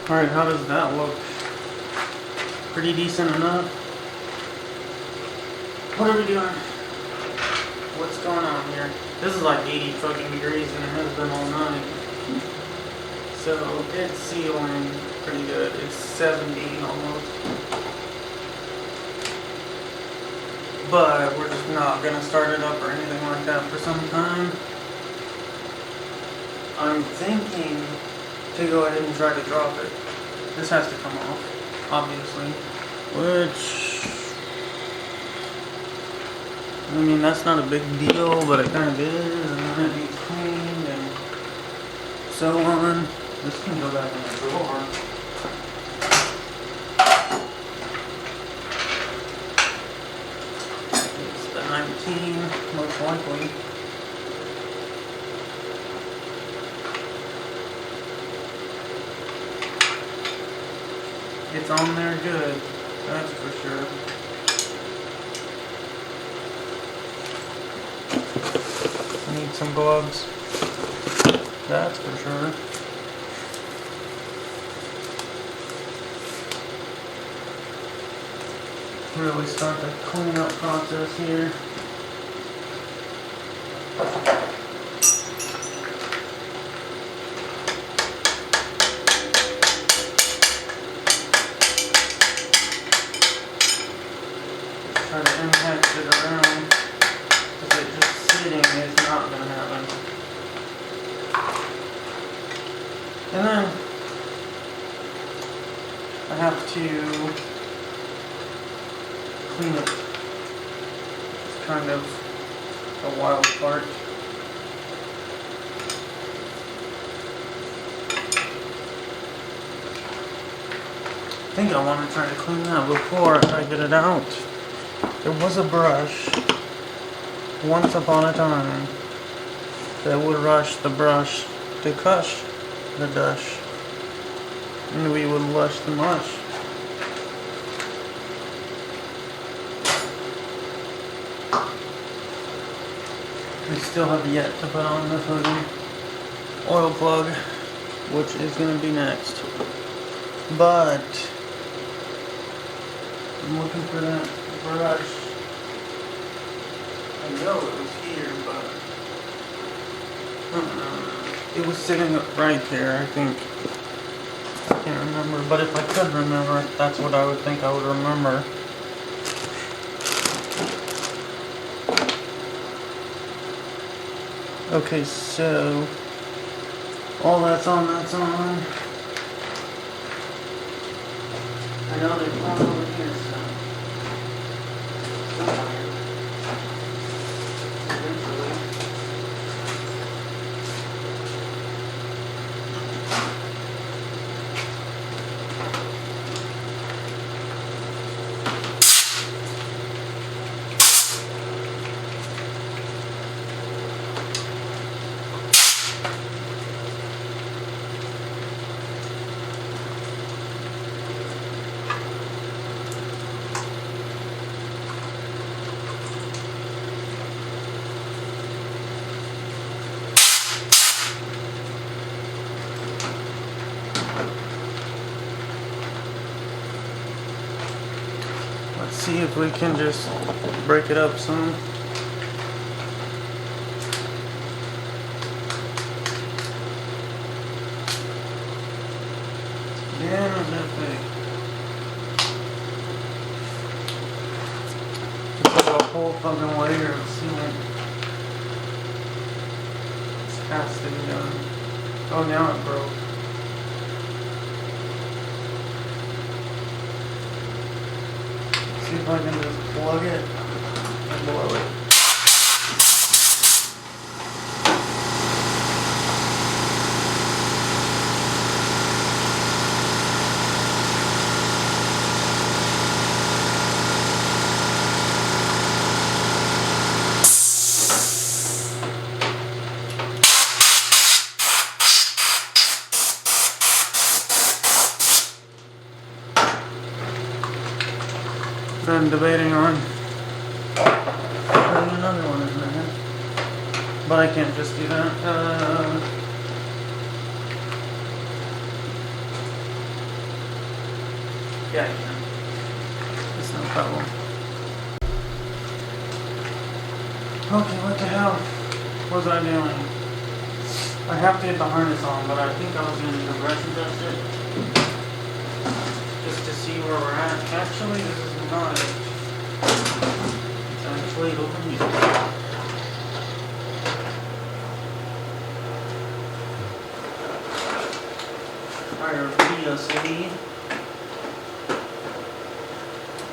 Alright, how does that look? Pretty decent enough? What are we doing? What's going on here? This is like 80 fucking degrees and it has been all night. So it's sealing pretty good. It's 70 almost. But we're just not gonna start it up or anything like that for some time. I'm thinking to go ahead and try to drop it. This has to come off, obviously. Which, I mean, that's not a big deal, but it kind of is, and then it needs cleaned and so on. This can go back in the drawer. It's the 19, most likely. It's on there good, that's for sure. Need some gloves, that's for sure. Really start the cleanup process here. Try to impact it around, because it just sitting is not going to happen. And then I have to clean it. It's kind of a wild part. I think I want to try to clean that before I get it out. There was a brush once upon a time that would rush the brush to cush the dush, and we would lush the mush. We still have yet to put on the fucking oil plug, which is going to be next. But I'm looking for that brush. I know it was here, but I don't know. It was sitting up right there, I think. I can't remember, but if I could remember, that's what I would think I would remember. Okay, so all that's on, that's on. I know there's one over here, so somewhere. Eventually. Let's see if we can just break it up some. Yeah, not that big. It's like a whole fucking layer of cement. This has to be done. Oh, now it broke. See if I can just plug it and blow it. I'm debating on putting another one in there, but I can't just do that. Yeah, I can. It's no problem. Okay, what the hell was I doing? I have to get the harness on, but I think I was going to do a brush adjust it. Just to see where we're at. Actually, this is not it. It's actually over here. Our VLC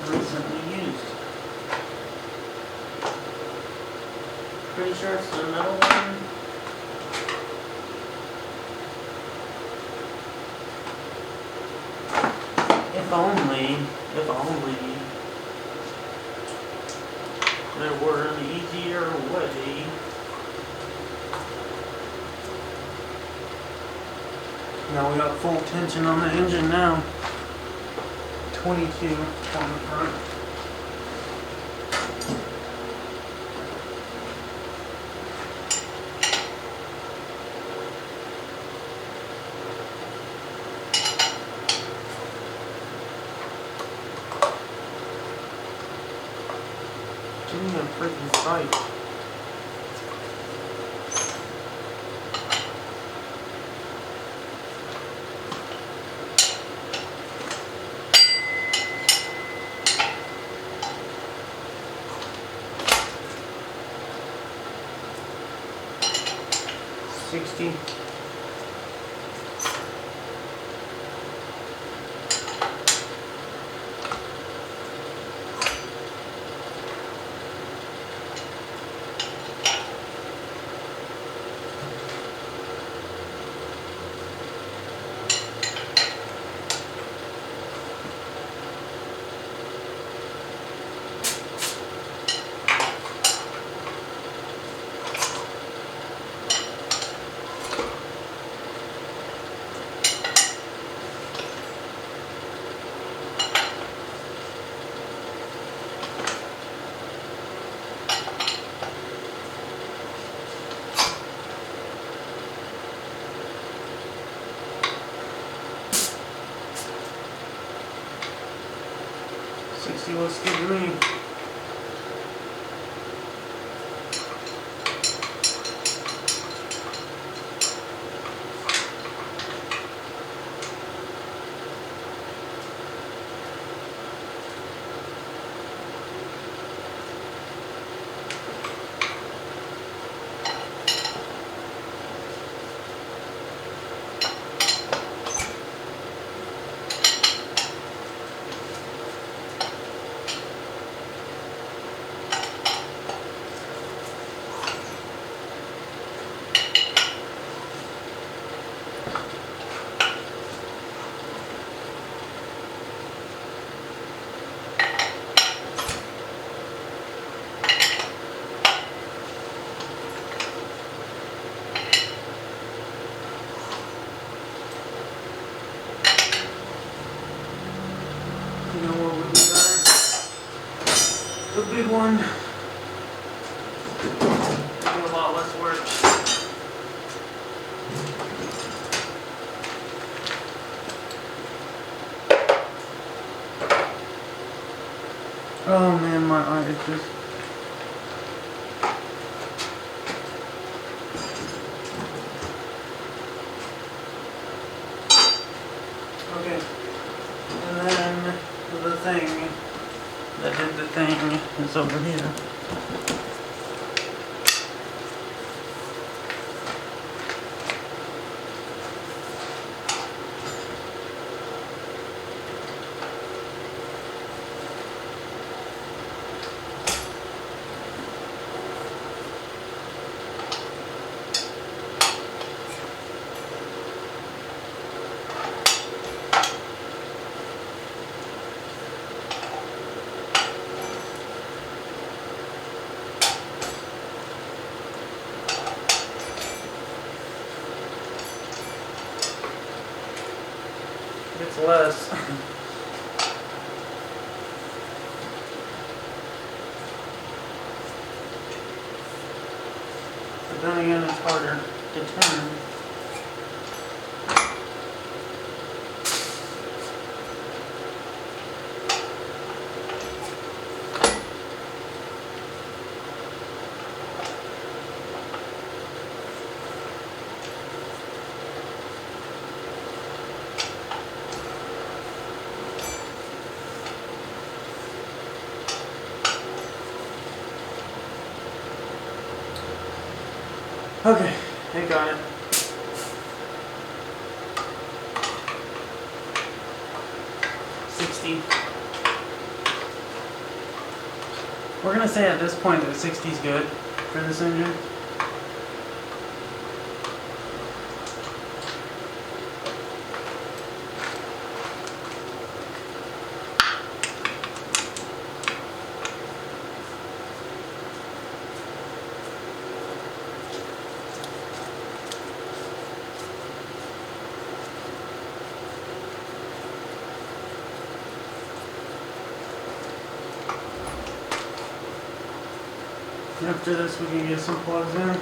recently used. Pretty sure it's the metal one. If only there were an easier way. Now we got full tension on the engine now. 22 on the front. Give me a freaking fight. $60. Looks good to me. The big one, do a lot less work. Oh man, my eye is just... Okay, and then the thing that did the thing is over here. It's less. But then again, it's harder to turn. Okay, I got it. We're gonna say at this point that 60 is good for this engine. After this, we can get some plugs in.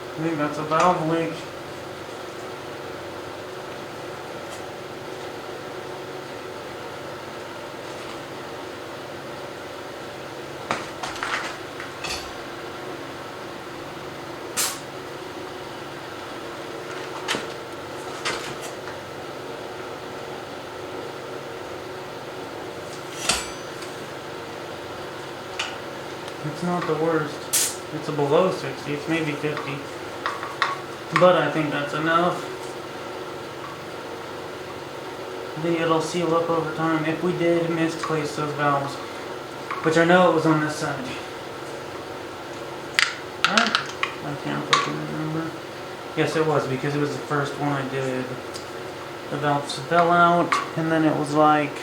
I think that's a valve leak. It's not the worst. It's a below 60. It's maybe 50. But I think that's enough. I think it'll seal up over time if we did misplace those valves, which I know it was on this side. Right? I can't fucking remember. Yes, it was, because it was the first one I did. The valves fell out, and then it was like,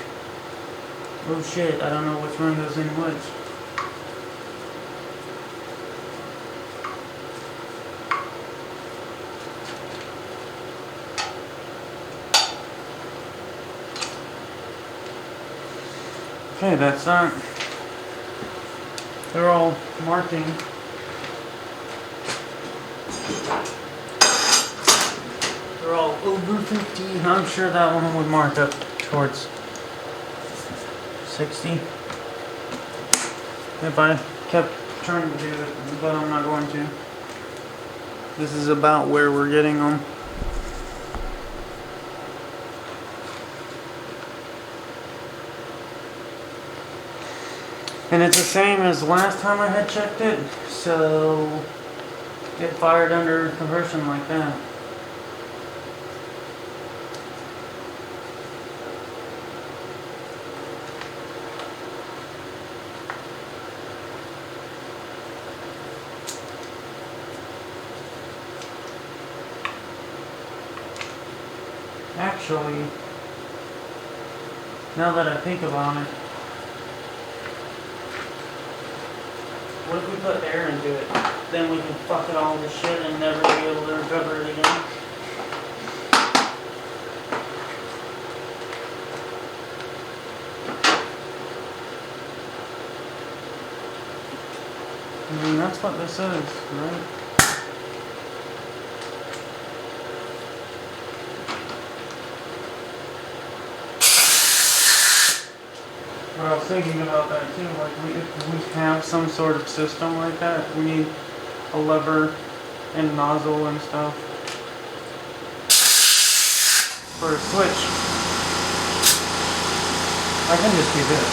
oh shit, I don't know which one goes in which. Okay, that's that. They're all marking. They're all over 50. I'm sure that one would mark up towards 60. If I kept trying to do it, but I'm not going to. This is about where we're getting them. And it's the same as last time I had checked it, so it fired under compression like that. Actually, now that I think about it, what if we put air into it? Then we can fuck it all to shit and never be able to recover it again. I mean, that's what this is, right? But I was thinking about that too, like if we have some sort of system like that, we need a lever and nozzle and stuff for a switch. I can just do this.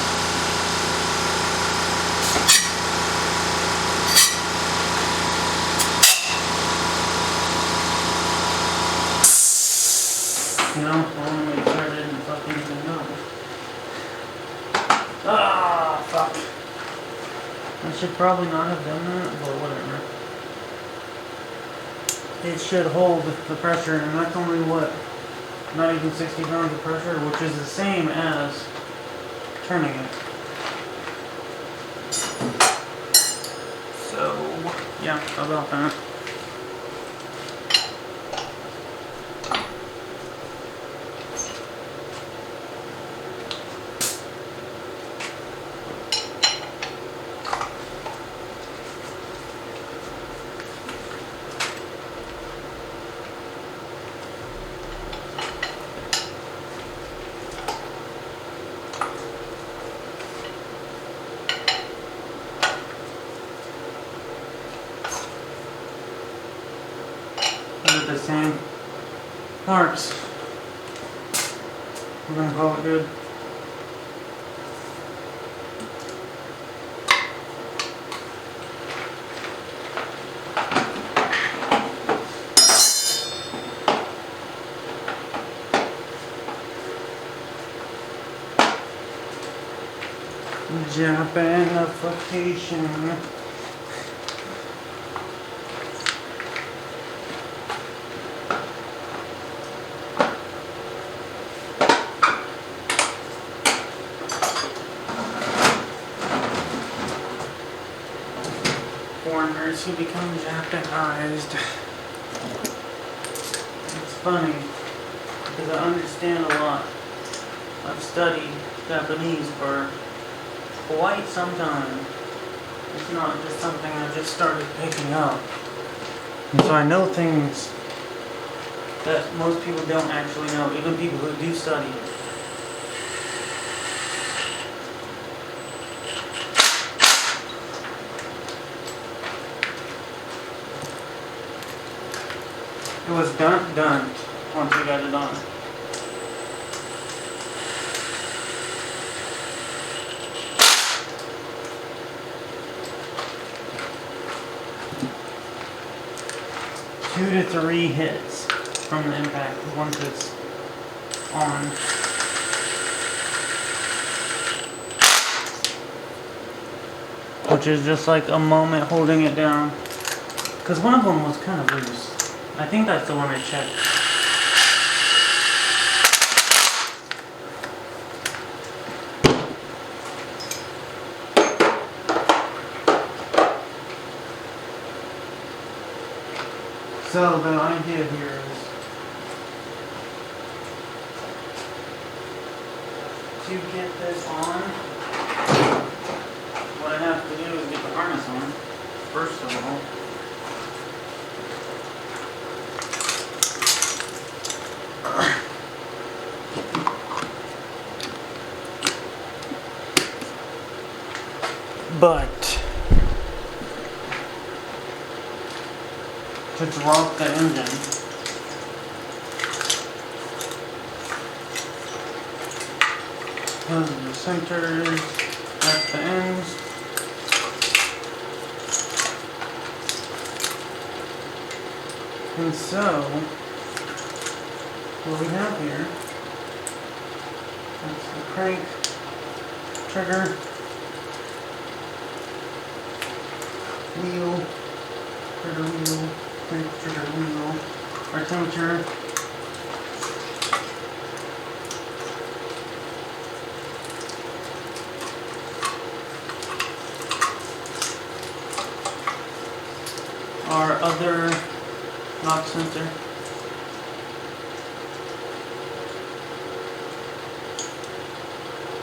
You know, I want to make sure I didn't fuck anything up. Ah, fuck. I should probably not have done that, but whatever. It should hold the pressure, and that's only what? Not even 60 pounds of pressure, which is the same as turning it. So, yeah, how about that? the same parts. We're gonna call it good. Japanification. Foreigners who become Japanized. It's funny because I understand a lot. I've studied Japanese for quite some time. It's not just something I just started picking up. And so I know things that most people don't actually know, even people who do study it. It was done once we got it on. Two to three hits from the impact once it's on. Which is just like a moment holding it down. Because one of them was kind of loose. I think that's the one I checked. So the idea here is to get this on, what I have to do is get the harness on, first of all. But to drop the engine, those are the centers, that's the ends. And so, what we have here, that's the crank, trigger, wheel, trigger wheel, crank, trigger wheel, our temperature. Our other knock sensor.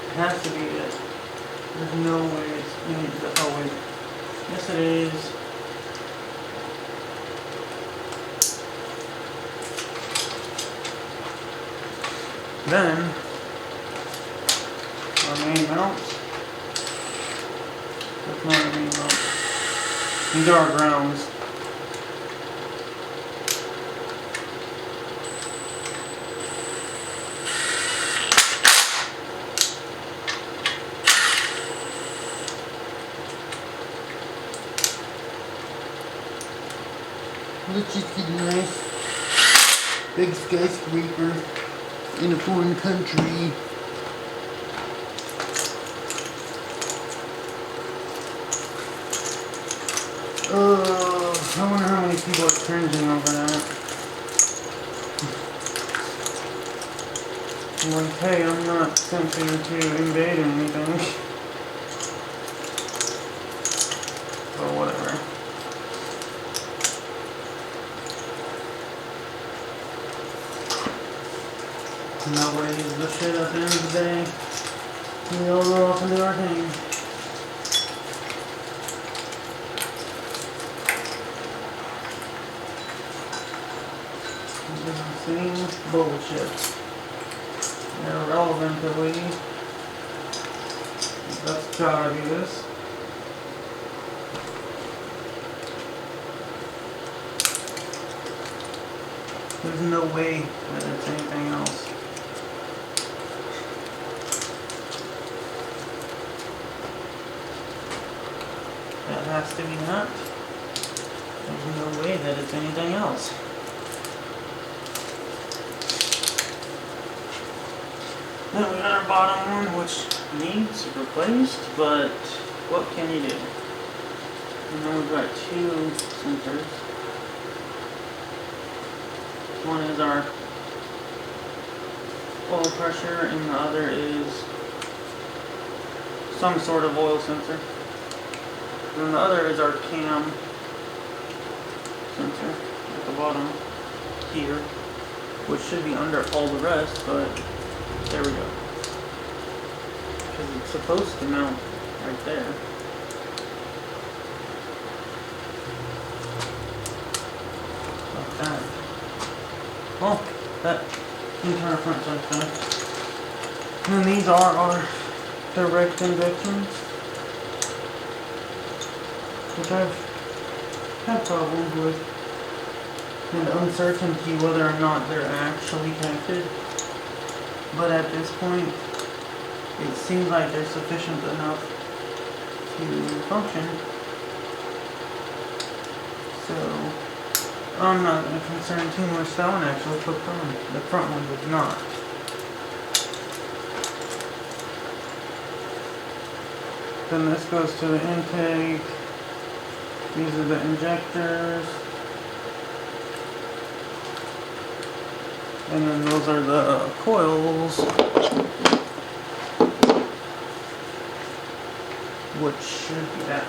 It has to be it. There's no way it's, oh wait. Yes it is. Then, our main mounts. That's not our main mount. These are our grounds. Let's just get a nice big skyscraper in a foreign country. I wonder how many people are cringing over that. I'm like, hey, I'm not attempting to invade anything. Or whatever. Nobody needs the shit at the end of the day. We all go off and do our thing. This is the same bullshit. Irrelevant to we. Let's try to do this. There's no way that it's anything else. That has to be that. There's no way that it's anything else. Then we got our bottom one, which needs replaced, but what can you do? And then we've got two sensors. One is our oil pressure and the other is some sort of oil sensor. And the other is our cam sensor at the bottom here, which should be under all the rest, but there we go. Because it's supposed to mount right there. Like that. Well, that entire front side's done. And then these are our direct injections, which I've had problems with, and uncertainty whether or not they're actually connected. But at this point, it seems like they're sufficient enough to function. So I'm not going to concern too much. That one actually hooked on. The front one did not. Then this goes to the intake. These are the injectors. And then those are the coils, which should be that.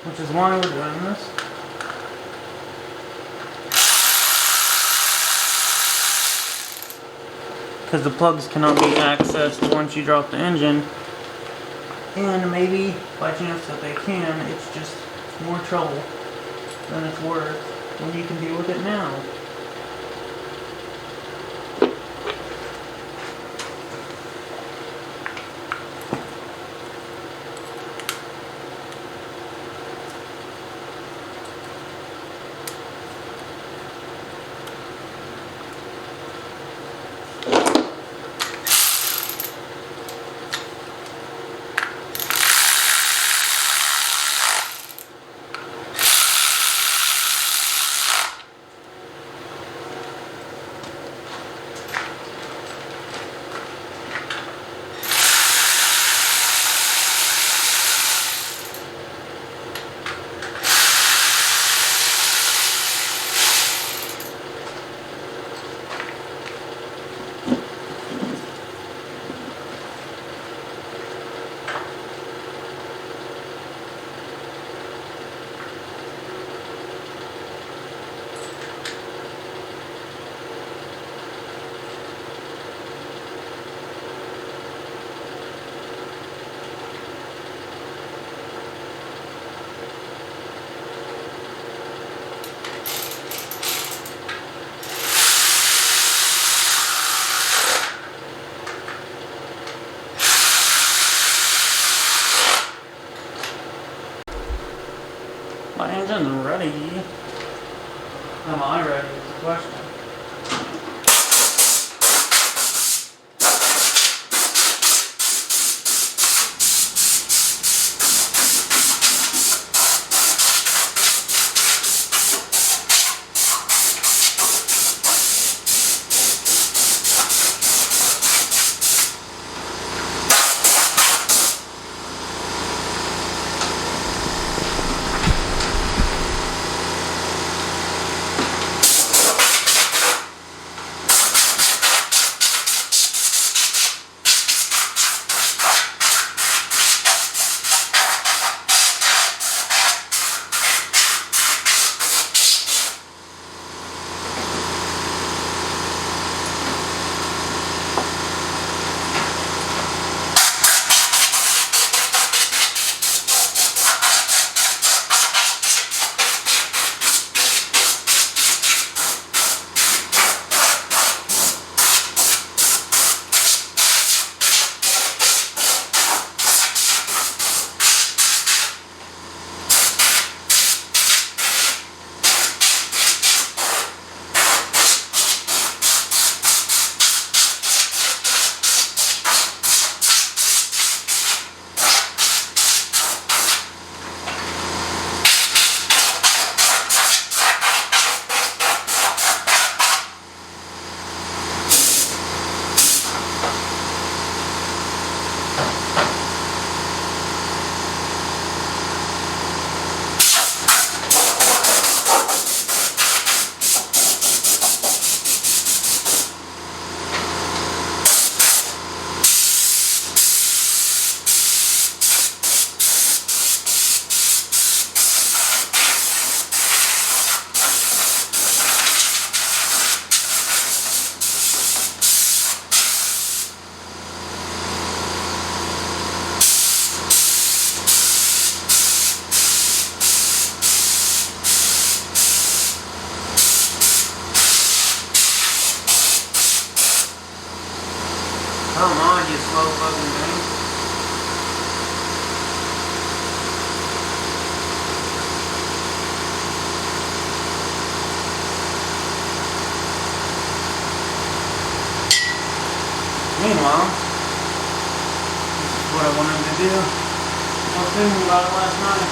Which is why we're doing this. Because the plugs cannot be accessed once you drop the engine. And maybe, by chance that they can, it's just more trouble than it's worth when you can deal with it now. My engine's ready. Am I ready is the question. Meanwhile, this is what I wanted to do. I was thinking about it last night.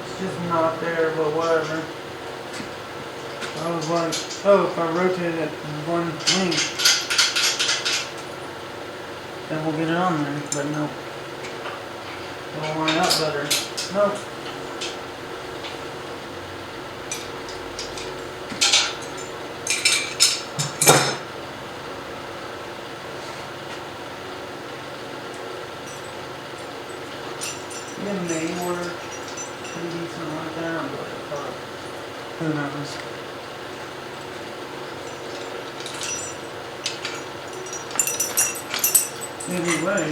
It's just not there, but whatever. I was like, oh, if I rotate it one length, then we'll get it on there. But nope. It'll line up better. Nope. It may work pretty decent like that, but who knows? Anyway,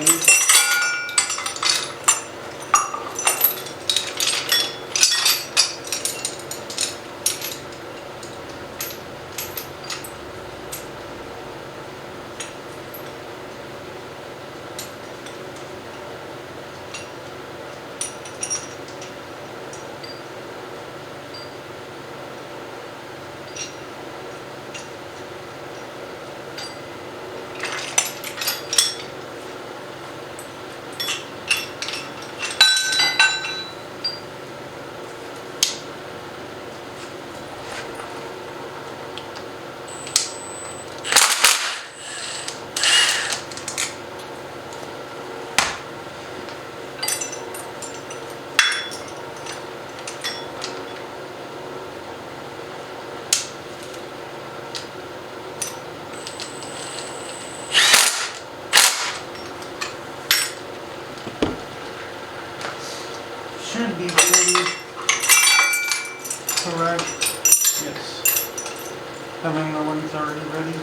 should be pretty correct. Yes. Having the ones already ready.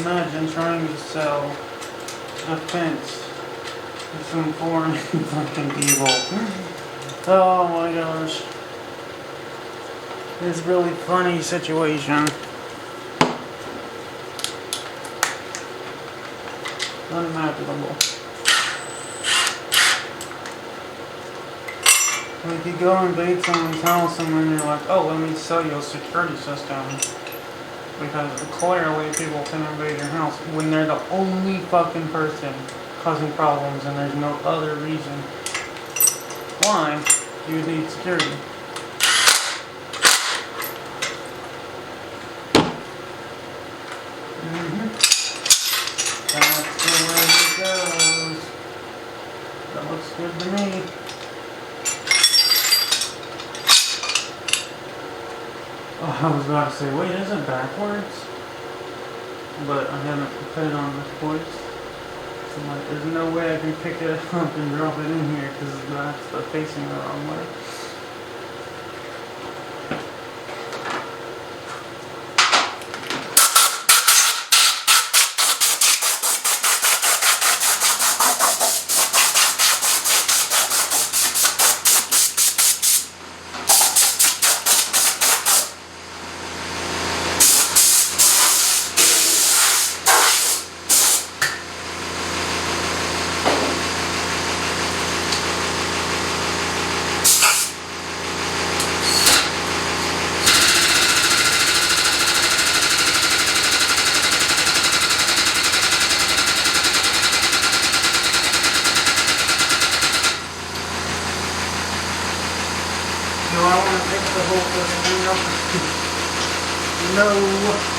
Imagine trying to sell a fence to some foreign fucking people. Oh my gosh. It's a really funny situation. Unimaginable. Like you go invade someone's house and then you're like, oh, let me sell you a security system. Because clearly people can invade your house when they're the only fucking person causing problems and there's no other reason why you need security. That's the way it goes. That looks good to me. Oh, I was about to say, wait, is it backwards? But I haven't put it on this place. So I'm like, there's no way I can pick it up and drop it in here because that's the facing the wrong way. I want to fix the whole thing up. No.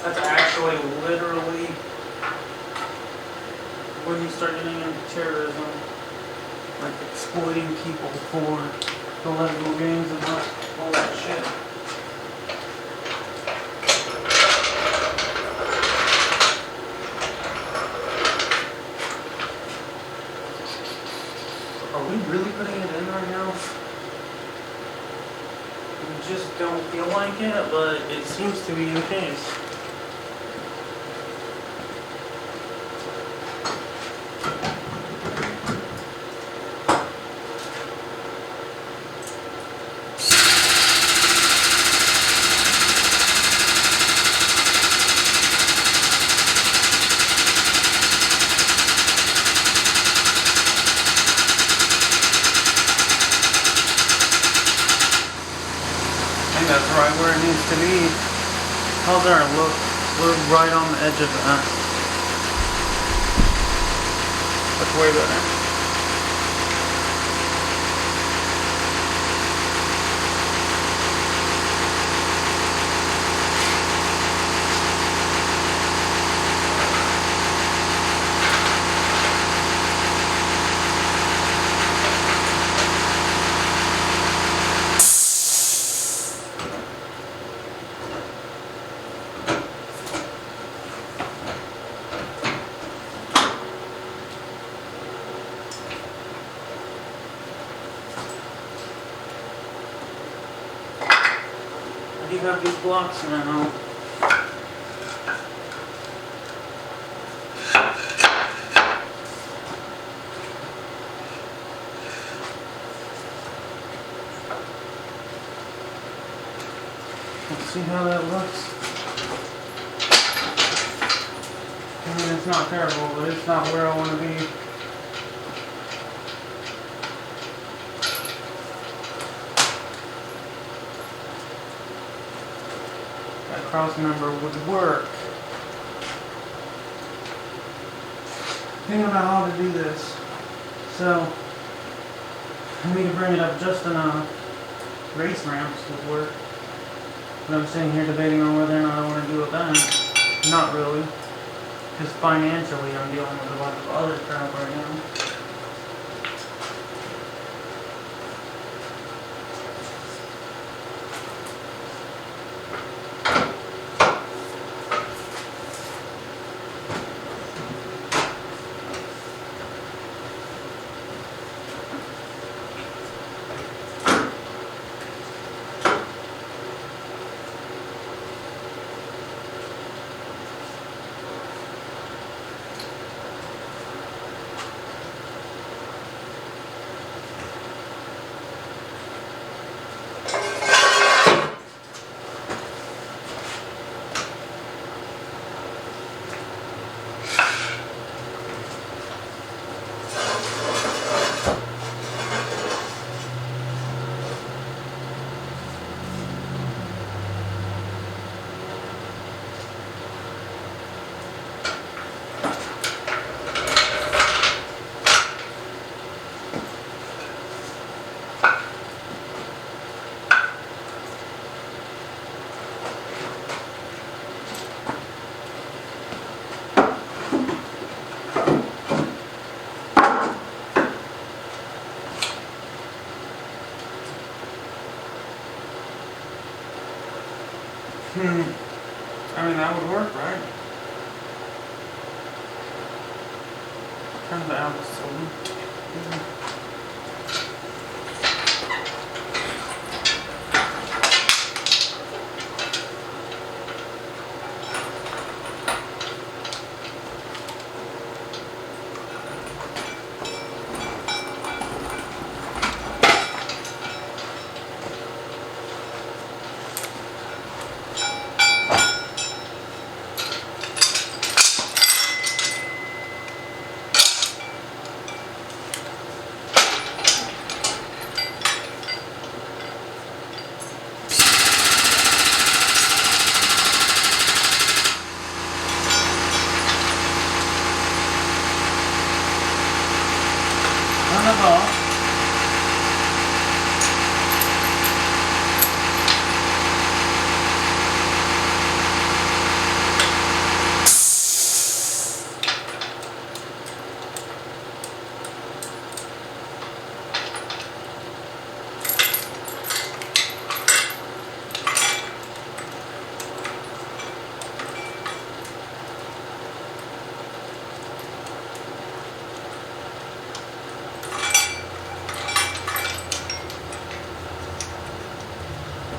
That's actually literally when you start getting into terrorism, like exploiting people for political gains and all that shit. Are we really putting it in right now? We just don't feel like it, but it seems to be the case. That's right where it needs to be. How's our look? We're right on the edge of that. That's way better. You have these blocks now. Let's see how that looks. I mean, it's not terrible, but it's not where I want to be. Cross member would work. Thinking about how to do this. So, I need to bring it up just enough. Race ramps would work. But I'm sitting here debating on whether or not I want to do it then. Not really. Because financially I'm dealing with a bunch of other crap right now. I mean, that would work, right? Turn the absolute.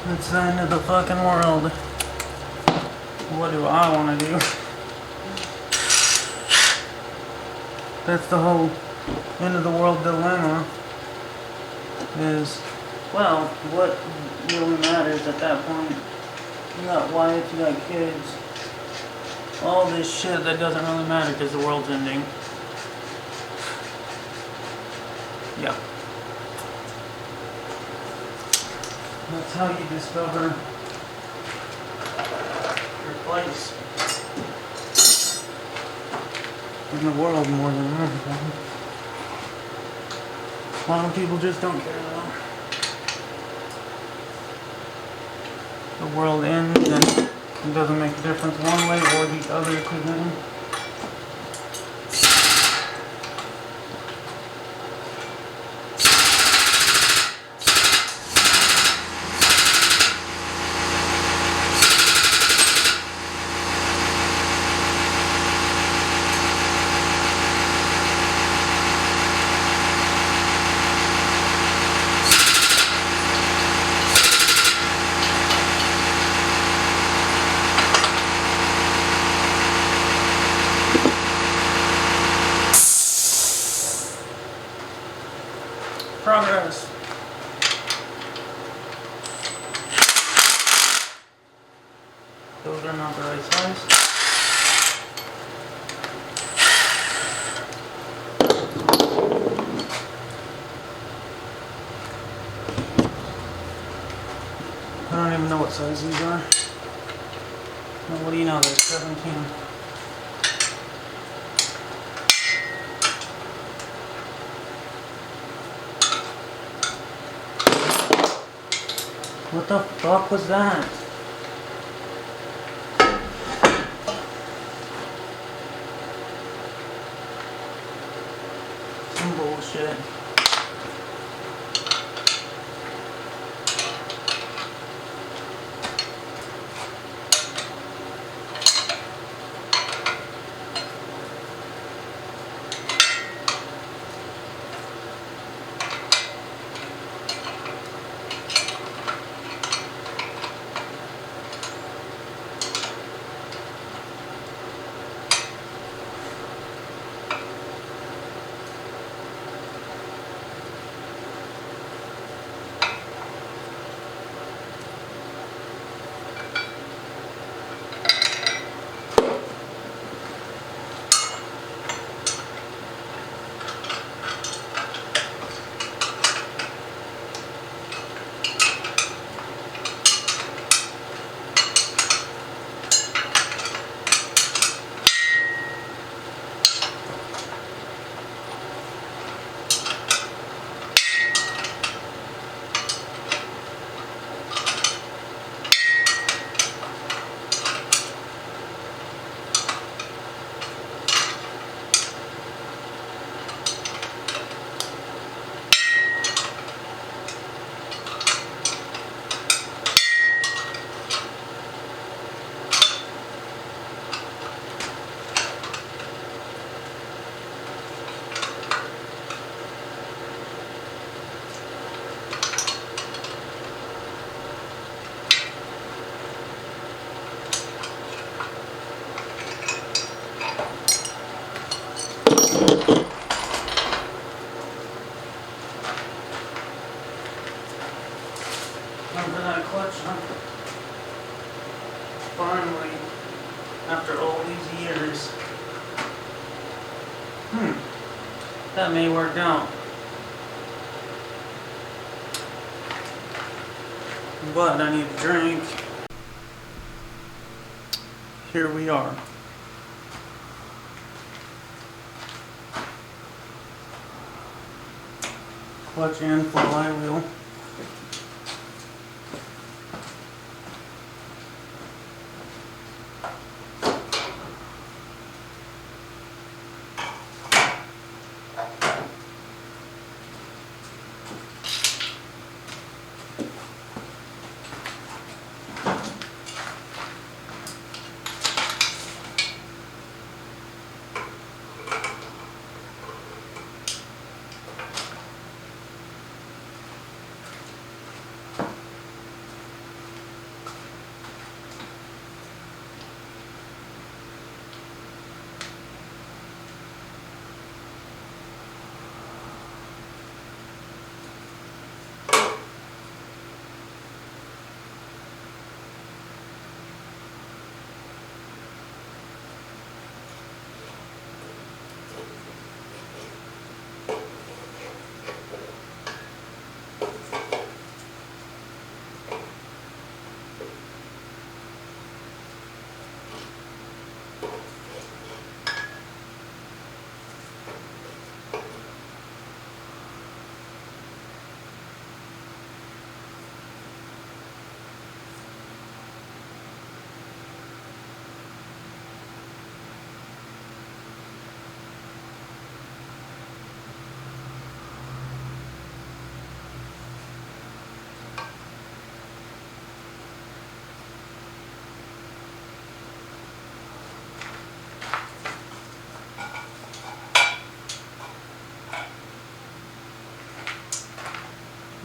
It's the end of the fucking world. What do I want to do? That's the whole end of the world dilemma. Is, well, what really matters at that point? You got wife, you got kids. All this shit that doesn't really matter because the world's ending. Yeah. That's how you discover your place in the world more than anything. A lot of people just don't care though. The world ends and it doesn't make a difference one way or the other to them. Progress. Those are not the right size. I don't even know what size these are. Well, what do you know? They're 17. What the fuck was that? Some bullshit. Remember that clutch, huh? Finally, after all these years. That may work out. But I need a drink. Here we are. Clutch and flywheel.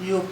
Yup.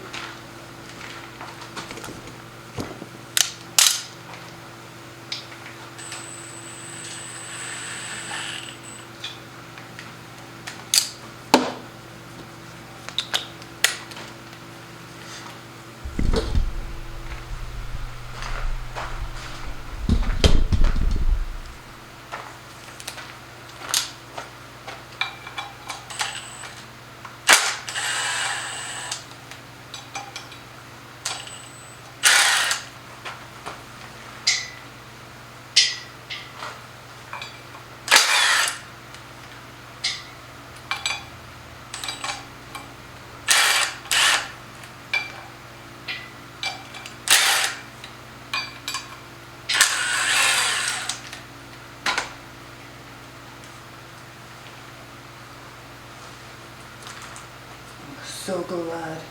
So glad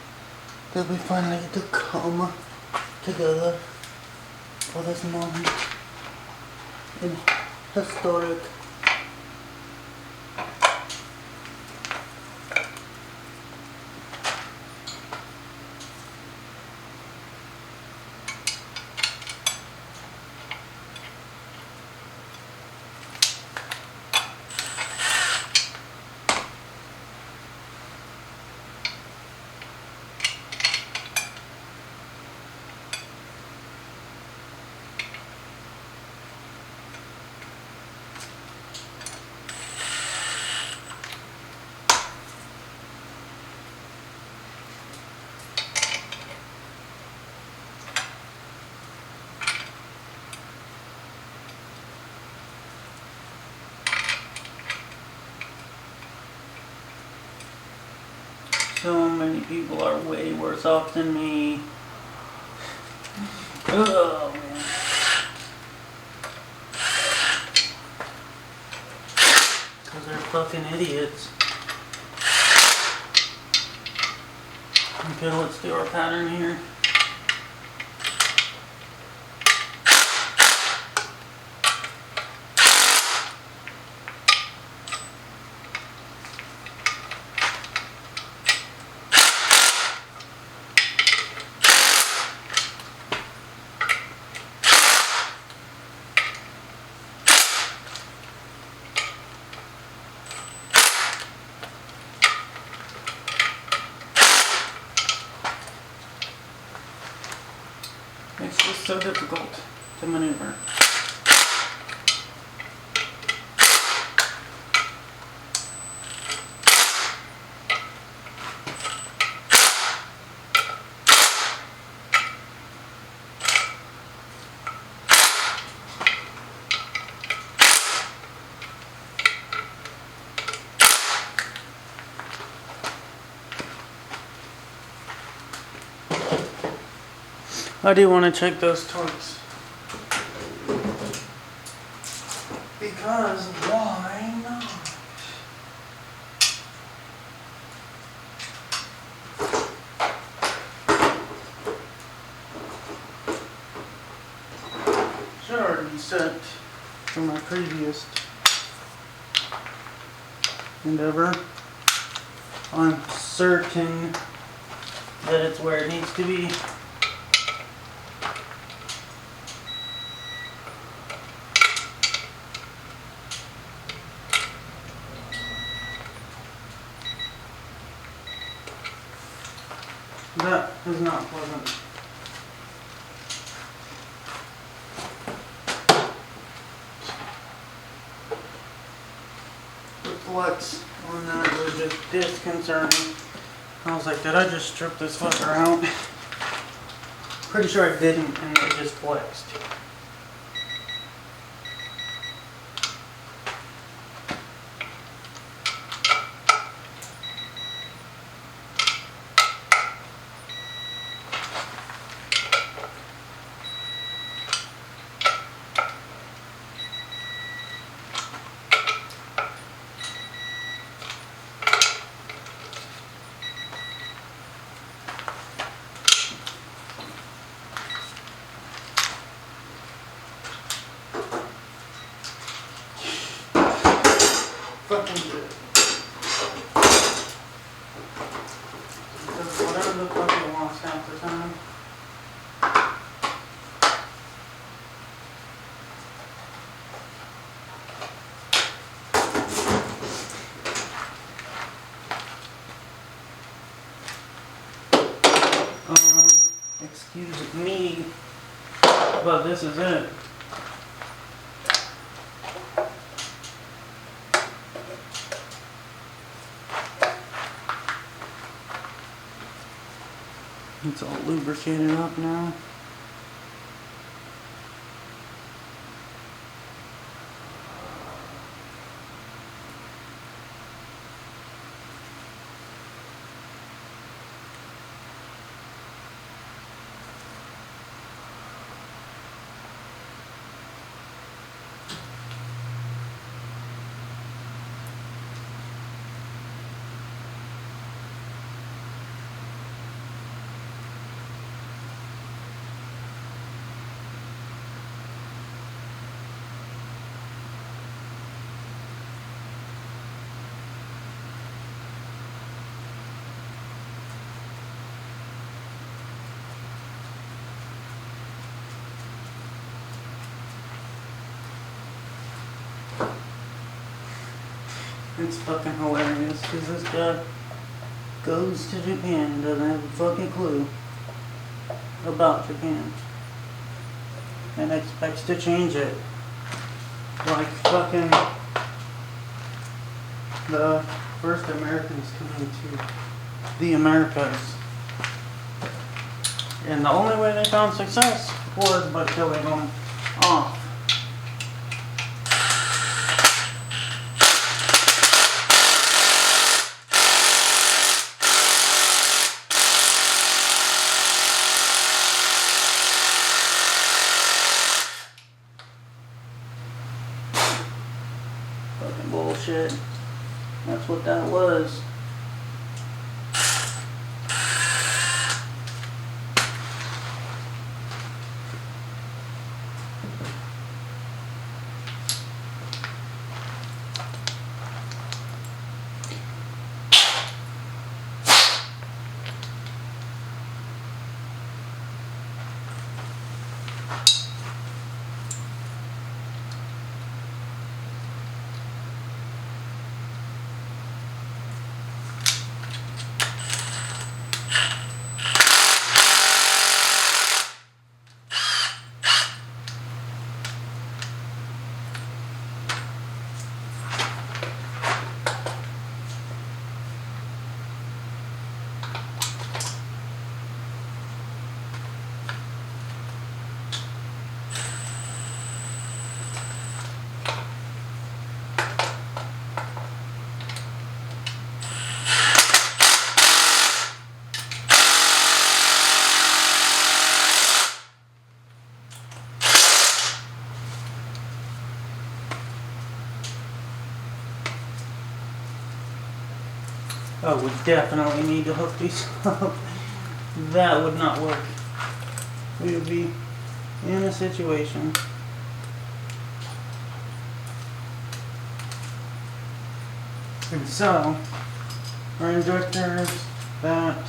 that we finally get to come together for this moment in historic so many people are way worse off than me. Oh, man. Because they're fucking idiots. Okay, let's do our pattern here. It's just so difficult to maneuver. I do want to check those torques. Because why not? Should already be set from my previous endeavor. I'm certain that it's where it needs to be. That is not pleasant. The flex on that was just disconcerting. I was like, did I just strip this fucker out? Pretty sure I didn't, and it just flexed. But this is it. It's all lubricated up now. It's fucking hilarious because this guy goes to Japan and doesn't have a fucking clue about Japan and expects to change it like fucking the first Americans coming to the Americas. And the only way they found success was by killing them off. Fucking bullshit. That's what that was. Oh, we definitely need to hook these up. That would not work. We would be in a situation. And so, our injectors, that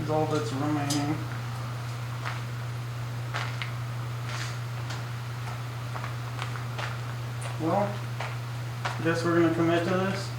is all that's remaining. Well, I guess we're going to commit to this.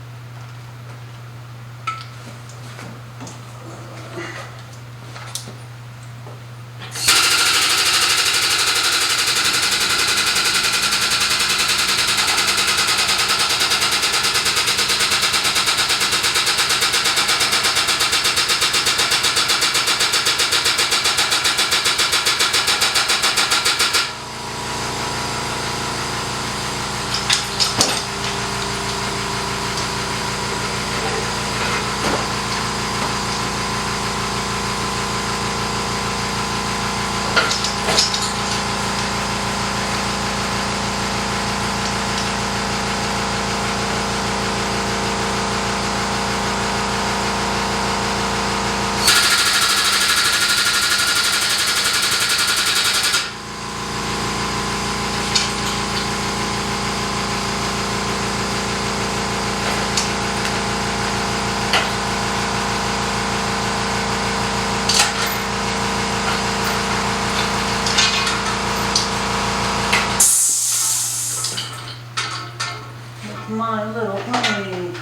My little pony.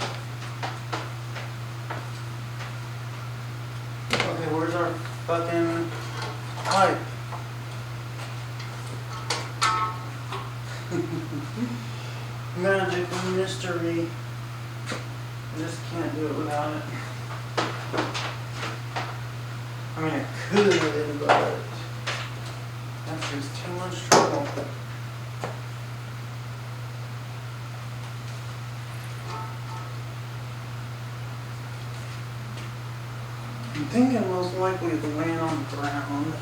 Okay, where's our fucking pipe? magical mystery. I just can't do it without it. I mean, I could, but that's just too much trouble. I'm thinking most likely it's laying on the ground.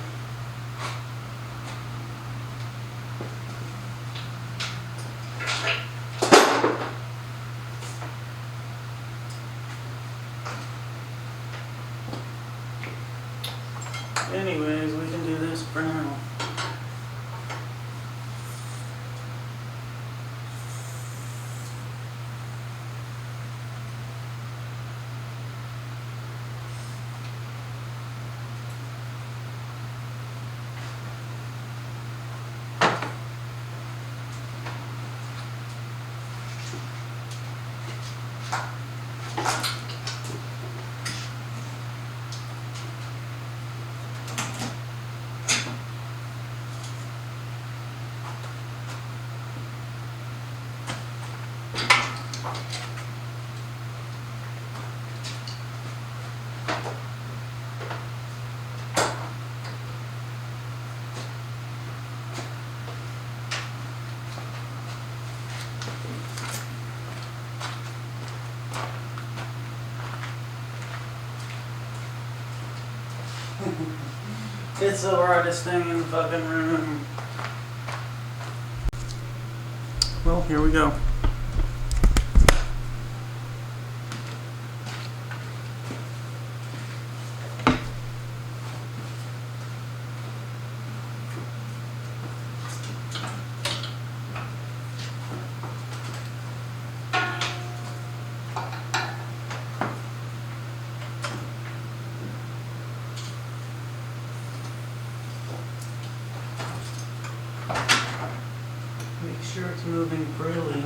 Anyways, we can do this for now. It's the brightest thing in the fucking room. Well, here we go. Make sure it's moving freely.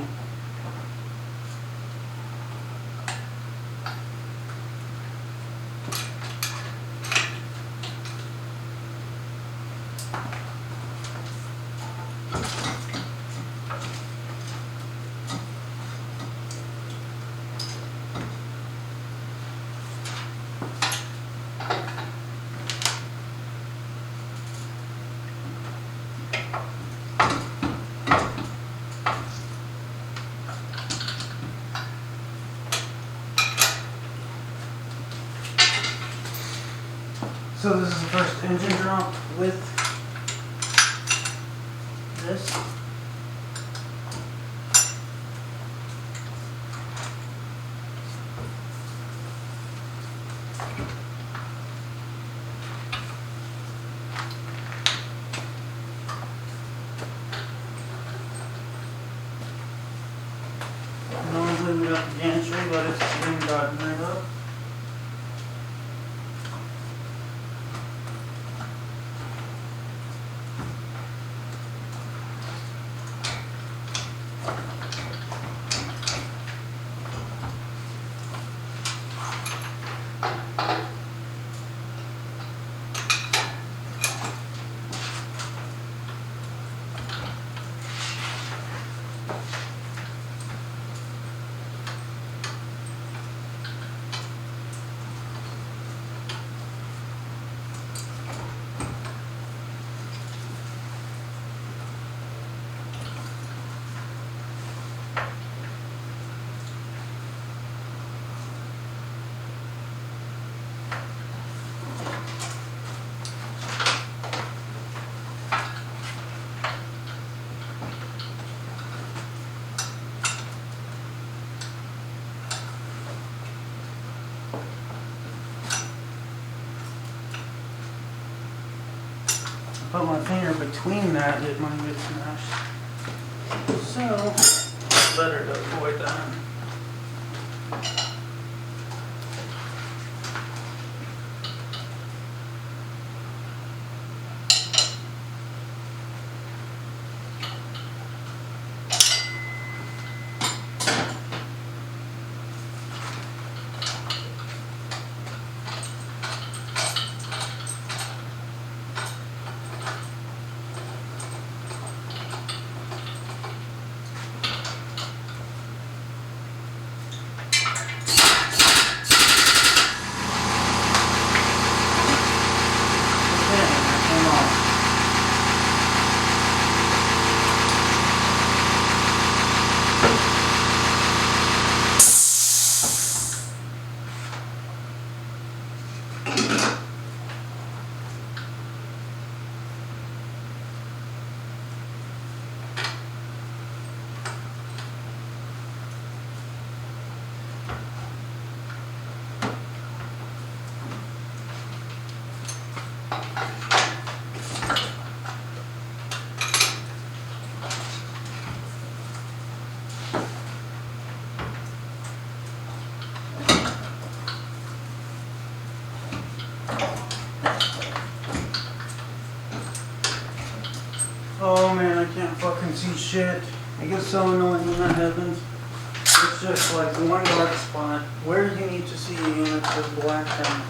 So this is the first engine drop with this. Normally we got the gantry, but it's been gotten rid of. Put my finger between that, it might get smashed. So, better to avoid that. Oh man, I can't fucking see shit. It gets so annoying when that happens. It's just like one dark spot where you need to see and it's just black down.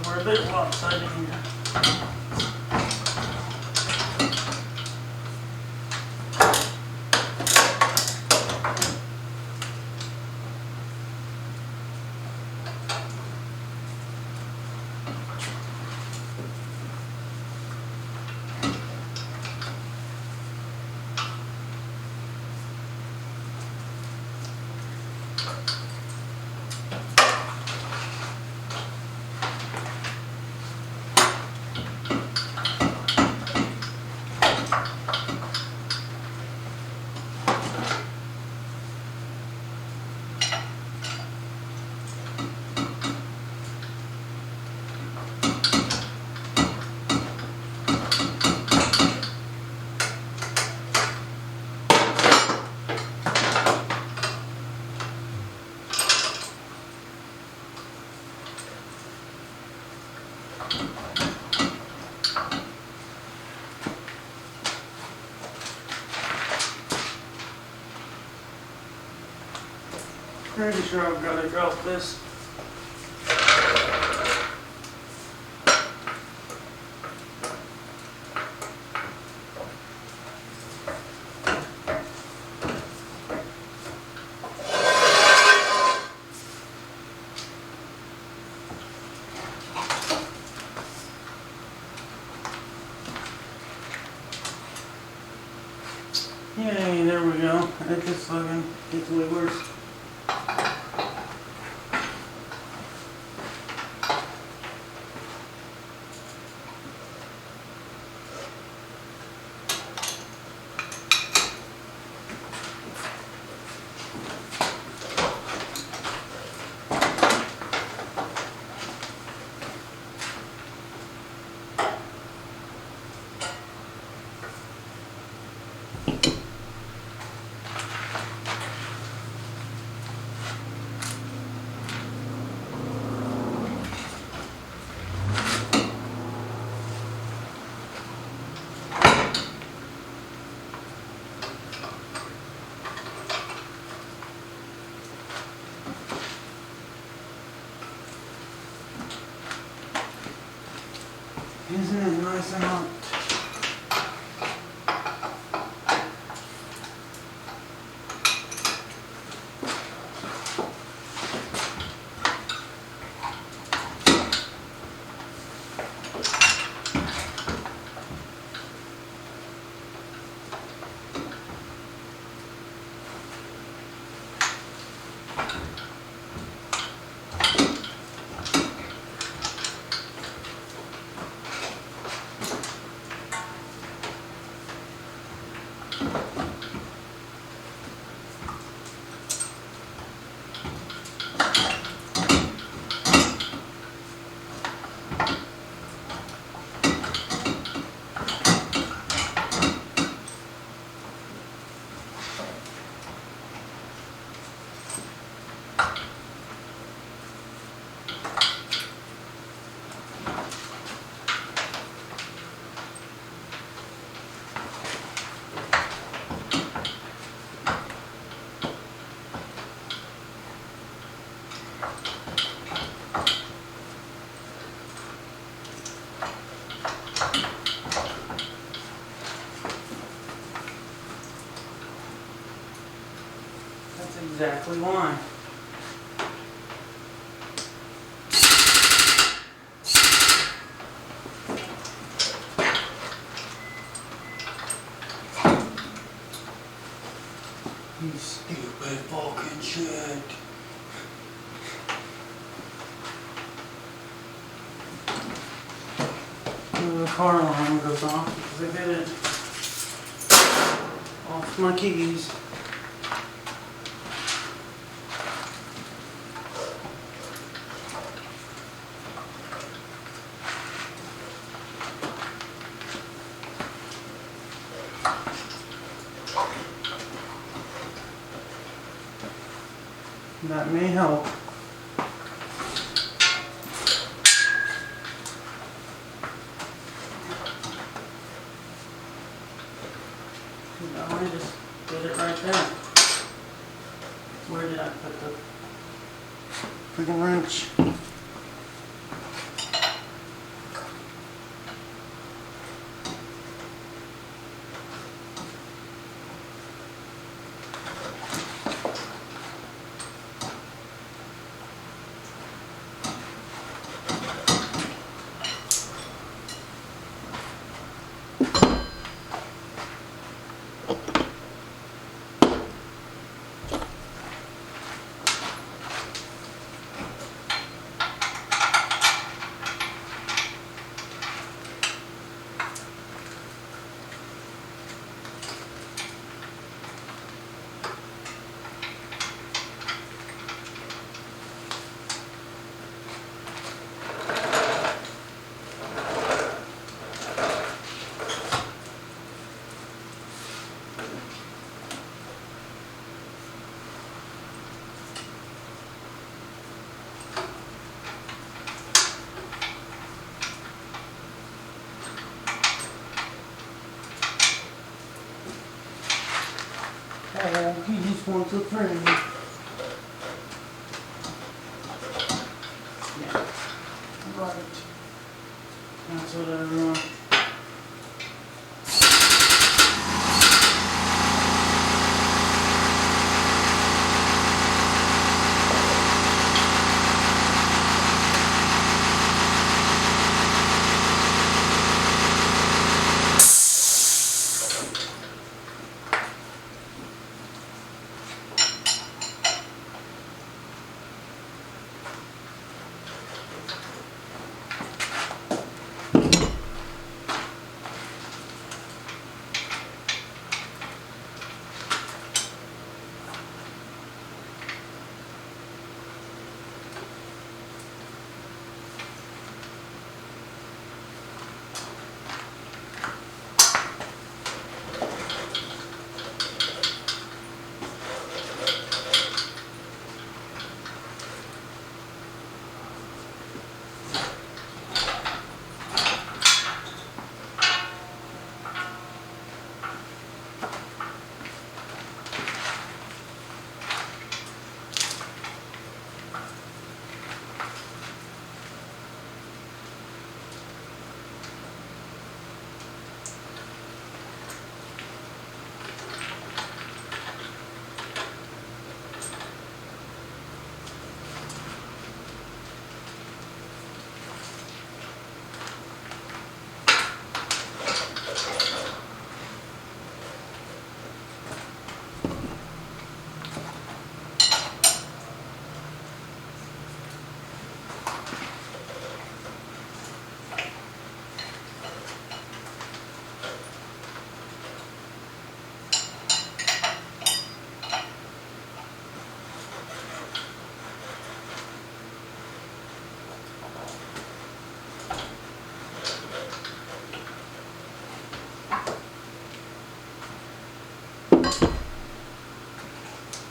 We're a bit lopsided here. Pretty sure I've got to drop this. Yay, there we go. It just fucking gets way worse. Isn't it nice and hot? exactly why. You stupid fucking shit. The car alarm goes off because I hit it off my keys. That may help. No, I just did it right there. Where did I put the freaking wrench? Oh, he just wants a friend. Yeah, right. That's what I want.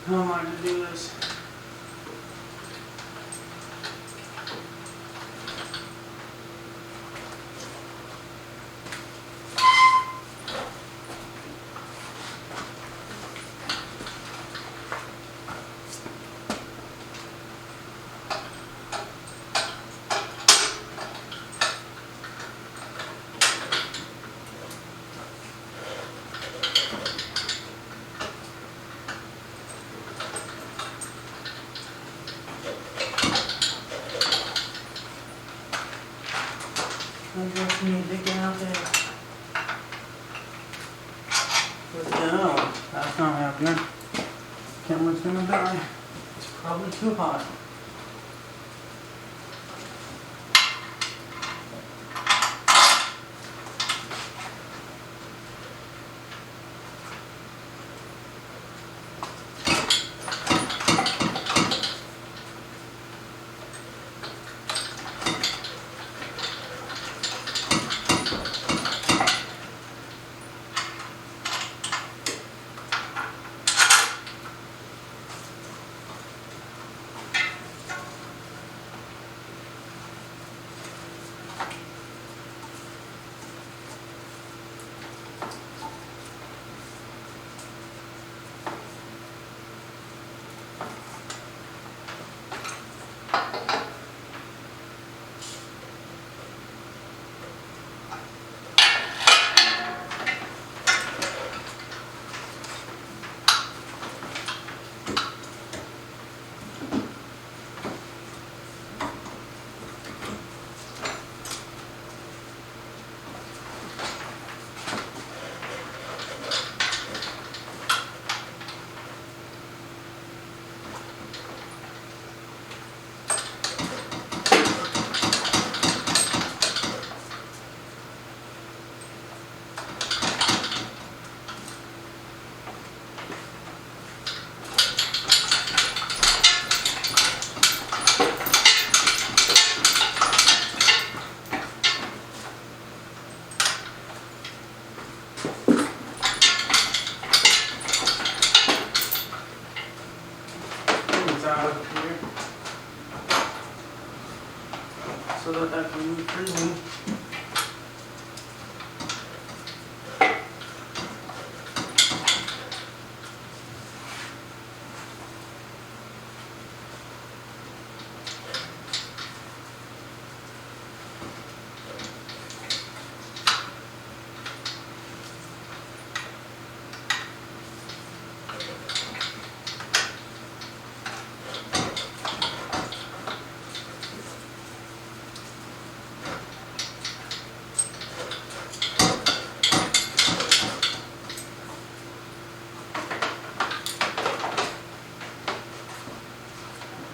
How am I to do this? I just need to get out there. But no, that's not happening. Camera's gonna die. It's probably too hot. Out of here so that I can move freely.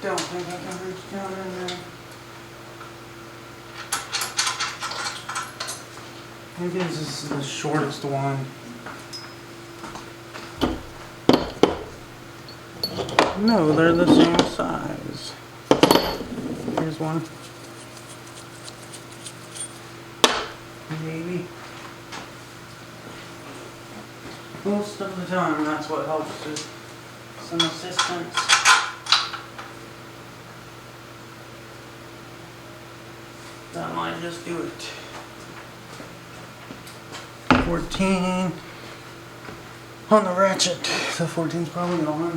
Don't think I can reach down in there. Maybe this is the shortest one. No, they're the same size. Here's one. Maybe. Most of the time, that's what helps is some assistance. That might just do it. 14 on the ratchet. The 14's probably on.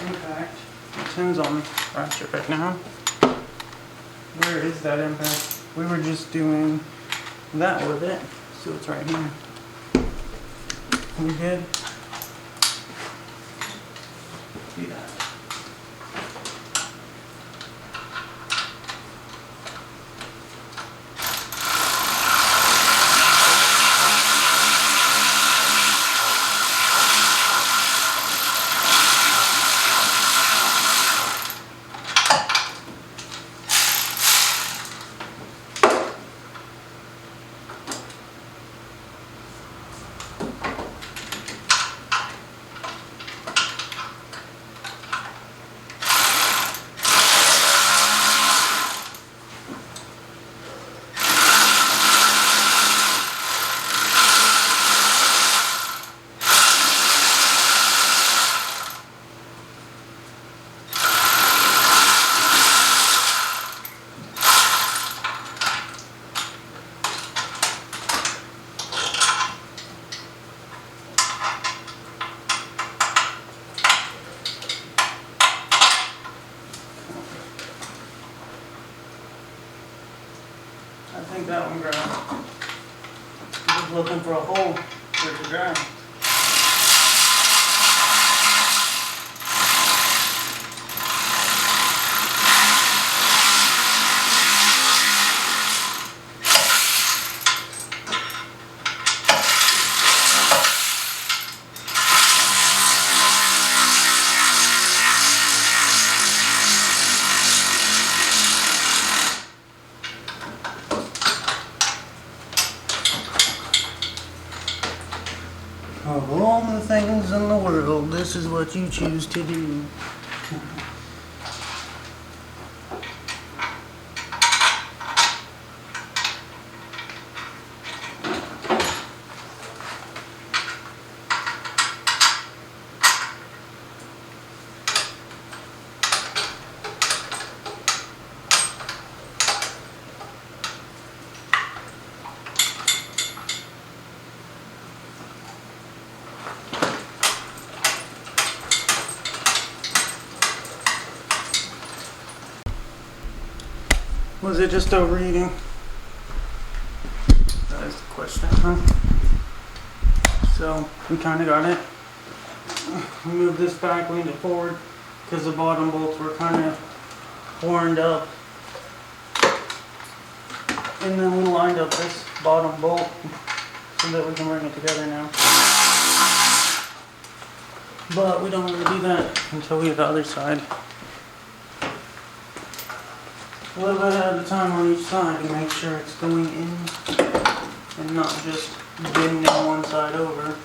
Impact. The 10's on the ratchet right now. Where is that impact? We were just doing that with it. So it's right here. We good? See that? I think that one grabbed. I'm just looking for a hole for it to dry. Of all the things in the world, this is what you choose to do. Was it just overeating? That is the question, huh? So, we kind of got it. Move this back, lean it forward, because the bottom bolts were kind of horned up. And then we lined up this bottom bolt so that we can bring it together now. But we don't want to do that until we get the other side. A little bit at a time on each side to make sure it's going in and not just bending one side over.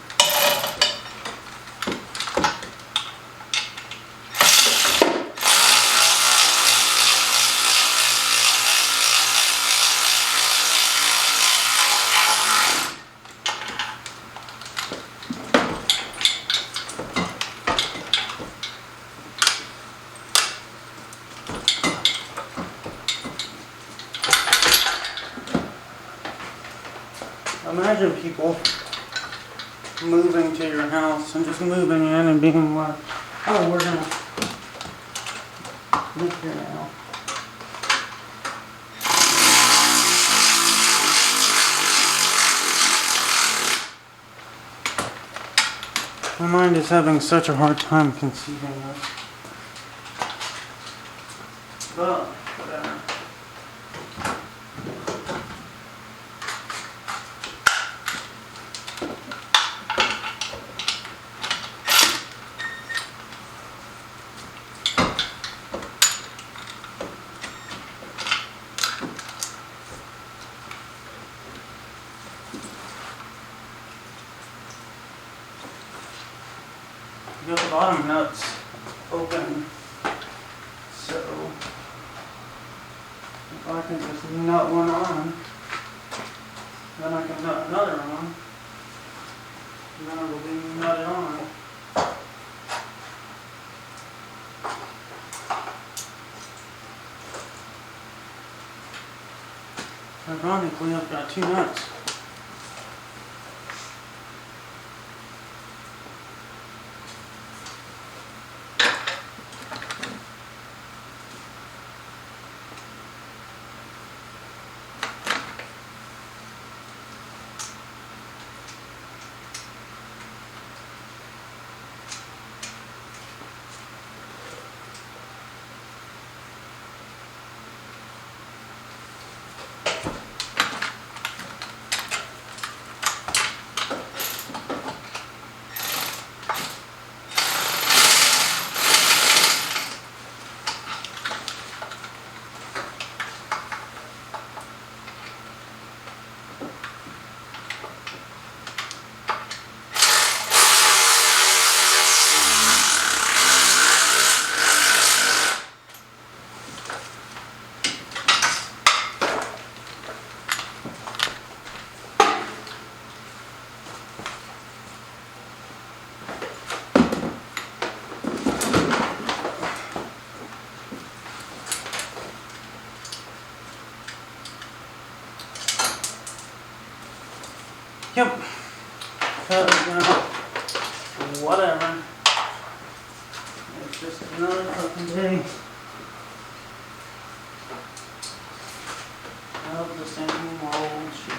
Imagine people moving to your house and just moving in and being like, oh, we're gonna live here now. My mind is having such a hard time conceiving this. But, whatever. You got the bottom nuts open, so if I can just nut one on, then I can nut another on, and then it'll be nutted on. Ironically, I've got two nuts. Yep. Whatever. It's just another fucking day of the same old shit.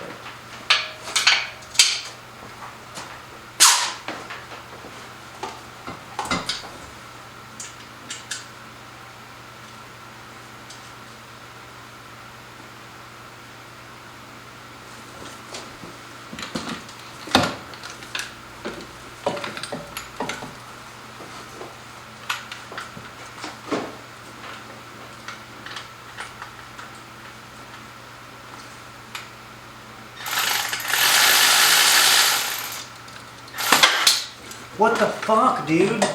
What the fuck, dude?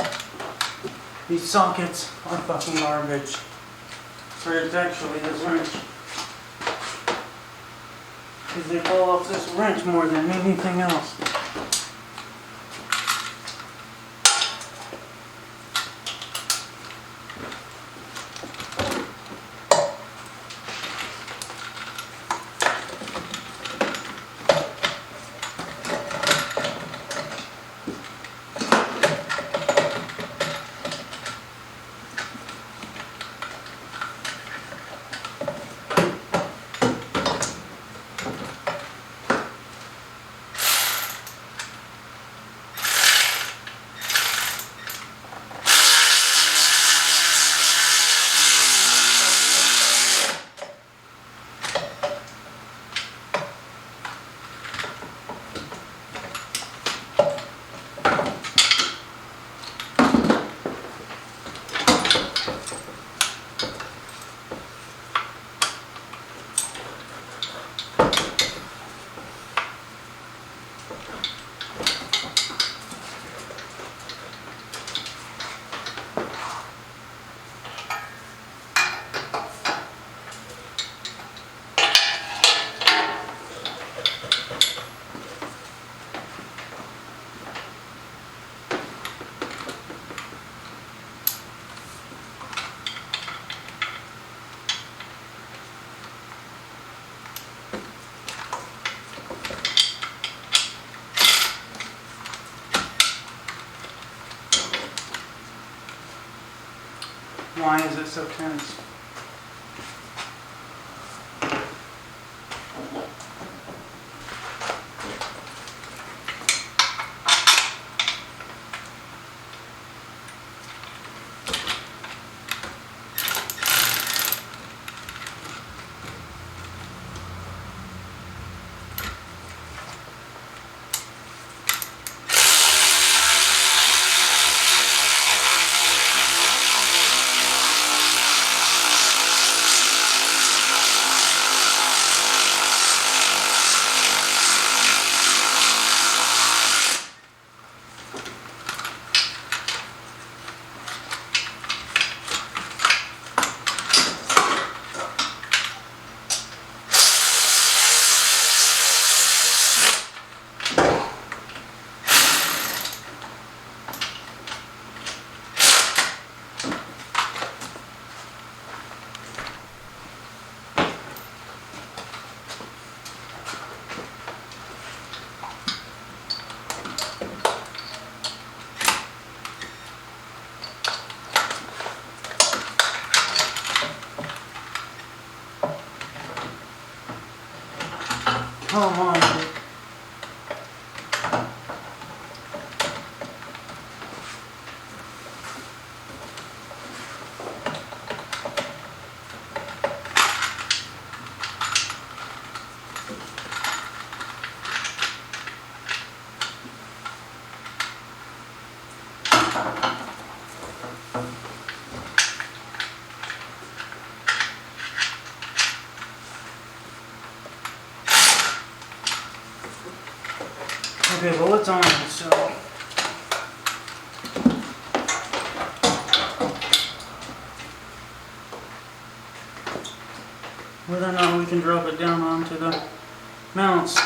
These sockets are fucking garbage. Or it's actually this wrench. Because they fall off this wrench more than anything else. Why is it so tense? Come on, dude. Okay, well it's on, so whether or not we can drop it down onto the mounts.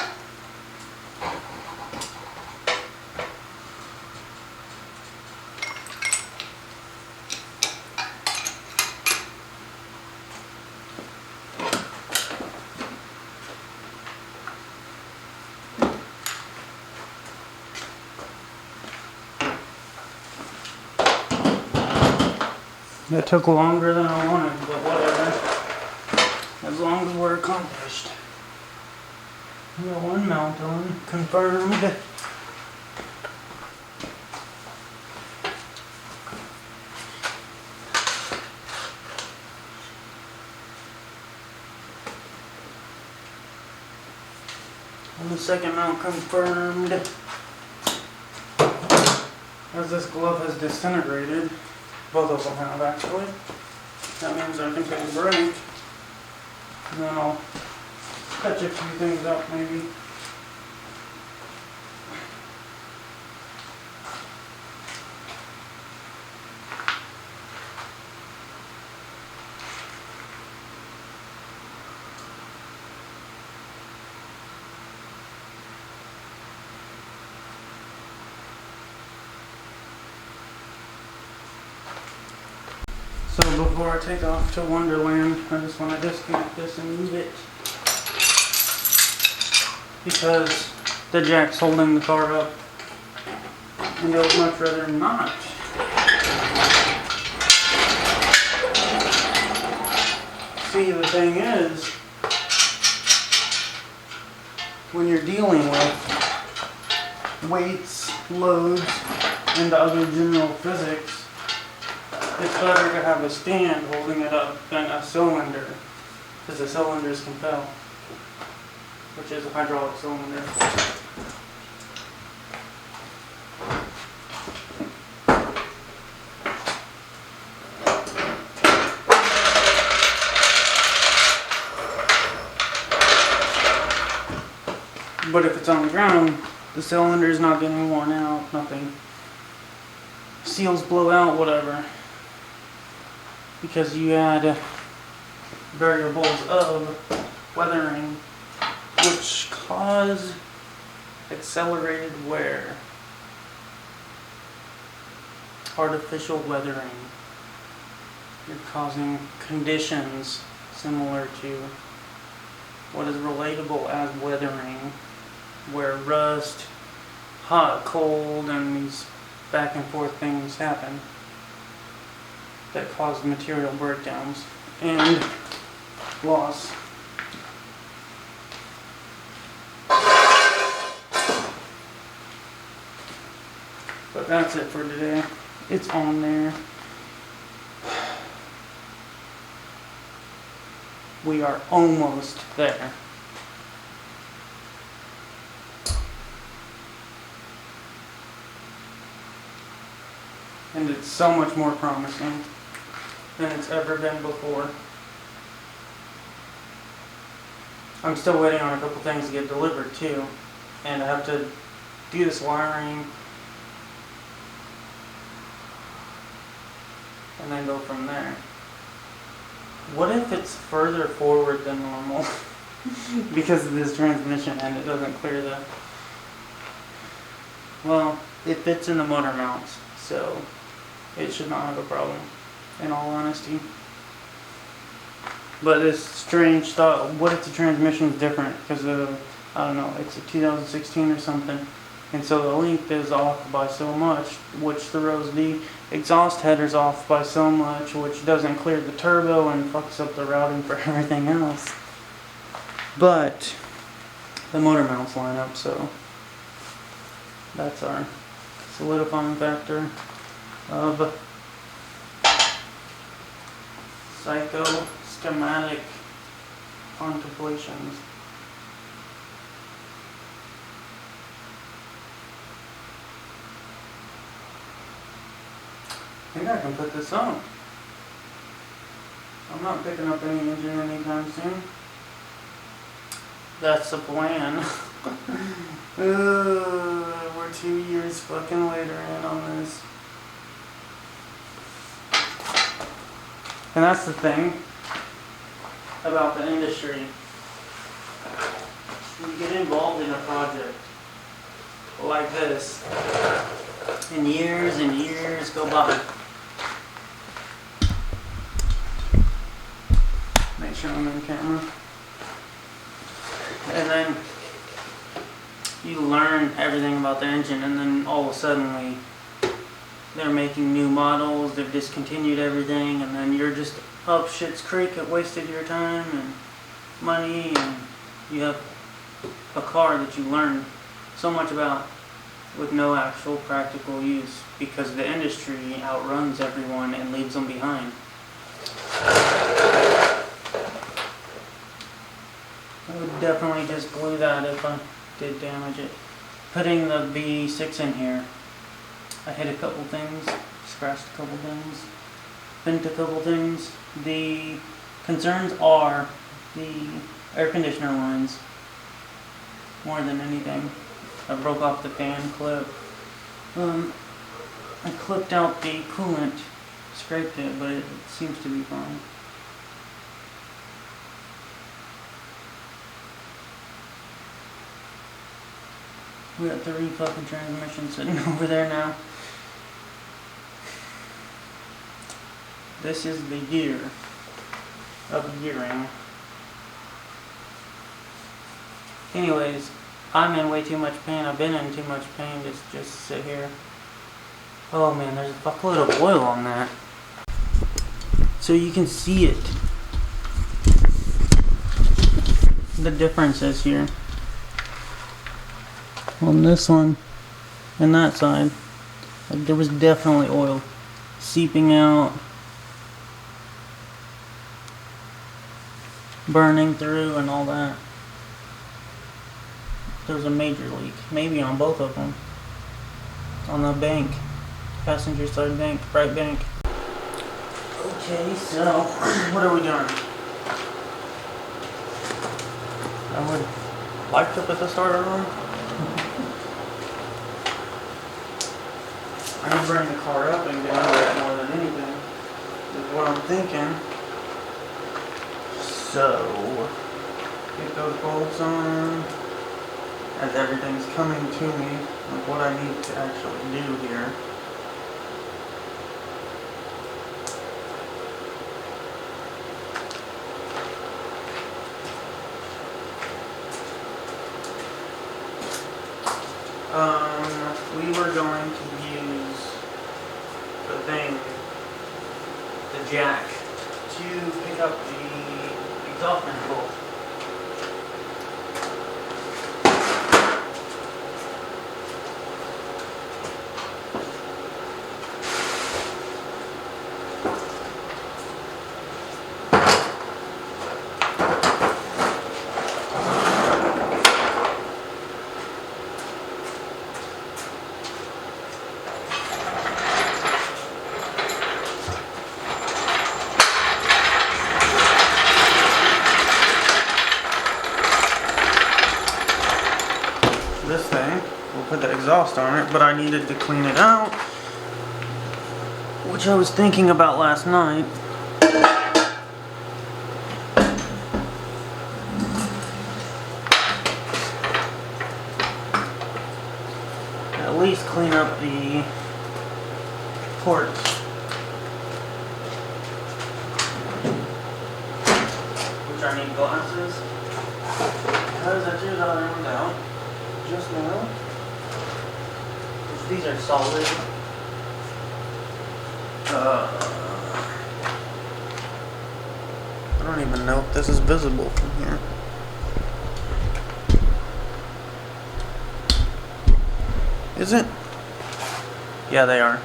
That took longer than I wanted, but whatever. As long as we're accomplished. We got one mount on, confirmed. And the second mount confirmed. As this glove has disintegrated. Both of them have, actually. That means I can take a break. And then I'll touch a few things up, maybe. before I take off to Wonderland. I just want to disconnect this and move it. Because the jack's holding the car up. And I would much rather not. See, the thing is, when you're dealing with weights, loads, and other general physics, it's better to have a stand holding it up than a cylinder, because the cylinders can fail, which is a hydraulic cylinder. But if it's on the ground, the cylinder is not getting worn out, nothing. Seals blow out, whatever. Because you add variables of weathering, which cause accelerated wear. Artificial weathering. You're causing conditions similar to what is relatable as weathering, where rust, hot, cold, and these back and forth things happen that cause material breakdowns and loss. But that's it for today. It's on there. We are almost there. And it's so much more promising than it's ever been before. I'm still waiting on a couple things to get delivered too. And I have to do this wiring and then go from there. What if it's further forward than normal because of this transmission and it doesn't clear the... Well, it fits in the motor mounts, so it should not have a problem, in all honesty. But this strange thought, what if the transmission is different? Because I don't know, it's a 2016 or something. And so the length is off by so much, which throws the exhaust headers off by so much, which doesn't clear the turbo and fucks up the routing for everything else. But the motor mounts line up, so that's our solidifying factor of psycho-schematic contemplations. I think I can put this on. I'm not picking up any engine anytime soon. That's the plan. We're 2 years fucking later in on this. And that's the thing about the industry. When you get involved in a project like this, and years go by. Make sure I'm in camera. And then you learn everything about the engine, and then all of a sudden they're making new models, they've discontinued everything, and then you're just up shit's creek, it wasted your time and money, and you have a car that you learn so much about with no actual practical use, because the industry outruns everyone and leaves them behind. I would definitely just glue that if I did damage it. Putting the V6 in here, I hit a couple things, scratched a couple things, bent a couple things. The concerns are the air conditioner lines more than anything. I broke off the fan clip. I clipped out the coolant, scraped it, but it seems to be fine. We got 3 fucking transmissions sitting over there now. This is the gear of gearing. Anyways, I'm in way too much pain. I've been in too much pain to just sit here. Oh man, there's a buckload of oil on that. So you can see it. The differences here. On this one and that side, like there was definitely oil seeping out, burning through and all that. There's a major leak, maybe on both of them. On the bank, passenger side bank, right bank. Okay, so what are we doing? I would like to put the starter on. I'm gonna bring the car up and get under it more than anything, is what I'm thinking. So, get those bolts on, as everything's coming to me, like what I need to actually do here. We were going to use the thing, the jack, to pick up the exhaust manifold. This thing, we'll put the exhaust on it, but I needed to clean it out, which I was thinking about last night. At least clean up the ports. Which I need glasses, because I threw the other ones out just now. These are solid. I don't even know if this is visible from here. Is it? Yeah, they are.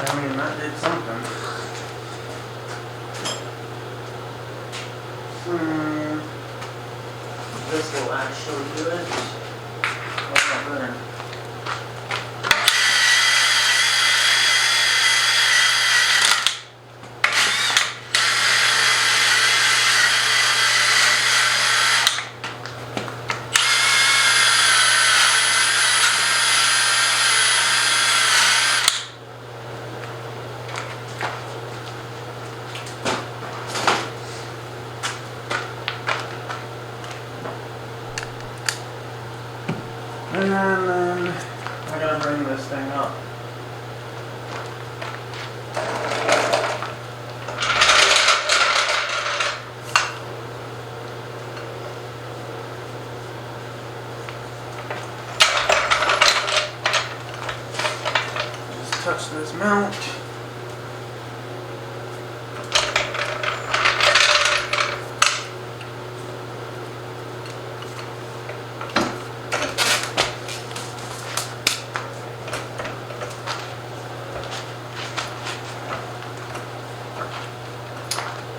I mean, that did something. This will actually do it. Oh, better. And then I gotta bring this thing up. Just touch this mount.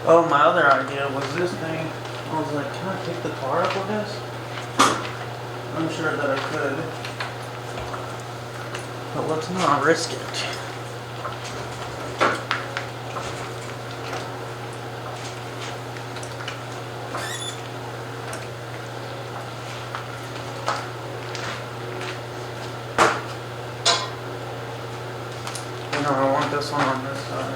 Oh, my other idea was this thing. I was like, can I pick the car up with this? I'm sure that I could. But let's not risk it. No, I want this one on this side.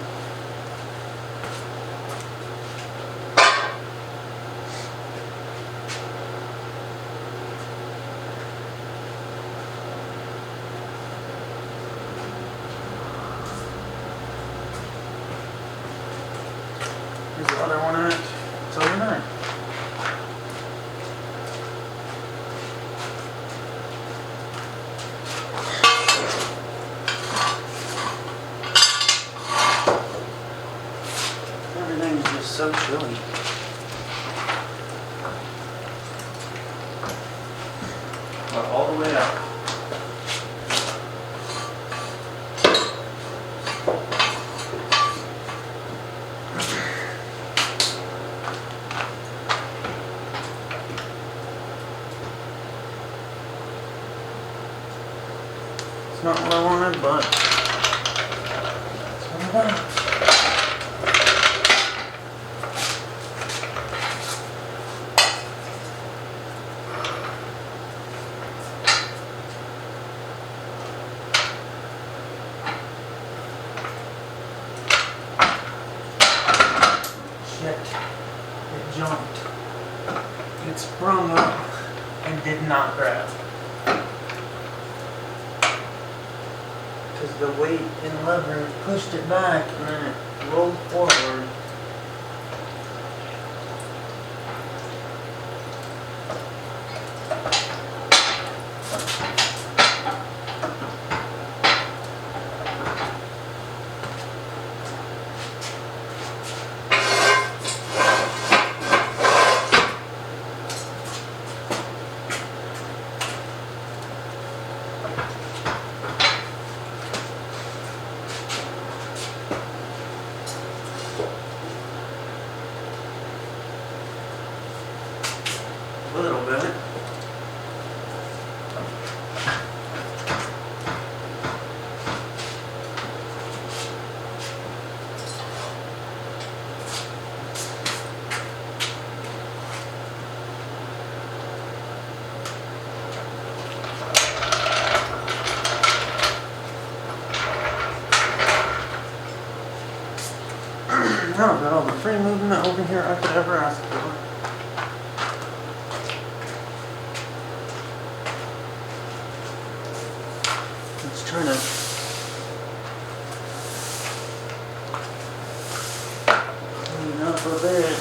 Here's the other one at. It's over there. Everything's just so chilly. But all the way up. It's not what I wanted, but it's what I got. Shit. It jumped. It sprung up and did not grab. Because the weight and lever pushed it back and then it rolled forward. A little bit. Now I've got all the free movement over here I could ever ask for. Let's try to clean up a bit.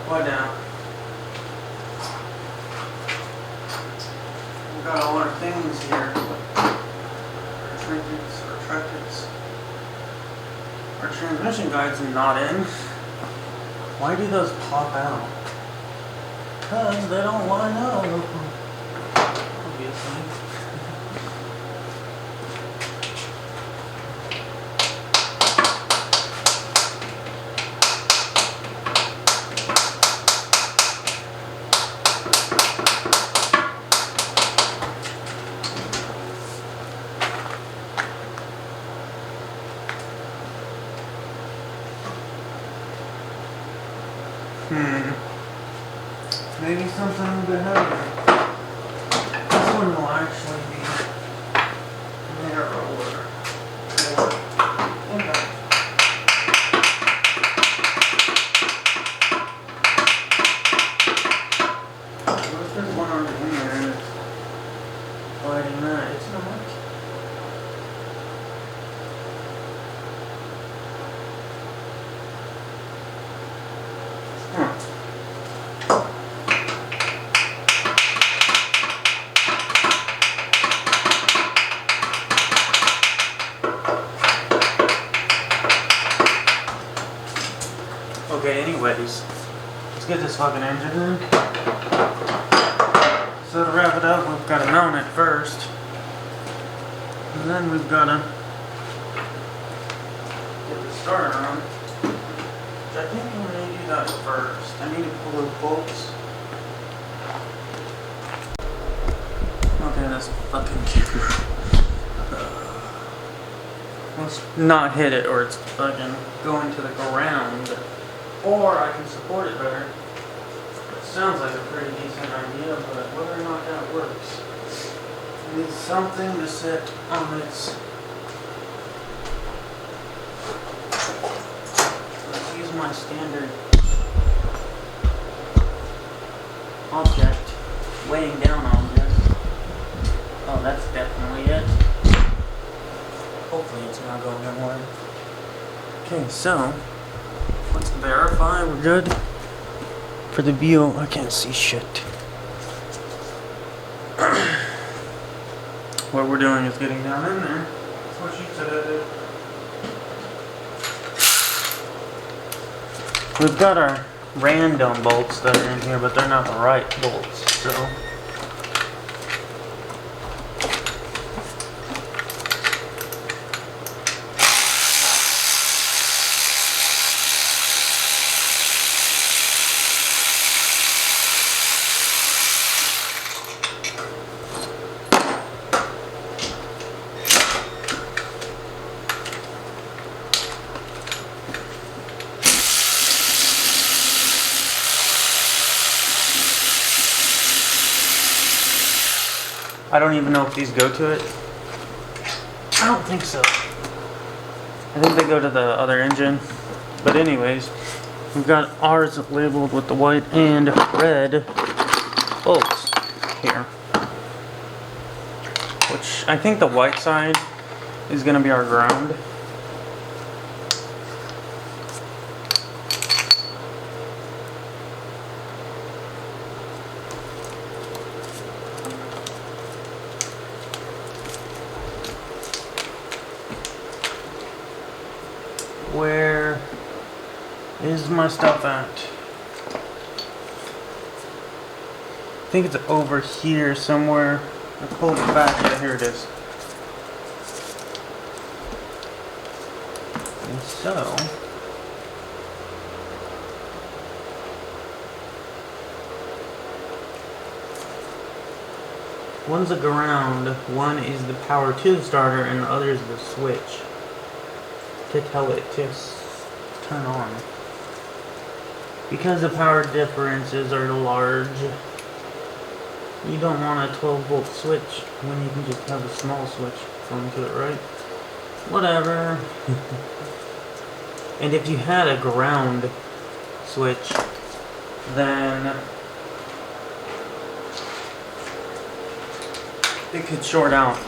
What now? We've got all our things here. Our trinkets, our trinkets. Our transmission guide's not in. Why do those pop out? Because they don't line up. Obviously. Maybe something a bit heavier. This one will actually be narrower. Okay. What if there's one over here that's lighting that? It's not. Okay, anyways, let's get this fucking engine in. So to wrap it up, we've got to mount it first. And then we've got to get the starter on. Which I think I'm going to do that first. I need to pull those bolts. Okay, that's fucking cute. Let's not hit it or it's fucking going to the ground. Or I can support it better. It sounds like a pretty decent idea, but whether or not that works, I need something to sit on its... Let's use my standard object, weighing down object. Oh, that's definitely it. Hopefully it's not going anywhere. Okay, so let's verify we're good. For the view, I can't see shit. What we're doing is getting down in there. That's what she said I did. We've got our random bolts that are in here, but they're not the right bolts, so. I don't even know if these go to it. I don't think so. I think they go to the other engine. But anyways, we've got ours labeled with the white and red bolts here. Which I think the white side is going to be our ground. Where is my stuff at? I think it's over here somewhere. I pulled it back. Yeah, here it is. And so, one's a ground, one is the power to the starter, and the other is the switch to tell it to turn on. Because the power differences are large, you don't want a 12 volt switch when you can just have a small switch going to it, right? Whatever. And if you had a ground switch, then it could short out.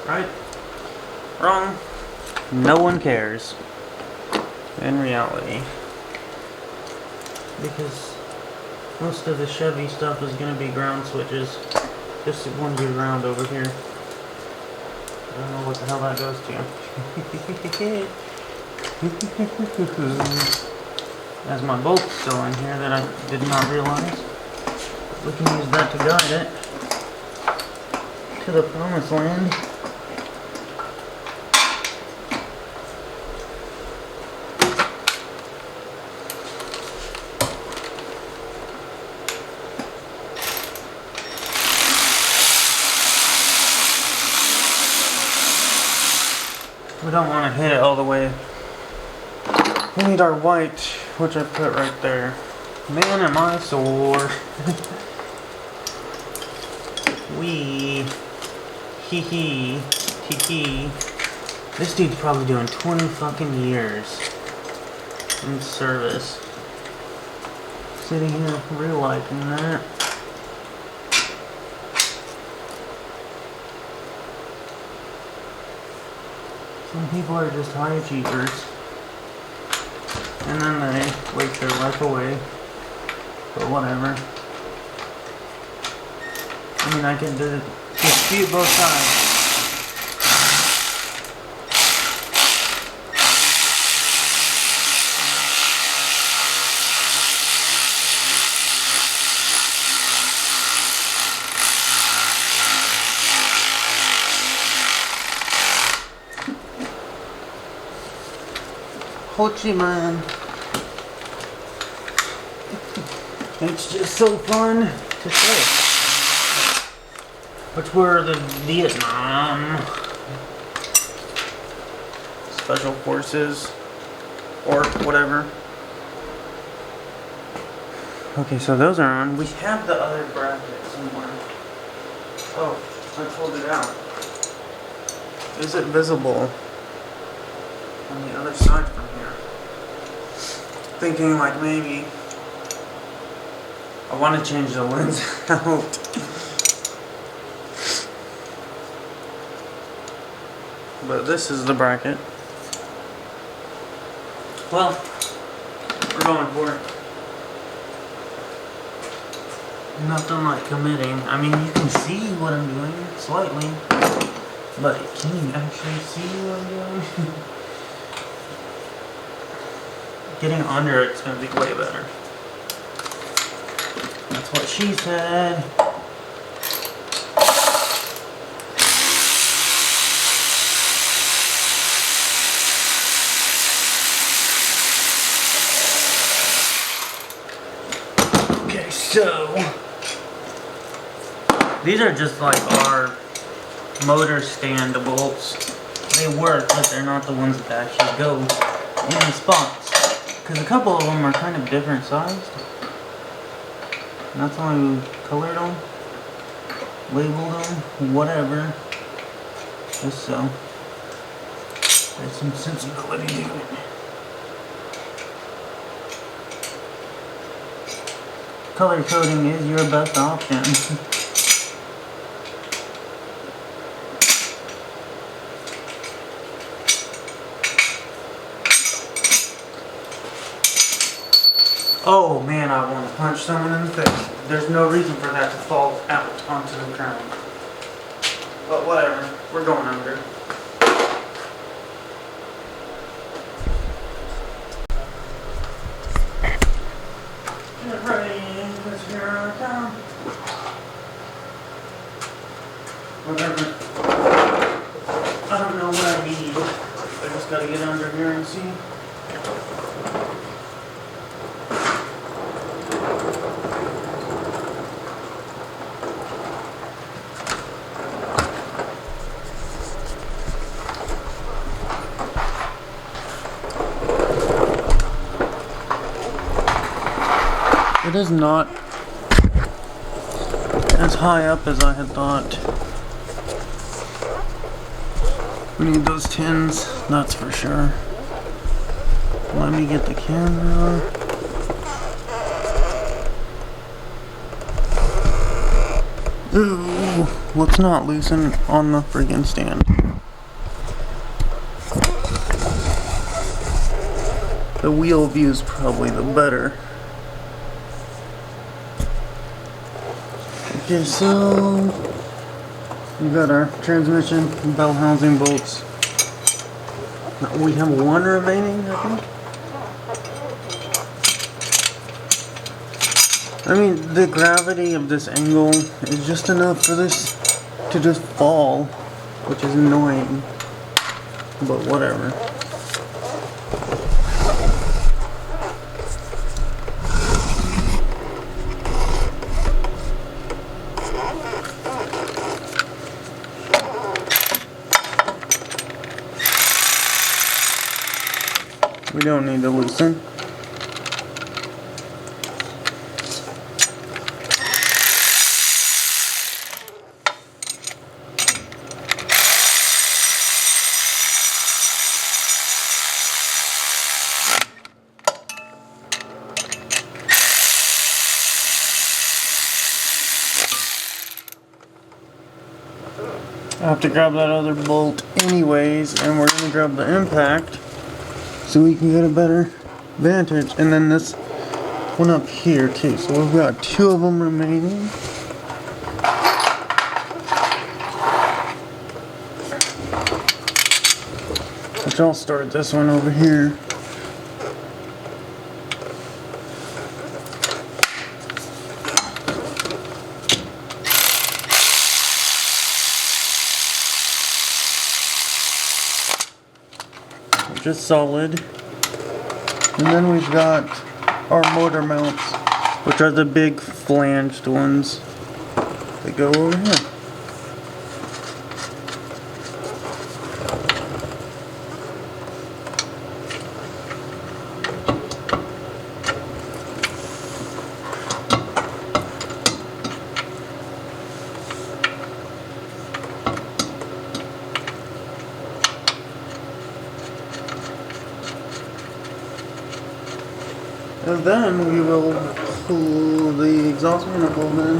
Right? Wrong. No one cares. In reality. Because most of the Chevy stuff is going to be ground switches. Just one good ground over here. I don't know what the hell that goes to. There's my bolt still in here that I did not realize. We can use that to guide it to the promised land. We don't want to hit it all the way. We need our white, which I put right there. Man, am I sore. Wee. Hee hee. Hee hee. This dude's probably doing 20 fucking years in service. Sitting here realizing that. Some people are just high achievers, and then they wake their life away, but whatever. I mean, I can dispute both sides. Tamagotchi, man. It's just so fun to say. Which were the Vietnam Special Forces or whatever. Okay, so those are on. We have the other bracket somewhere. Oh, I pulled it out. Is it visible on the other side from here? Thinking like maybe I want to change the lens out. But this is the bracket. Well, we're going for it. Nothing like committing. I mean, you can see what I'm doing slightly, but can you actually see what I'm doing? Getting under it's going to be way better. That's what she said. Okay, so these are just like our motor stand bolts. They work, but they're not the ones that actually go in the spots. Because a couple of them are kind of different sized. And that's why we colored them, labeled them, whatever. Just so there's some sensibility to it. Color coding is your best option. Oh man, I want to punch someone in the face. There's no reason for that to fall out onto the ground. But whatever, we're going under. Get ready, because here I come. Whatever. I don't know what I need. I just gotta get under here and see. It is not as high up as I had thought. We need those tins, that's for sure. Let me get the camera. Ooh, let's not loosen on the freaking stand. The wheel view is probably the better. Okay, so we've got our transmission bell housing bolts. We have one remaining, I think. I mean, the gravity of this angle is just enough for this to just fall, which is annoying, but whatever. We don't need to loosen. I have to grab that other bolt anyways, and we're going to grab the impact so we can get a better vantage. And then this one up here too. So we've got two of them remaining. Which I'll start this one over here. Just solid. And then we've got our motor mounts, which are the big flanged ones. They go over here. And then we will pull the exhaust manifold in.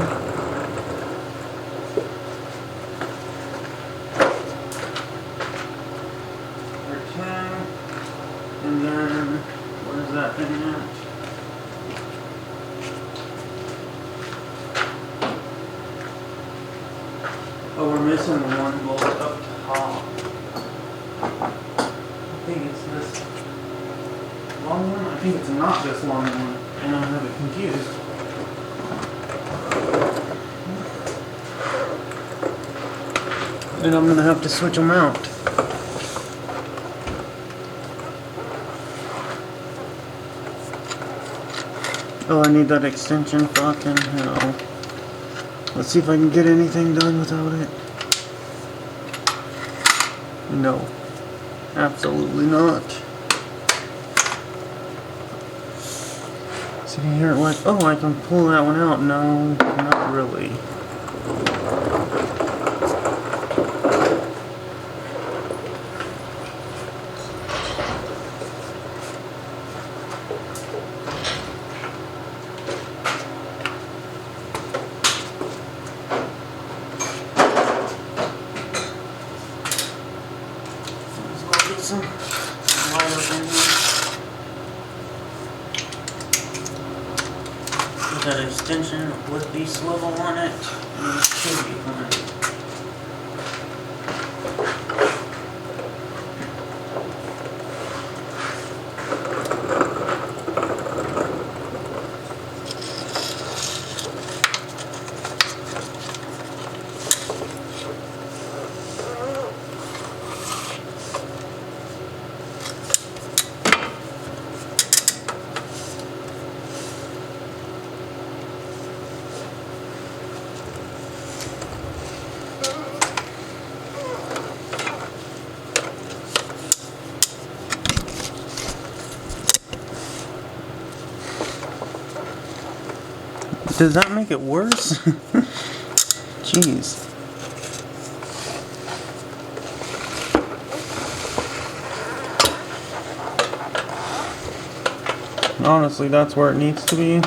Return. And then, where's that thing at? Oh, we're missing one bolt up top. I think it's this long one? I think it's not this long one, and I'm a bit confused. And I'm gonna have to switch them out. Oh, I need that extension, fucking hell. Let's see if I can get anything done without it. No. Absolutely not. So you can hear it like, oh, I can pull that one out. No, not really. Let's go get some wire in here. That extension with the swivel on it, and it should be fine. Does that make it worse? Jeez. Honestly, that's where it needs to be.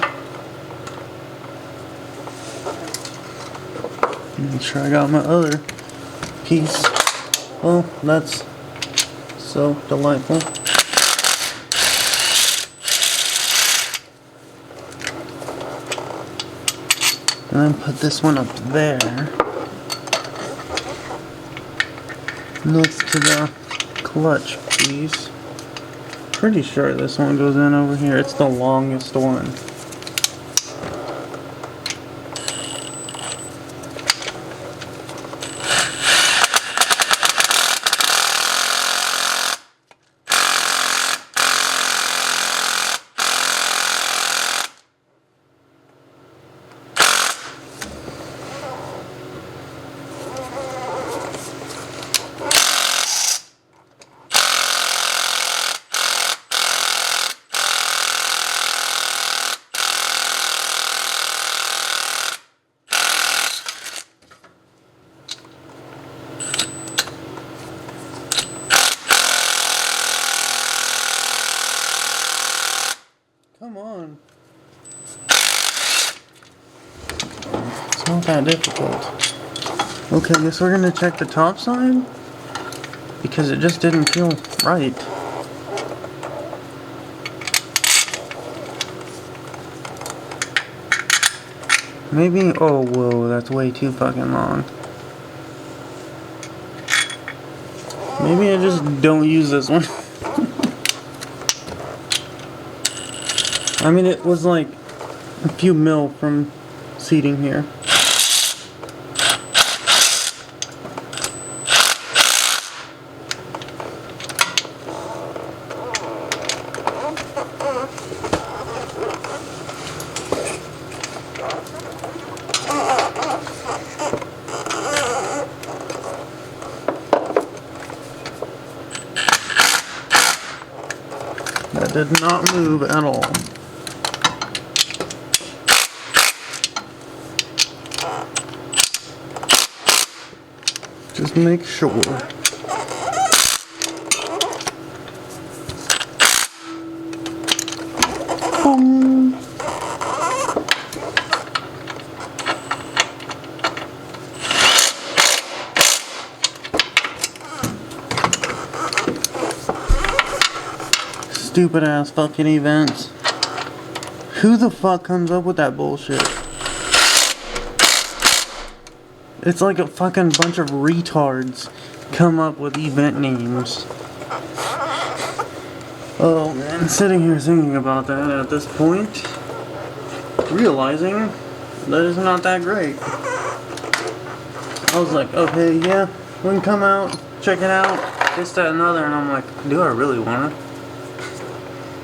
Make sure I got my other piece. Oh, that's so delightful. And then put this one up there, next to the clutch piece. Pretty sure this one goes in over here. It's the longest one. Come on. It's not that difficult. Okay, I guess we're gonna check the top side, because it just didn't feel right. Maybe, oh whoa, that's way too fucking long. Maybe I just don't use this one. I mean, it was like a few mil from seating here. Did not move at all. Just make sure. Boom. Stupid ass fucking events. Who the fuck comes up with that bullshit? It's like a fucking bunch of retards come up with event names. Oh man, sitting here thinking about that at this point, realizing that it's not that great. I was like, okay, yeah, we can come out, check it out, this, that, and other, and I'm like, do I really want to?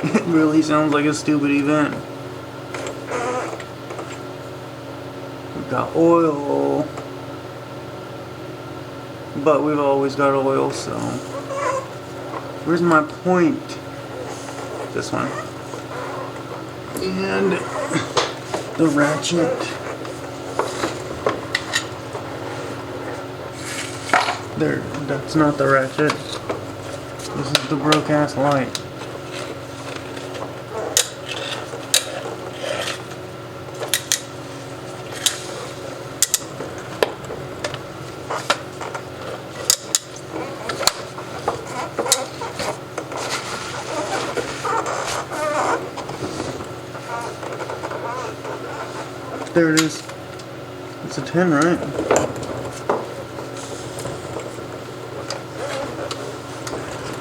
It really sounds like a stupid event. We've got oil, but we've always got oil, so where's my point? This one. And the ratchet. There, that's not the ratchet. This is the broke ass light. There it is. It's a 10, right?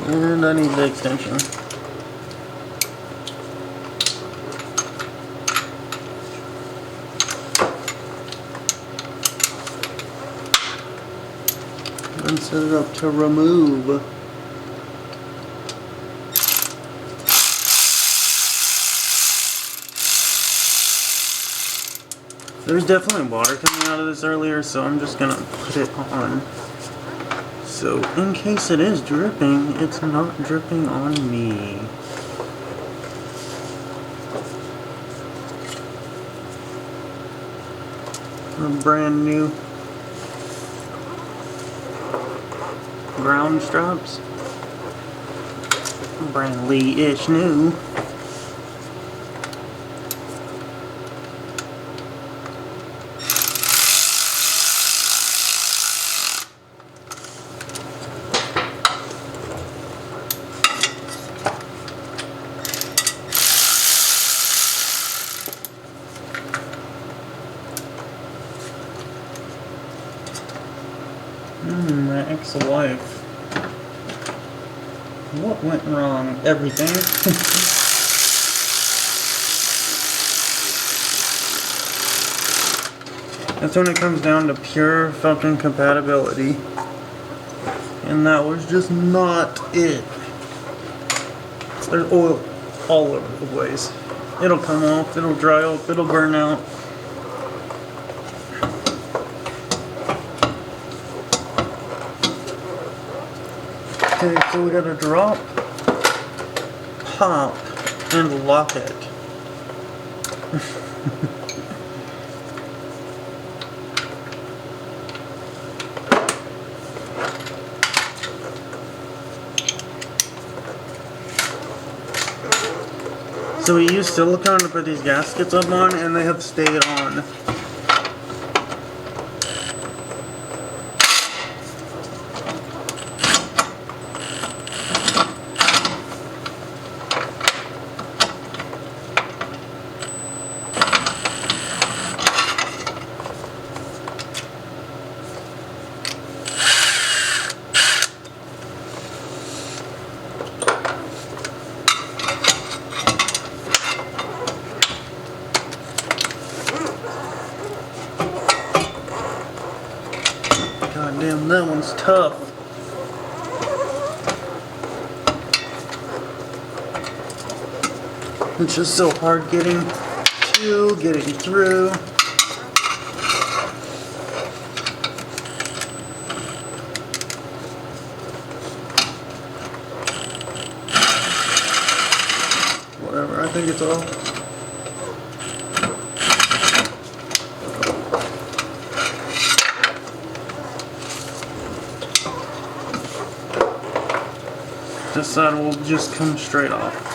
And I need the extension. And set it up to remove. There's definitely water coming out of this earlier, so I'm just gonna put it on. So, in case it is dripping, it's not dripping on me. Brand new ground straps. Brandly-ish new. My ex-wife. What went wrong? Everything. That's when it comes down to pure fucking compatibility. And that was just not it. There's oil all over the place. It'll come off, it'll dry up, it'll burn out. Okay, so we gotta drop, pop, and lock it. So we use silicone to put these gaskets up on, and they have stayed on. God damn, that one's tough. It's just so hard getting to, getting through. think it's all. This side will just come straight off.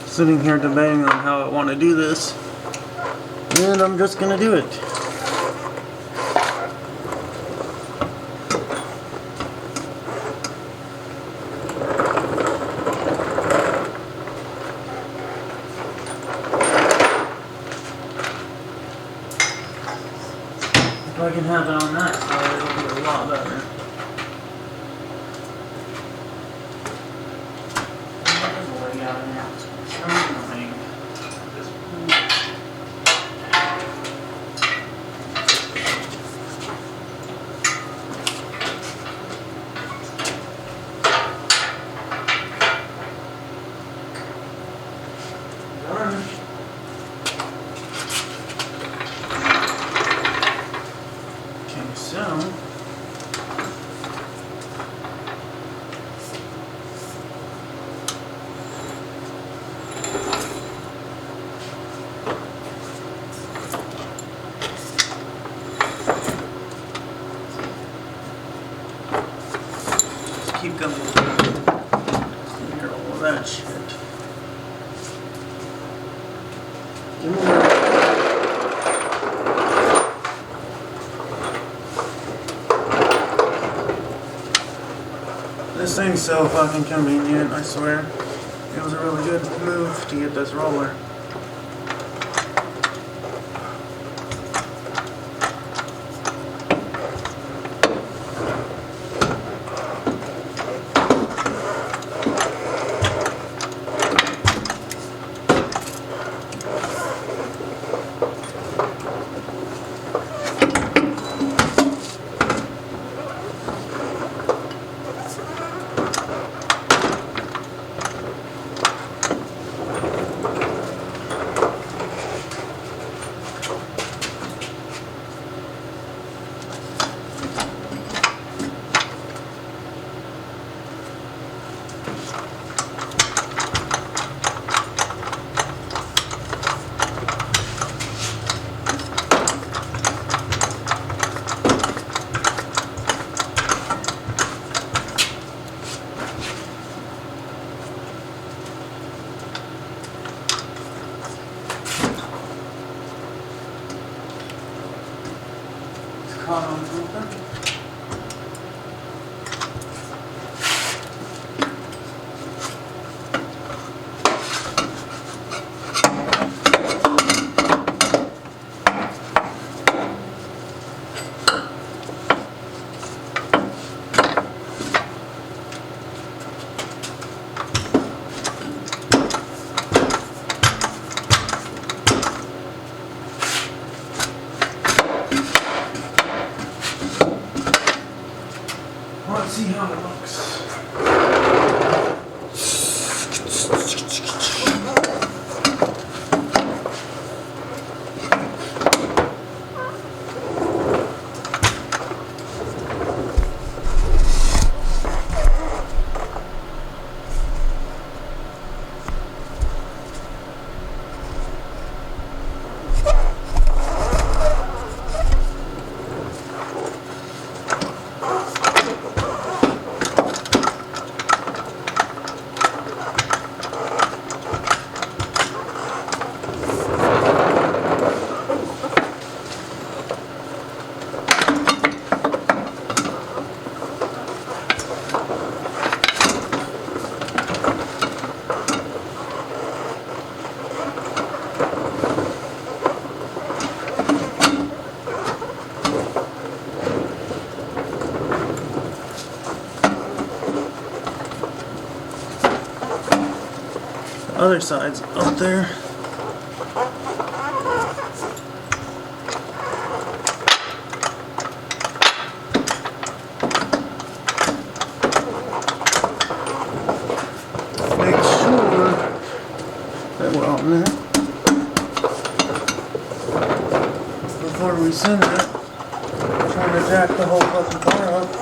Sitting here debating on how I want to do this, and I'm just gonna do it. If I can have it on that side, it'll be a lot better. Okay, so just keep going. Clear all of that shit. Give me that. This thing's so fucking convenient, I swear. It was a really good move to get this roller. Caught on something. Let's see how it looks. Other side's up there. before we send it. Trying to jack the whole fucking car up.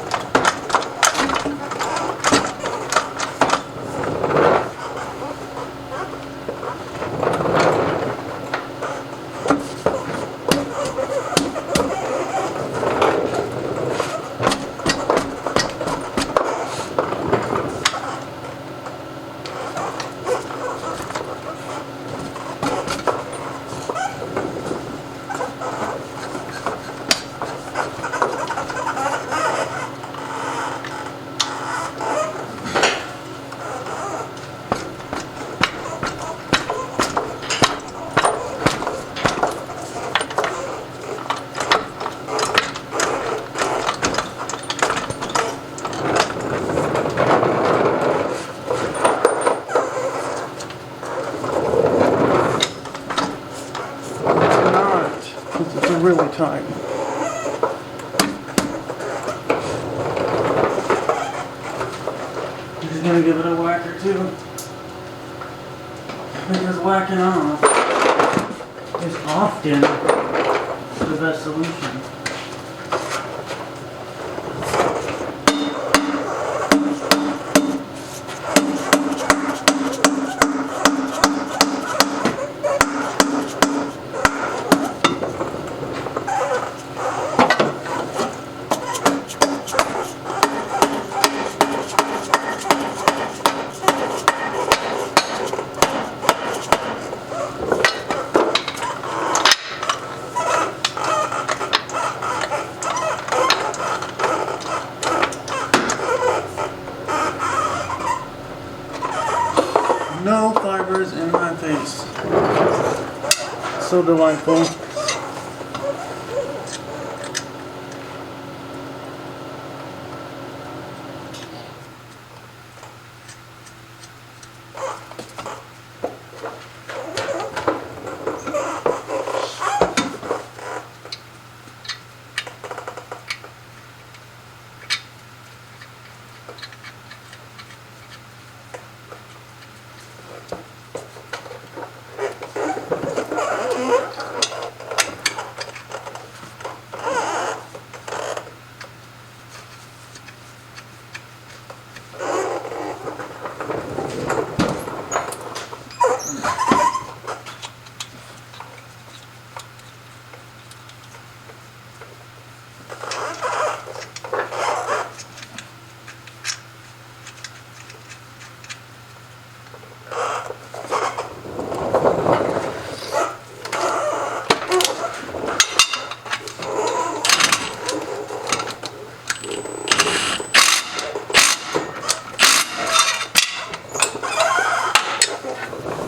It's really tight. I'm just gonna give it a whack or two. Because whacking off is often the best solution. No fibers in my face. So delightful.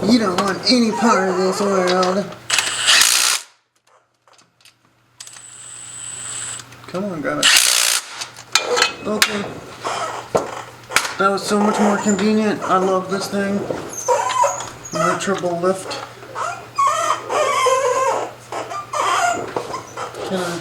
You don't want any part of this world. Come on, got it. Okay. That was so much more convenient. I love this thing. No triple lift. Can I?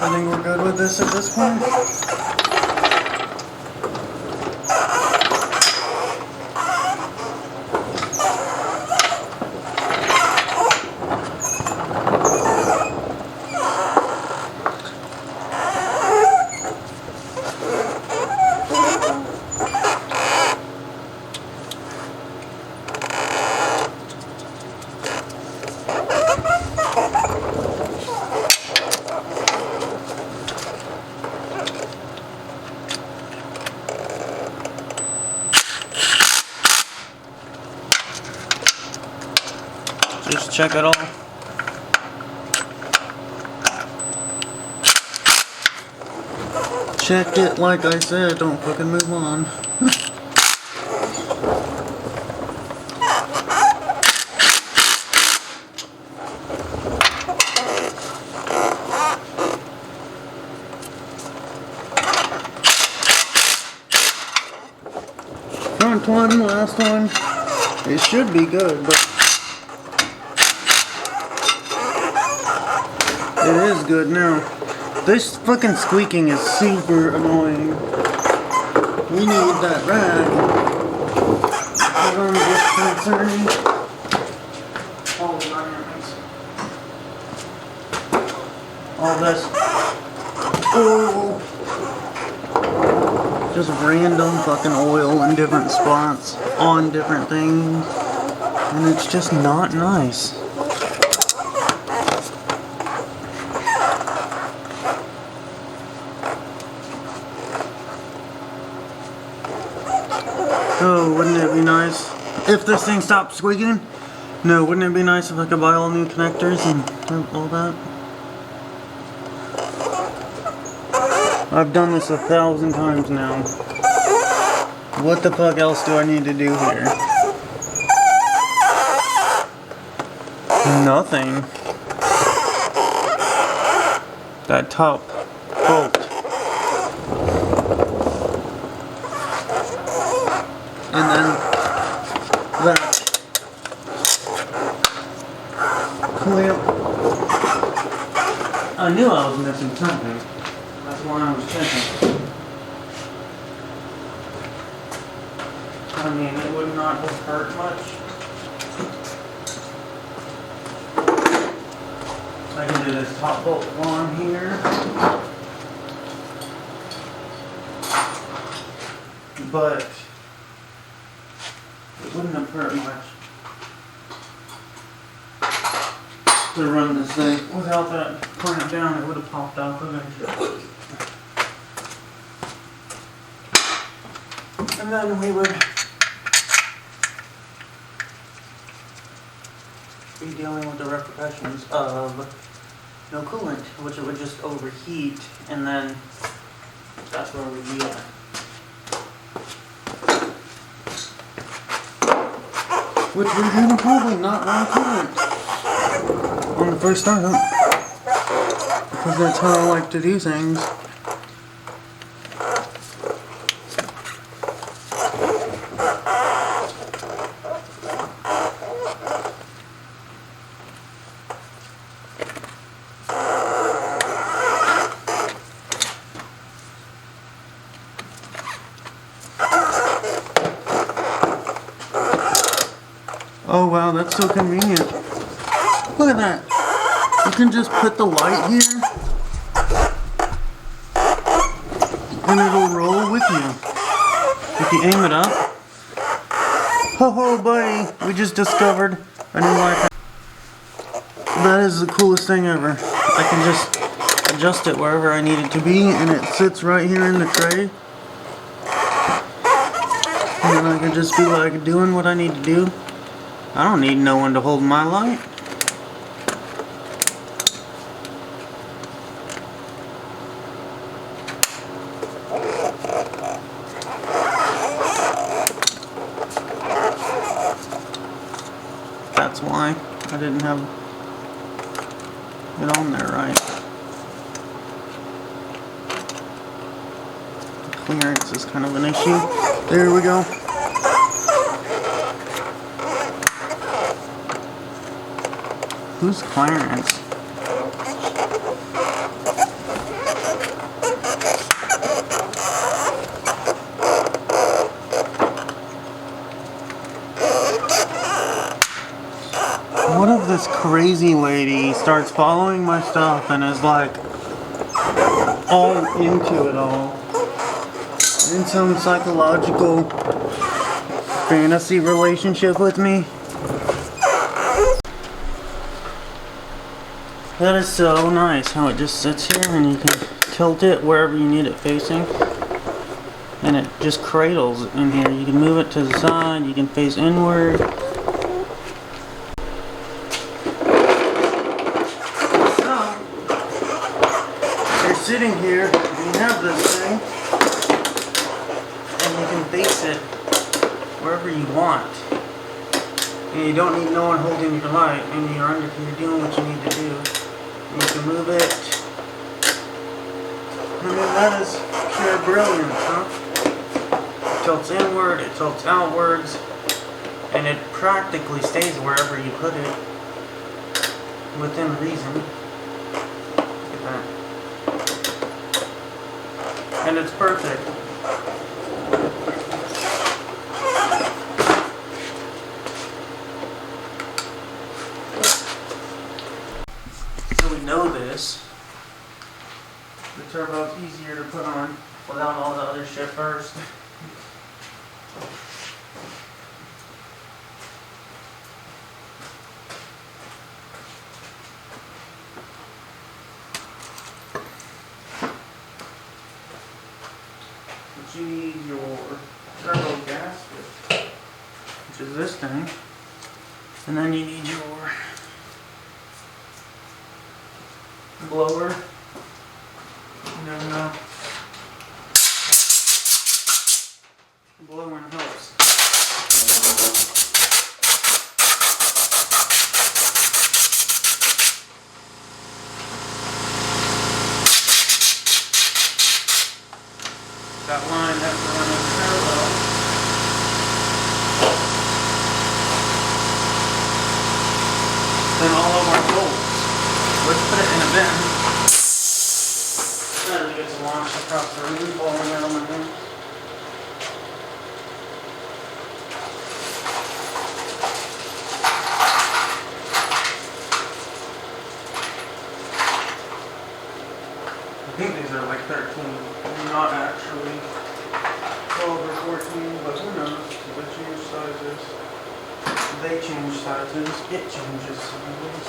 I think we're good with this at this point. Just check it all. Check it like I said, don't fucking move on. Front one, last one. It should be good, but it is good now. This fucking squeaking is super annoying. We need that rag. I'm just concerning. All this oil. Just random fucking oil in different spots on different things. And it's just not nice. Oh, wouldn't it be nice if this thing stopped squeaking? No, wouldn't it be nice if I could buy all new connectors and all that? I've done this 1,000 times now. What the fuck else do I need to do here? Nothing. That top bolt. And then that clamp. I knew I was missing something. That's why I was checking. I mean, it would not have hurt much. I can do this top bolt on here. But it wouldn't have hurt much to run this thing. Without that clamp down, it would have popped off eventually. And then we would be dealing with the repercussions of no coolant, which it would just overheat, and then that's where we'd be at. Which we're going to probably not run coolant on the first startup, because that's how I like to do things. Oh wow, that's so convenient. Look at that. You can just put the light here and it'll roll with you. If you aim it up. Ho ho buddy, we just discovered a new light. That is the coolest thing ever. I can just adjust it wherever I need it to be, and it sits right here in the tray. And then I can just be like doing what I need to do. I don't need no one to hold my light. That's why I didn't have it on there right. The clearance is kind of an issue. There we go. Who's Clarence? What if this crazy lady starts following my stuff and is like all into it all? In some psychological fantasy relationship with me? That is so nice how it just sits here and you can tilt it wherever you need it facing. And it just cradles in here. You can move it to the side, you can face inward. So, you're sitting here and you have this thing and you can face it wherever you want. And you don't need no one holding your light, and you're doing what you need to do. You can move it. I mean, that is pure brilliance, huh? It tilts inward, it tilts outwards, and it practically stays wherever you put it, within reason. Look at that. And it's perfect. So we know this. The turbo's easier to put on without all the other shit first. But you need your turbo gasket, which is this thing, and then you need your blower. And blowing helps. That line has to run in parallel. Then all of our bolts. Let's put it in a bin. As it gets launched across the room, falling out of my hand. I think these are like 13, not actually 12 or 14, but who knows? They change sizes. They change sizes. It changes sizes.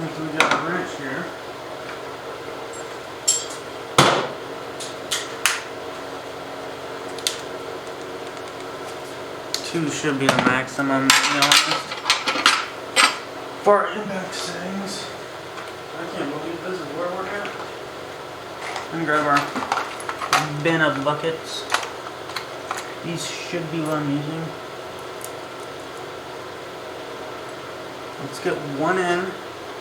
So we got a wrench here. Two should be the maximum, to be honest. For our impact settings. I can't believe this is where we're at. And grab our bin of buckets. These should be what I'm using. Let's get one end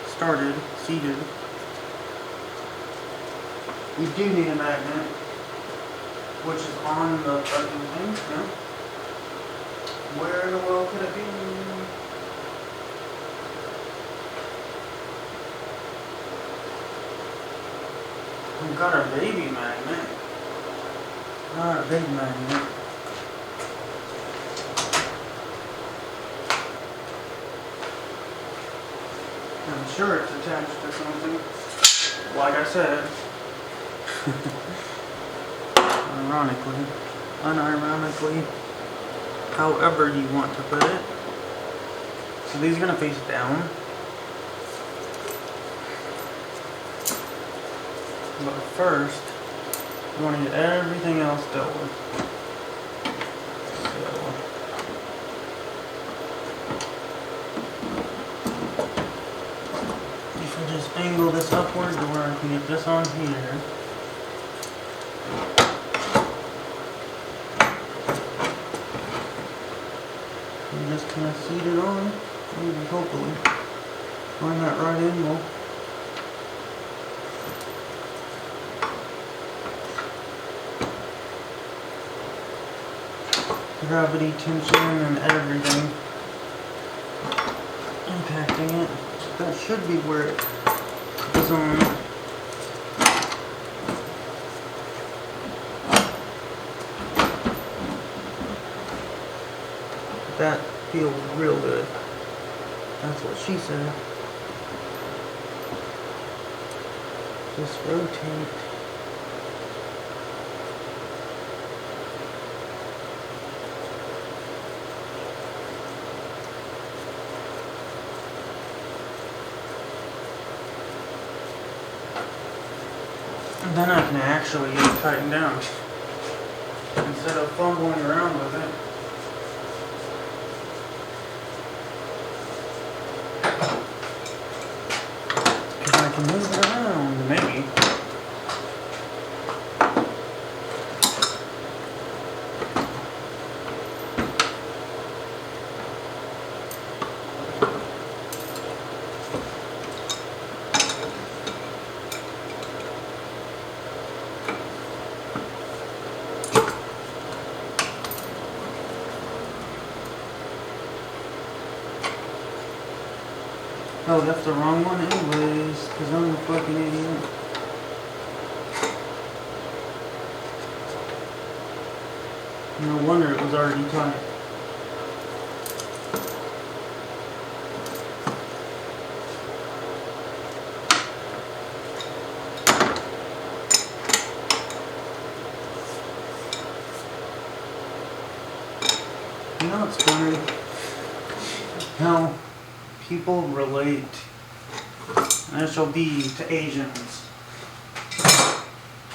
started, seated. We do need a magnet, which is on the fucking thing. No? Where in the world could it be? We've got our baby magnet. Not a big magnet. I'm sure it's attached to something. Like I said. Unironically, however you want to put it. So these are going to face down. But first, we want to get everything else dealt with. Just angle this upward to where I can get this on here. And just kind of seat it on, maybe hopefully find that right angle. Gravity, tension, and everything impacting it. That should be where it is on. That feels real good. That's what she said. Just rotate. And then I can actually get it tightened down instead of fumbling around with it. Because I can move it around, maybe. Oh, that's the wrong one anyways, because I'm a fucking idiot. No wonder it was already tight. You know what's funny? How people relate SOB to Asians.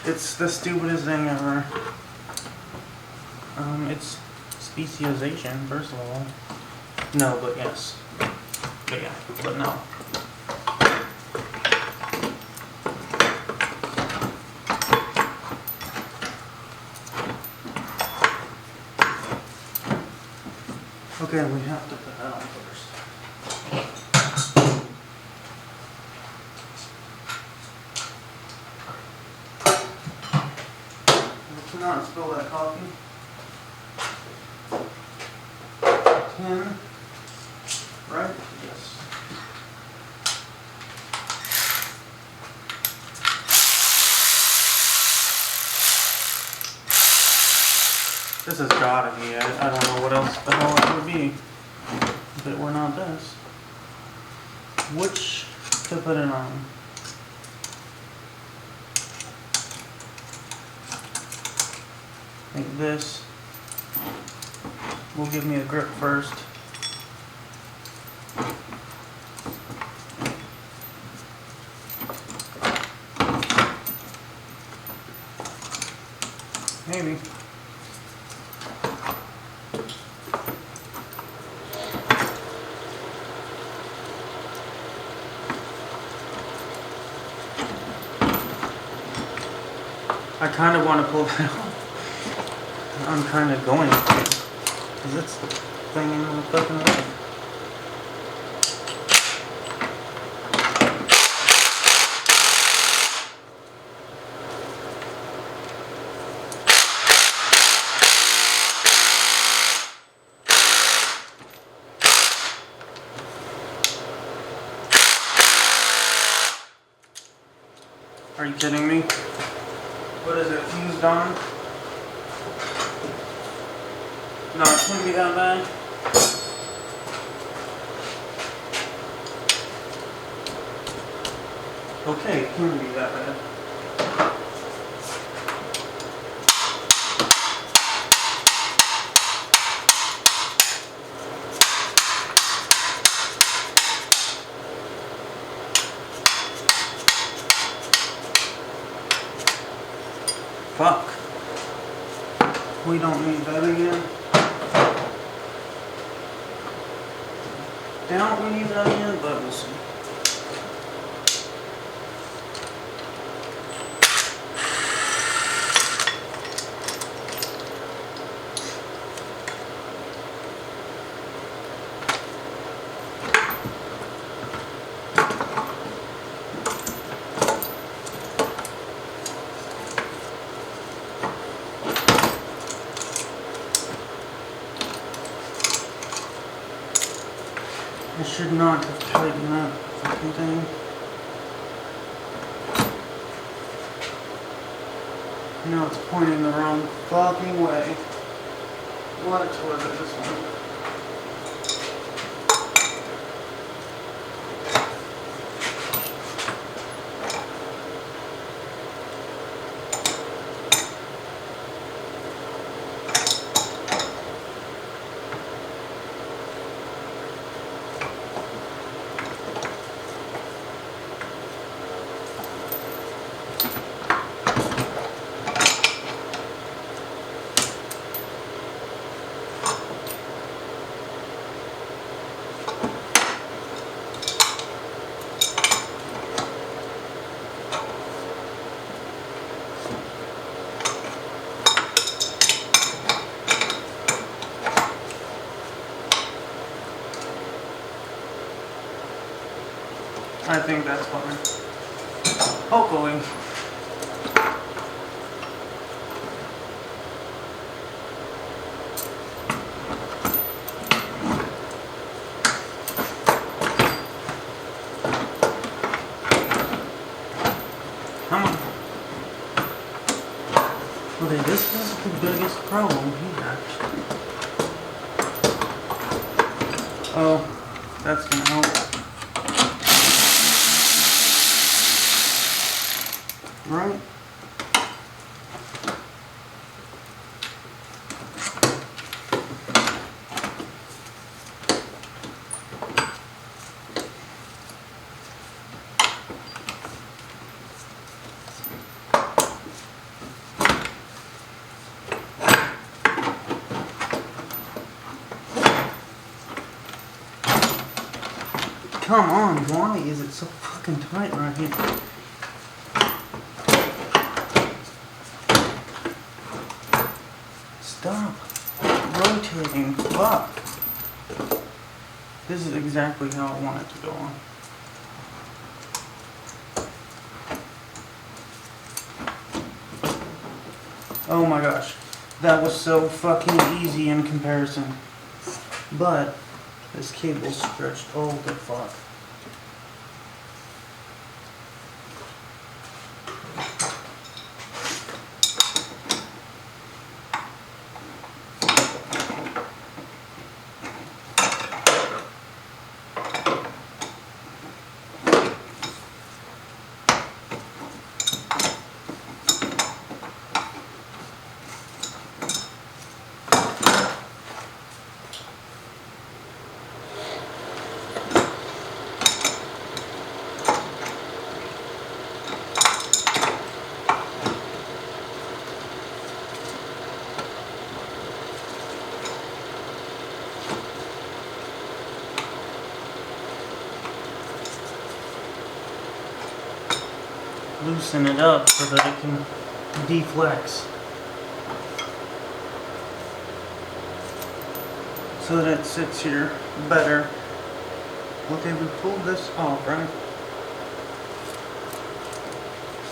It's the stupidest thing ever. It's speciesization, first of all. No, but yes. But yeah, but no. Okay, we have to put that on first. Let's not spill that coffee. 10, right? Yes. This has gotta be it. I don't know what else the hell it would be if it were not this. Which to put it on? I think this will give me a grip first. Maybe. I kind of want to pull that off. I'm kind of going to. Because it's thing in the fucking way. Are you kidding me? What is it, fused on? No, it couldn't be that bad. Okay, it couldn't be that bad. Fuck. We don't need that again. Doubt we need that again, but we'll see. I should not have tightened that fucking thing. Now it's pointing the wrong fucking way. What was it, this one? I think that's fine. Hopefully. this is the biggest problem here. Oh, that's gonna help. Right? Come on, why is it so fucking tight right here? Stop rotating, fuck. This is exactly how I want it to go on. Oh my gosh, that was so fucking easy in comparison. But this cable's stretched all the fuck. Loosen it up so that it can deflex. So that it sits here better. Okay, we pulled this off, right?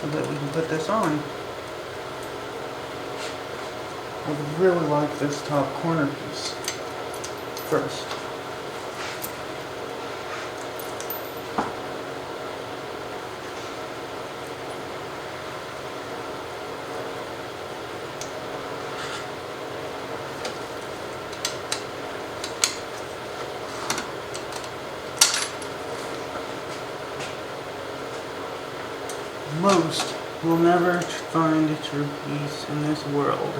So that we can put this on. I would really like this top corner piece first. Most will never find true peace in this world.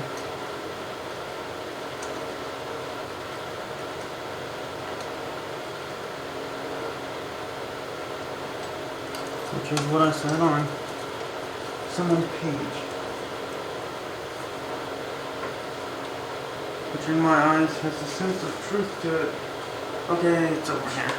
Which is what I said on someone's page. Which in my eyes has a sense of truth to it. Okay, it's over here.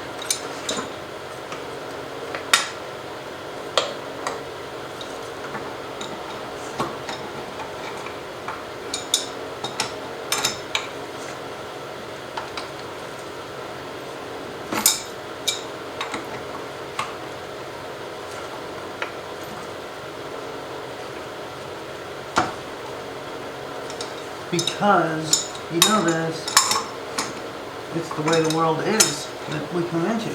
Because, you know this, it's the way the world is that we come into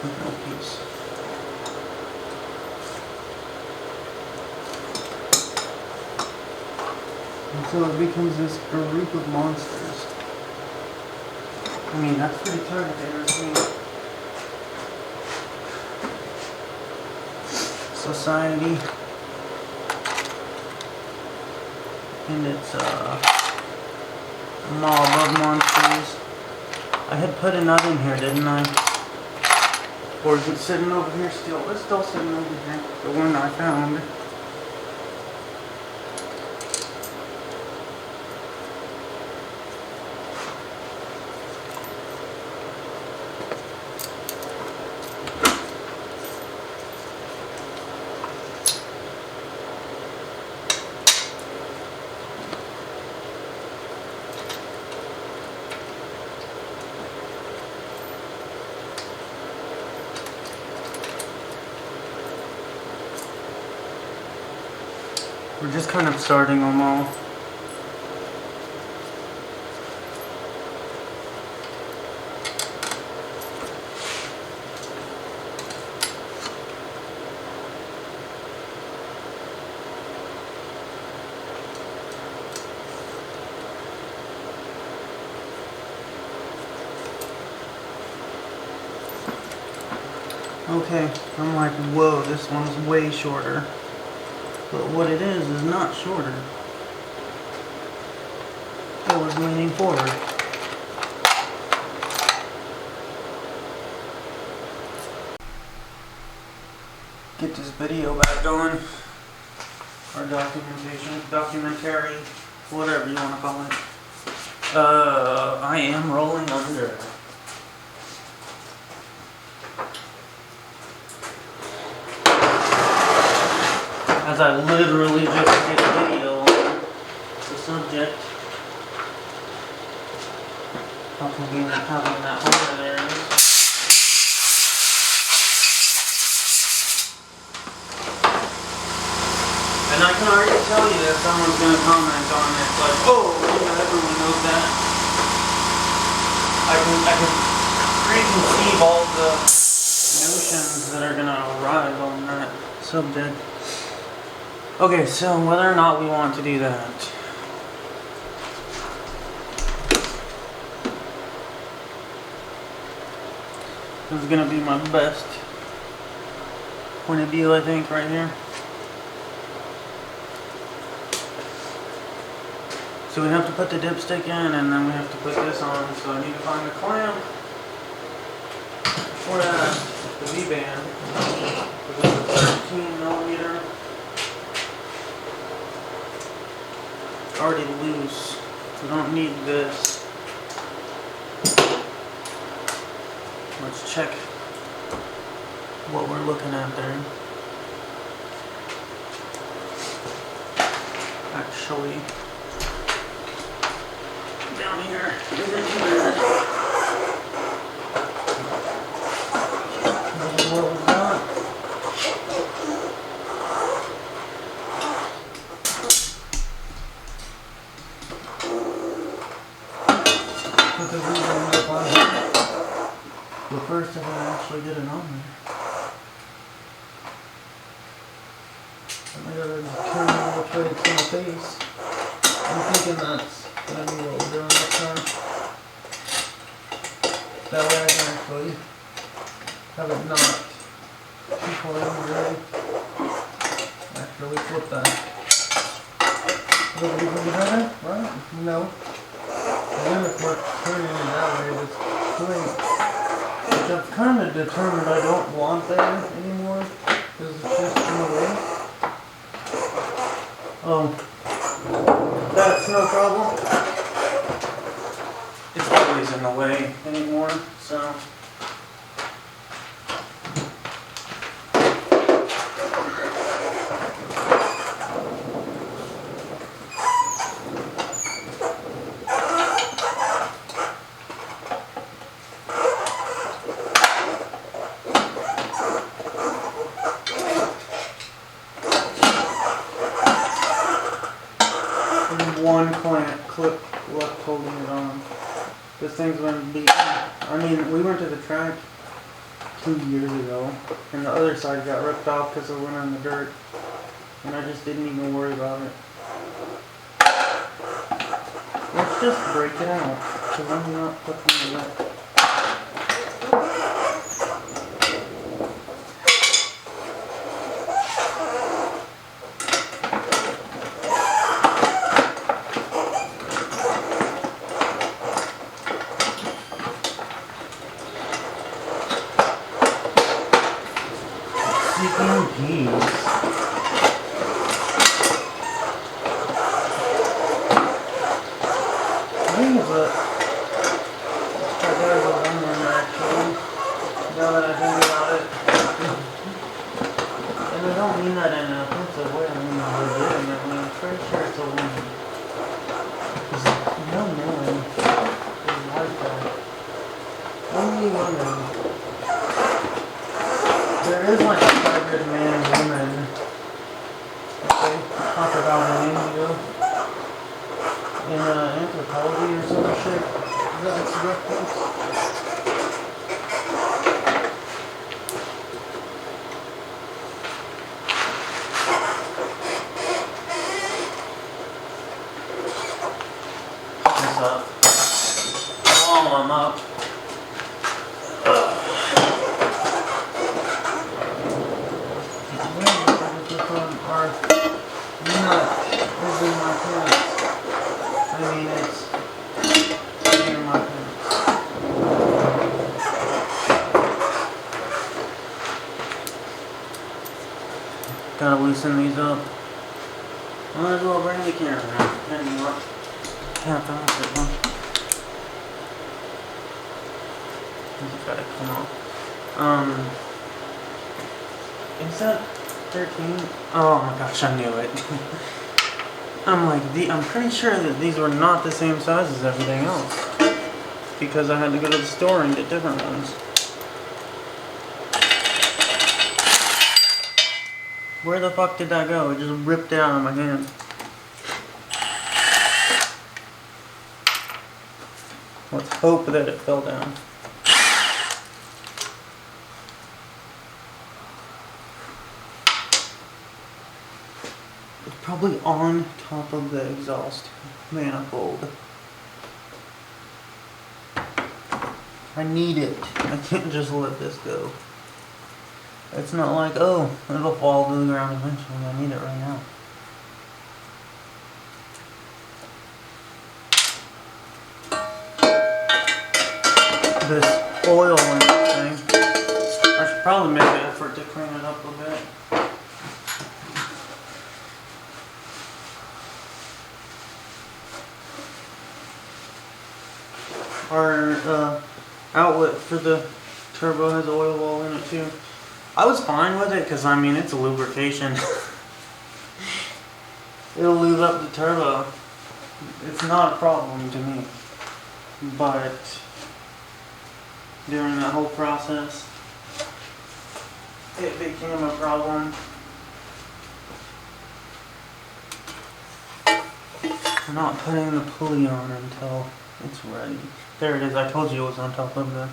with no peace. And so it becomes this group of monsters. I mean, that's pretty targeted, isn't it? Society. And it's mob of monsters. I had put a nut in here, didn't I? Or is it sitting over here still? It's still sitting over here. The one I found. We're just kind of starting them all. Okay, I'm like, whoa, this one's way shorter. But what it is not shorter. It was leaning forward. Get this video back going. Or documentary, whatever you want to call it. I am rolling under. As I literally just did a video on the subject. How convenient having that holder there is. And I can already tell you that someone's going to comment on it, like, oh, yeah, everyone knows that. I can preconceive all the notions that are going to arise on that subject. Okay, so whether or not we want to do that. This is going to be my best point of view, I think, right here. So we have to put the dipstick in, and then we have to put this on. So I need to find the clamp for that, the V-band. This is a 13 millimeter. Already loose. We don't need this. Let's check what we're looking at there. Actually, down here isn't too bad. This is what we got. Put the V-band up on here. But first I gotta actually get it on there. I gotta determine which way it's gonna face. I'm thinking that's gonna be what we're doing this time. That way I can actually have it not too far in actually flip that. A little even better, right? No. And then if we're turning it that way, it's great. Which I've kind of determined I don't want there anymore, because it's just in the way. That's no problem. It's always in the way anymore, so. One clip left holding it on. This thing's been beaten. I mean, we went to the track 2 years ago, and the other side got ripped off because it went in the dirt, and I just didn't even worry about it. Let's just break it out, because I'm not touching it. Now that I think about it, and I don't mean that in an offensive way, I mean legitimately, I'm pretty sure it's a woman. Because no man is like that. Only women. There is like a hybrid man-woman. Okay, we talked about an ago in anthropology or some shit. That's a reference. Up. While I'm up, loosen these up. Might as well bring the camera out. Anyway, half off it, huh? It's gotta come off. Is that 13? Oh my gosh, I knew it. I'm pretty sure that these were not the same size as everything else. Because I had to go to the store and get different ones. Where the fuck did that go? It just ripped out of my hand. Let's hope that it fell down. It's probably on top of the exhaust manifold. I need it. I can't just let this go. It's not like, oh, it'll fall to the ground eventually. I need it right now. This oil and thing. I should probably make an effort to clean it up a bit. Our outlet for the turbo has oil well in it too. I was fine with it because I mean it's a lubrication. It'll lube up the turbo. It's not a problem to me. But during that whole process, it became a problem. I'm not putting the pulley on until it's ready. There it is. I told you it was on top of the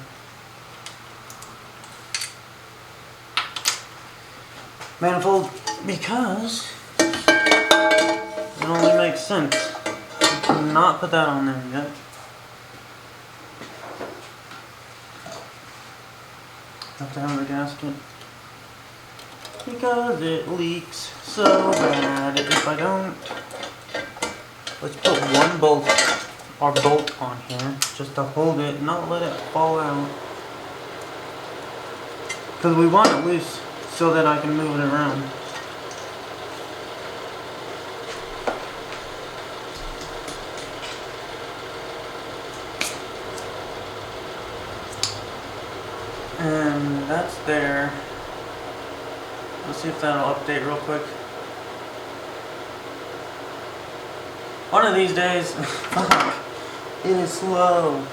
manifold because it only makes sense. You cannot put that on there yet. Have to have a gasket because it leaks so bad if I don't. Let's put one bolt or bolt on here just to hold it, not let it fall out. Because we want it loose so that I can move it around. And that's there. Let's see if that'll update real quick. One of these days, fuck, it is slow.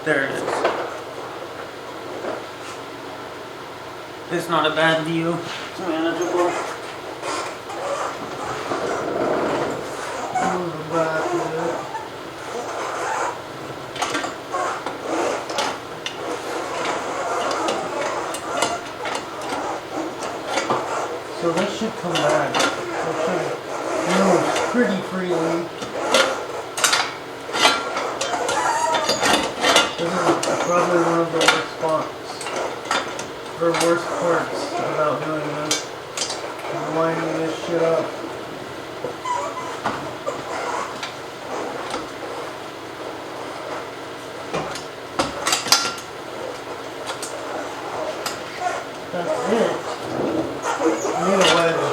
There it is. It's not a bad view. It's manageable. Move back a bit. So this should come back. It should move pretty freely. This is probably one of the worst spots, or worst parts about doing this, lining this shit up. That's it. I need a wedge.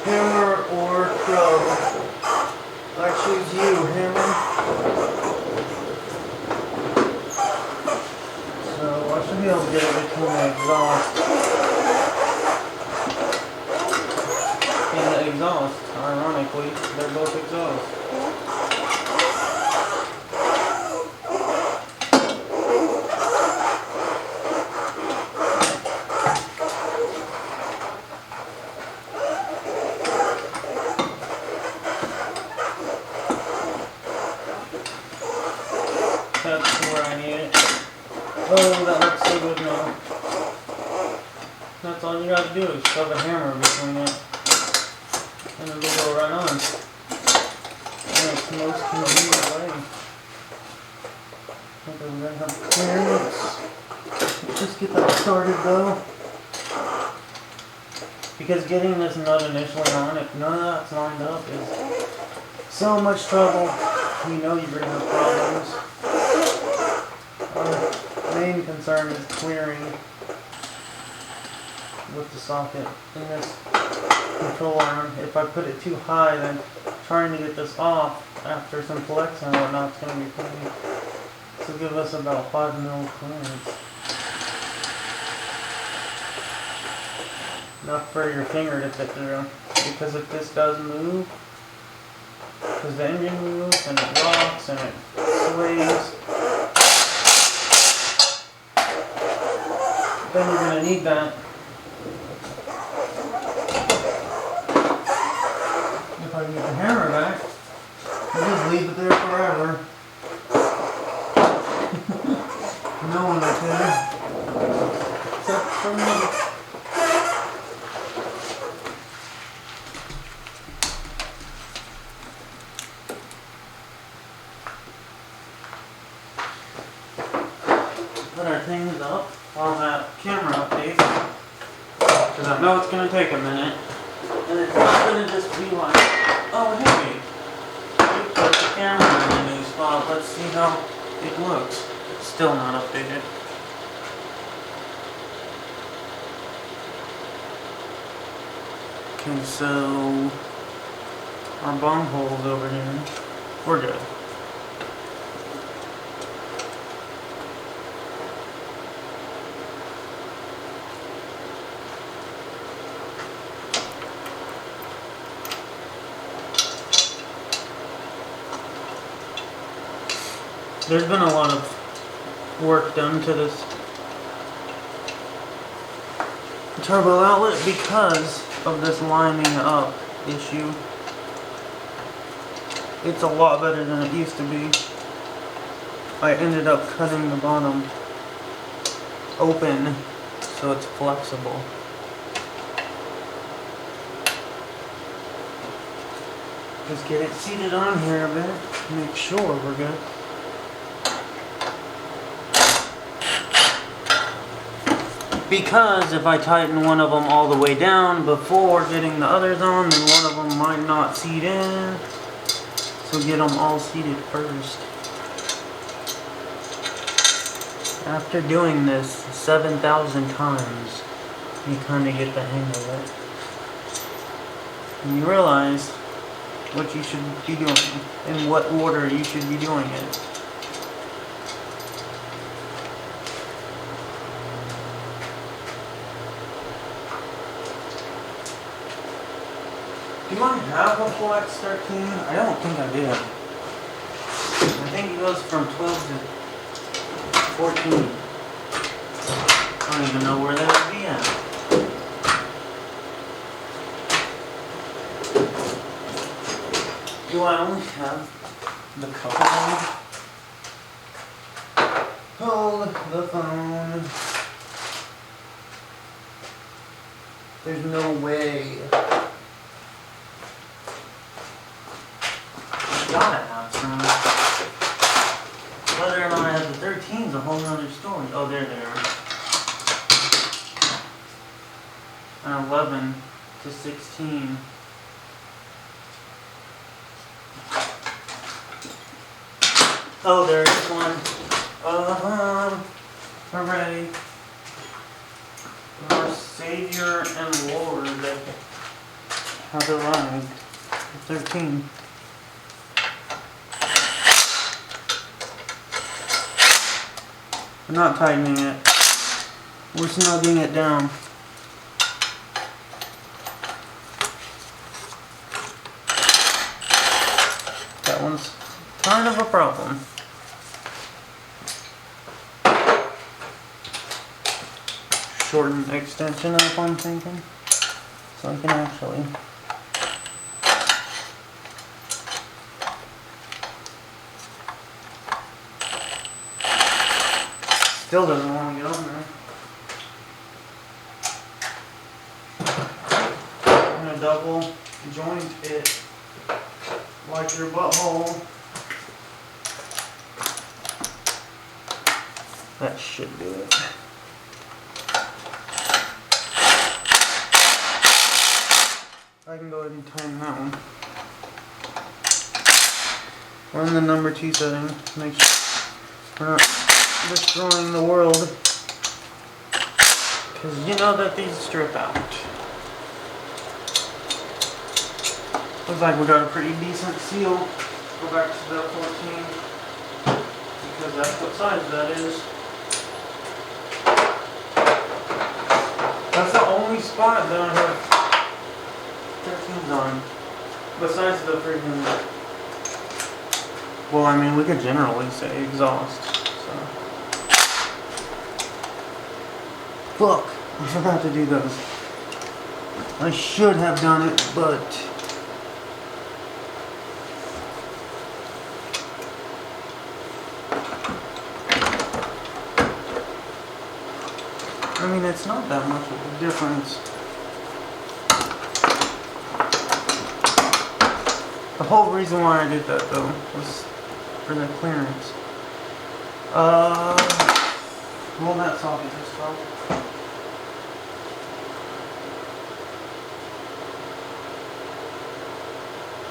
Hammer or probe? I choose you, hammer. So I should be able to get it between the exhaust and the exhaust. Ironically, they're both exhaust. That's where I need it. Oh, that looks so good now. That's all you gotta do is shove a hammer between it. And it'll go right on. And it's the most convenient way. I think we're gonna have clearance. Let's just get that started though. Because getting this nut initially on, if none of that's lined up, is so much trouble. You know you're gonna have problems. main concern is clearing with the socket in this control arm. If I put it too high, then trying to get this off after some flexing and whatnot is going to be pain. So give us about 5 mil clearance. Enough for your finger to fit through. Because if this does move, because the engine moves and it rocks and it sways, then you're going to need that. If I can get the hammer back, I'll just leave it there forever. No one will care. Except for me. Put our things up on that camera update, because I know it's going to take a minute, and it's not going to just be like, oh hey, we put the camera in a new spot, let's see how it looks. Still not updated. Okay, so our bung hole's over here. We're good. There's been a lot of work done to this turbo outlet because of this lining up issue. It's a lot better than it used to be. I ended up cutting the bottom open so it's flexible. Just get it seated on here a bit, make sure we're good. Because if I tighten one of them all the way down before getting the others on, then one of them might not seat in. So get them all seated first. After doing this 7,000 times, you kind of get the hang of it. And you realize what you should be doing, in what order you should be doing it. Do I have a Flex 13? I don't think I did. I think it goes from 12 to 14. I don't even know where that would be at. Do I only have the cover? Hold the phone. There's no way. Gotta have some. Whether or not I have the 13 is a whole other story. Oh, there they are. An 11 to 16. Oh, there's one. Hooray. Our Savior and Lord has arrived. 13. We're not tightening it. We're snugging it down. That one's kind of a problem. Shorten extension up, I'm thinking. So I can actually still doesn't want to get on there. I'm going to double joint it like your butthole. That should do it. I can go ahead and tighten that one. Run the number 2 setting. Make sure we're not destroying the world. Because you know that these strip out. Looks like we got a pretty decent seal. Go back to the 14. Because that's what size that is. That's the only spot that I have 13s on. Besides the freaking... Well, I mean, we could generally say exhaust. So. Fuck! I forgot to do those. I should have done it, but... I mean, it's not that much of a difference. The whole reason why I did that, though, was for the clearance. Well, that socket is 12.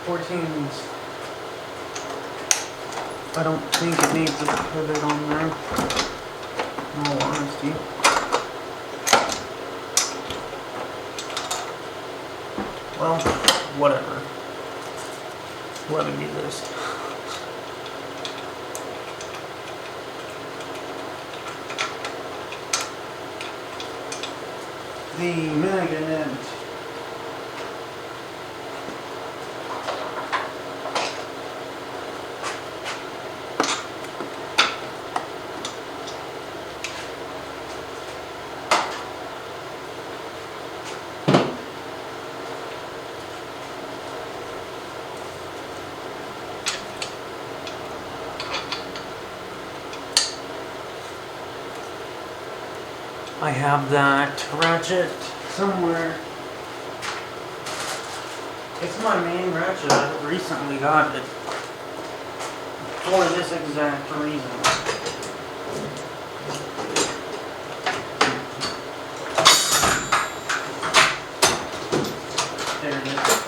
14s. I don't think it needs a pivot on there, in all honesty. Well, whatever. Let me do this. The magnet. I have that ratchet somewhere. It's my main ratchet. I recently got it for this exact reason. There it is.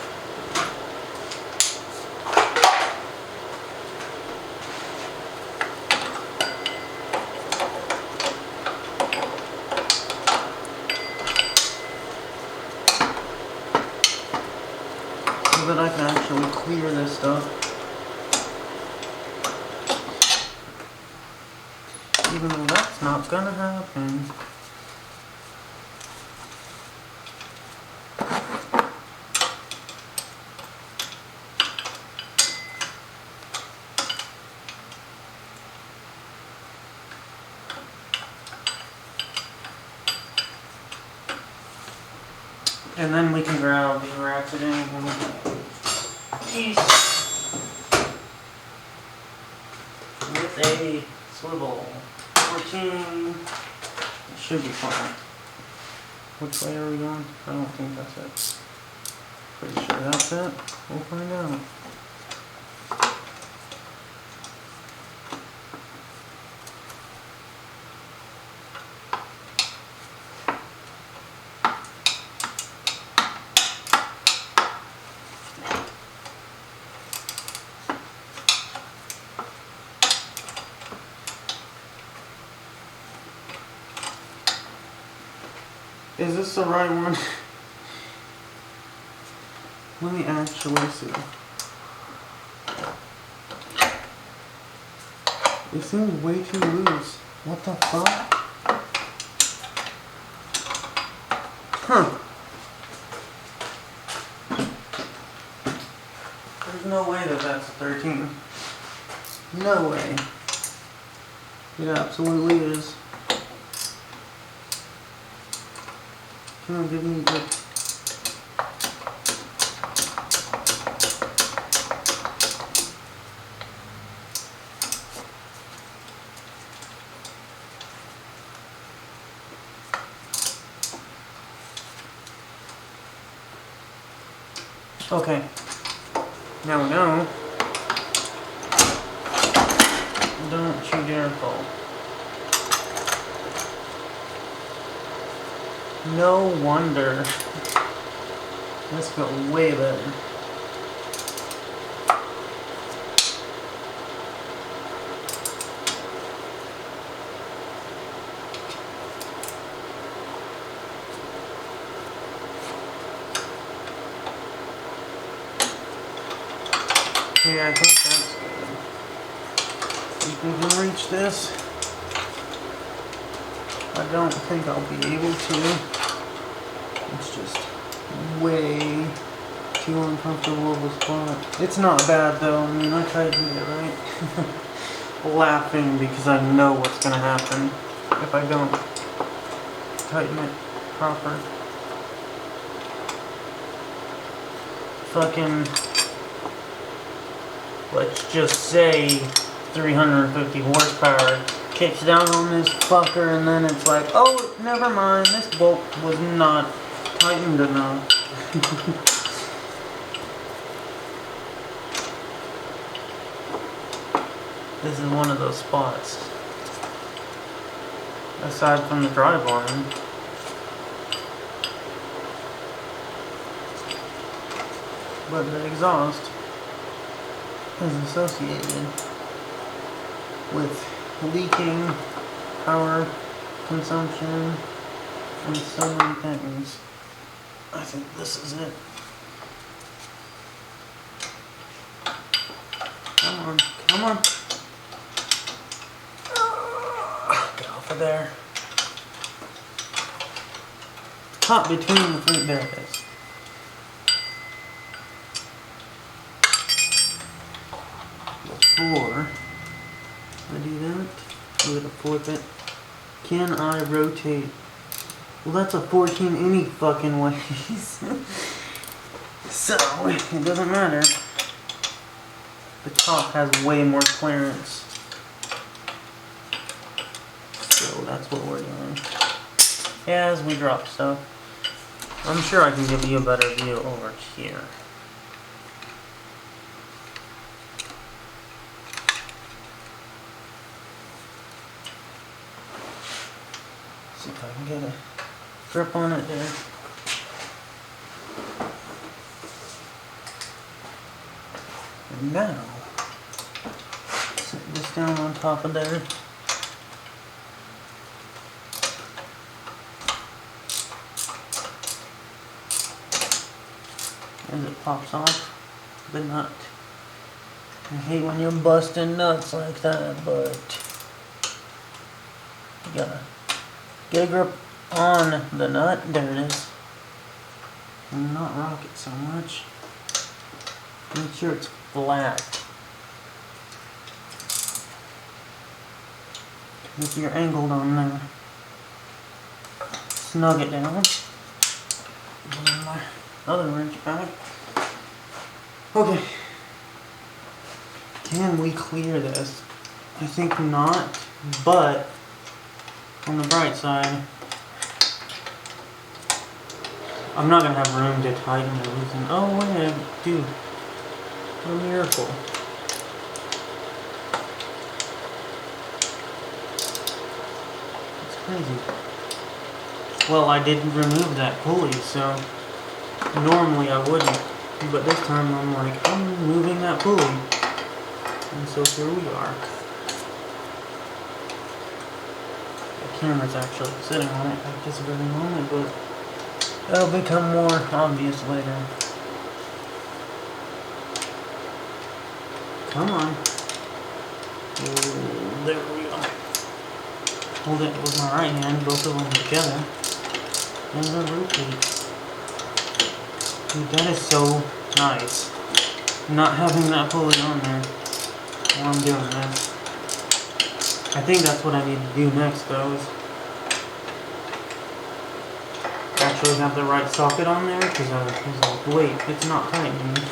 That I can actually clear this stuff. Even though that's not gonna happen. And then we can grab the ratcheting piece with a swivel. 14. It should be fine. Which way are we going? I don't think that's it. Pretty sure that's it. We'll find out. Is this the right one? Let me actually see. It seems way too loose. What the fuck? Huh. There's no way that that's a 13. No way. It absolutely is. Come on, give me the... Okay. Now we know. Don't you dare fall. No wonder. This felt way better. Yeah, I think that's good. You can reach this. I don't think I'll be able to. It's just way too uncomfortable of a spot. It's not bad though. I mean, I tightened it right. Laughing because I know what's gonna happen if I don't tighten it proper. Fucking, let's just say 350 horsepower kicks down on this fucker, and then it's like, oh, never mind, this bolt was not tightened enough. This is one of those spots. Aside from the driveline. But the exhaust is associated with leaking, power consumption, and so many things. I think this is it. Come on, come on. Get off of there. Caught between the feet, there it is. Before I do that, I'm gonna flip it. Can I rotate? Well, that's a 14 any fucking ways. So, it doesn't matter. The top has way more clearance. So that's what we're doing. As we drop stuff, I'm sure I can give you a better view over here. See if I can get a grip on it there. And now, set this down on top of there. As it pops off the nut. I hate when you're busting nuts like that, but you gotta get a grip on the nut. There it is. And not rock it so much. Make sure it's flat. If you're angled on there, snug it down. Bring my other wrench back. Okay. Can we clear this? I think not, but on the bright side, I'm not going to have room to tighten everything. Oh wait, dude. What a miracle. It's crazy. Well, I didn't remove that pulley, so normally I wouldn't. But this time I'm like, I'm removing that pulley. And so here we are. The camera's actually sitting on it at this very moment, but that'll become more obvious later. Come on. Oh, there we go. Hold it with my right hand, both of them together. And then rotate. Dude, that is so nice. Not having that pulley on there while I'm doing this. I think that's what I need to do next though, is actually have the right socket on there, because I was like, wait, it's not tightening.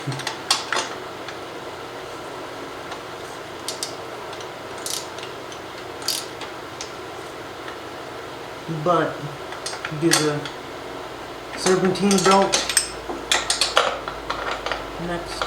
But do the serpentine belt next.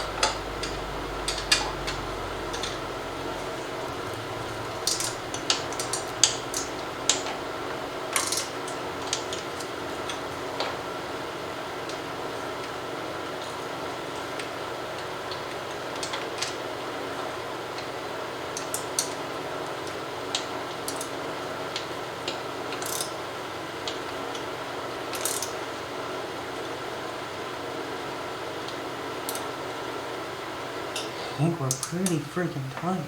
think we're pretty freaking tight.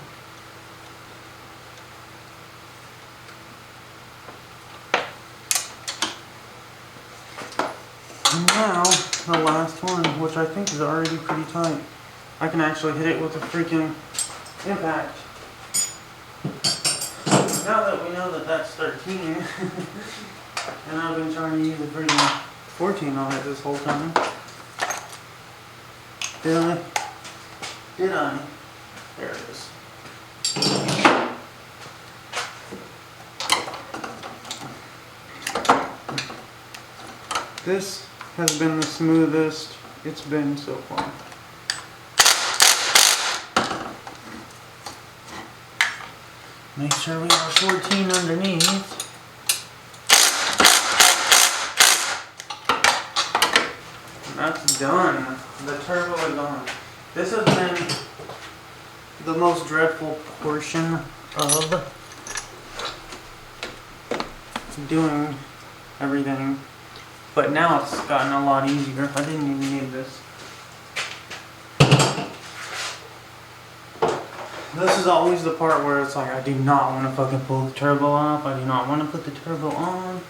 And now, the last one, which I think is already pretty tight. I can actually hit it with a freaking impact. Now that we know that that's 13, and I've been trying to use a freaking 14 on it this whole time. Did I? Did I? There it is. This has been the smoothest it's been so far. Make sure we are 14 underneath. And that's done. The turbo is on. This has been the most dreadful portion of doing everything. But now it's gotten a lot easier. I didn't even need this. This is always the part where it's like, I do not want to fucking pull the turbo off. I do not want to put the turbo on.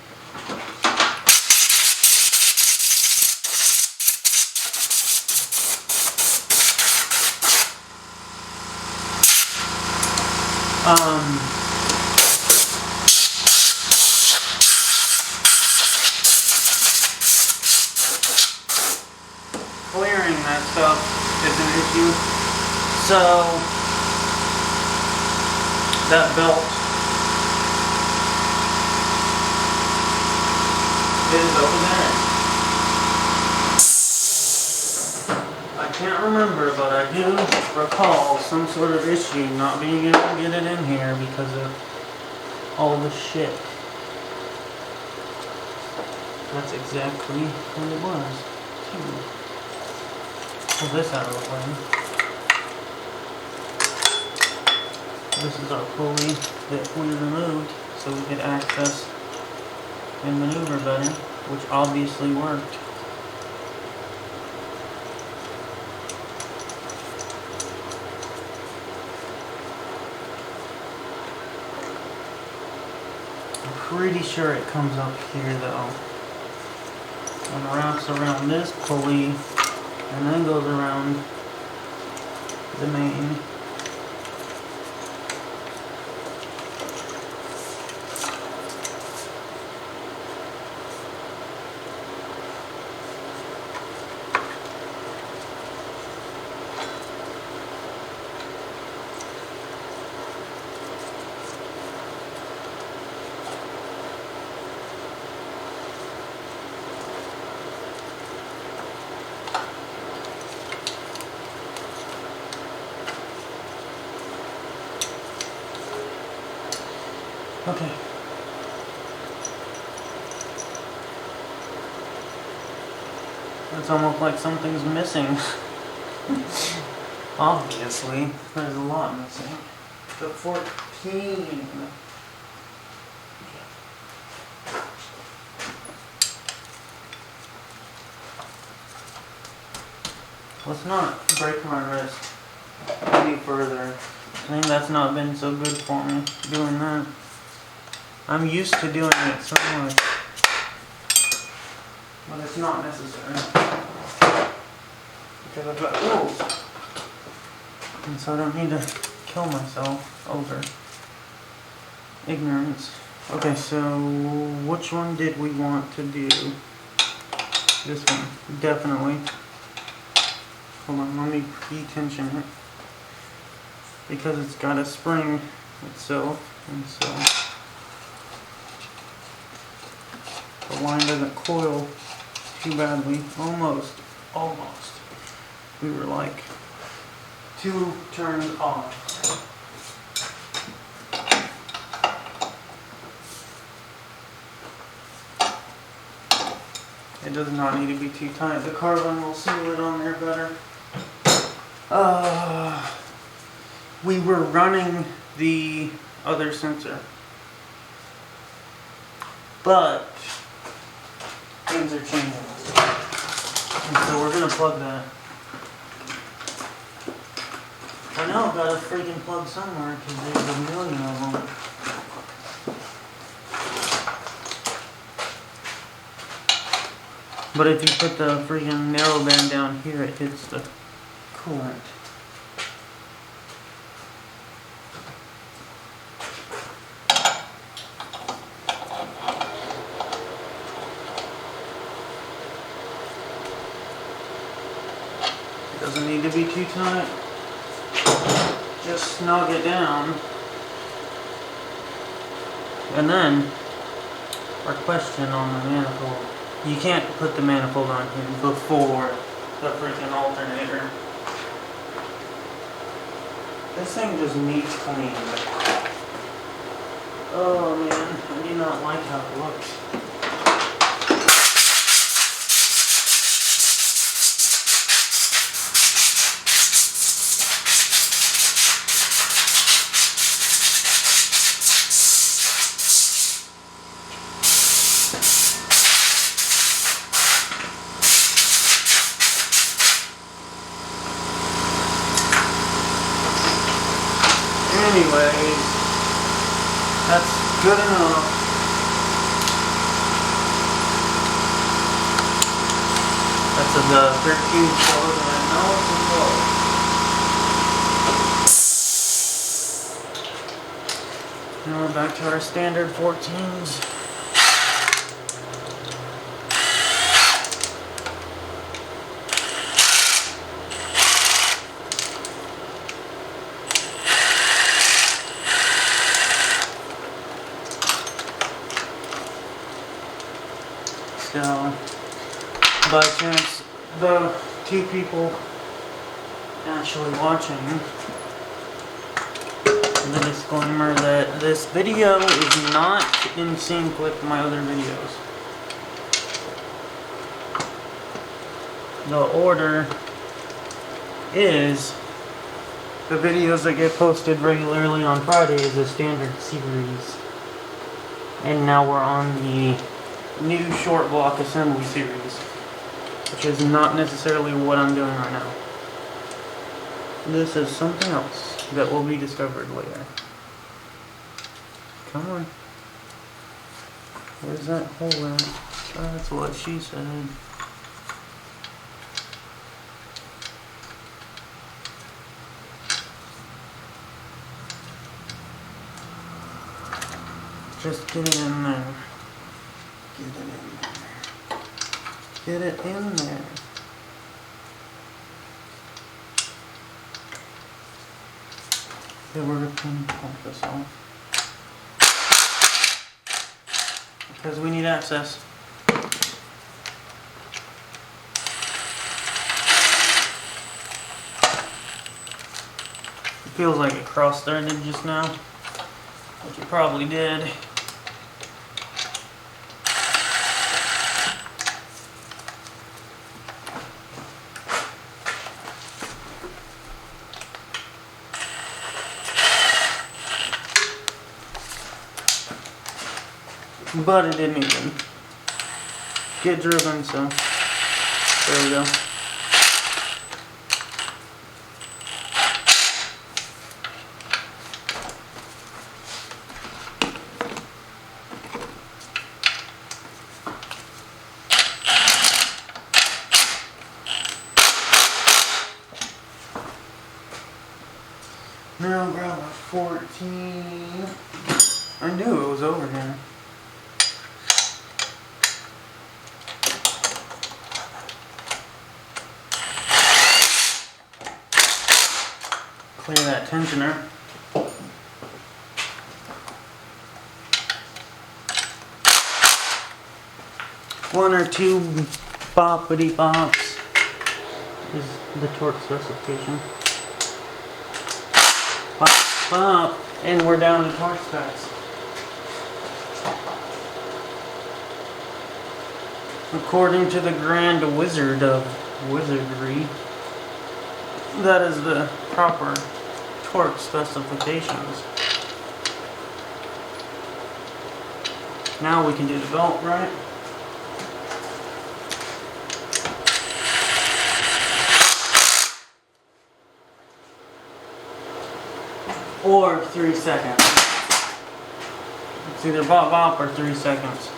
Clearing that stuff is an issue. So that belt is over there. I can't remember, but I do recall some sort of issue not being able to get it in here because of all the shit. That's exactly what it was, too. Pull this out of the way. This is our pulley that we removed so we could access and maneuver better, which obviously worked. I'm pretty sure it comes up here though, and wraps around this pulley and then goes around the main. Okay. It's almost like something's missing. Obviously, there's a lot missing. The 14. Let's not break my wrist any further. I think that's not been so good for me, doing that. I'm used to doing it so much, but it's not necessary because I've got rules, and so I don't need to kill myself over ignorance. Okay, so which one did we want to do? This one, definitely. Hold on, let me pre-tension it because it's got a spring itself, and so the line doesn't coil too badly. Almost. We were like 2 turns off. It does not need to be too tight. The carbon will seal it on there better. We were running the other sensor, but things are changing. And so we're going to plug that. I know I've got a freaking plug somewhere because there's a million of them. But if you put the freaking narrow band down here, it hits the coolant. It doesn't need to be too tight. Just snug it down. And then, our question on the manifold. You can't put the manifold on here before the freaking alternator. This thing just needs cleaned. Oh man, I do not like how it looks. Anyways, that's good enough. That's the 13 plug, and I know it's a plug. Now we're back to our standard 14s. So, by chance, the two people actually watching, the disclaimer that this video is not in sync with my other videos. The order is the videos that get posted regularly on Friday is a standard series. And now we're on the new short block assembly series, which is not necessarily what I'm doing right now. This is something else that will be discovered later. Come on. Where's that hole at? That's what she said. Just get it in there. Get it in there. Get it in there. Okay, we're going to pump this off. Because we need access. It feels like it cross-threaded just now, which it probably did. But it didn't even get driven, so there we go. Now grab a 14. I knew it was over here. Clear that tensioner. One or two boppity bops is the torque specification. Bop, bop, and we're down to torque specs. According to the Grand Wizard of Wizardry, that is the proper torque specifications. Now we can do the belt, right? or 3 seconds. It's either bop bop or 3 seconds.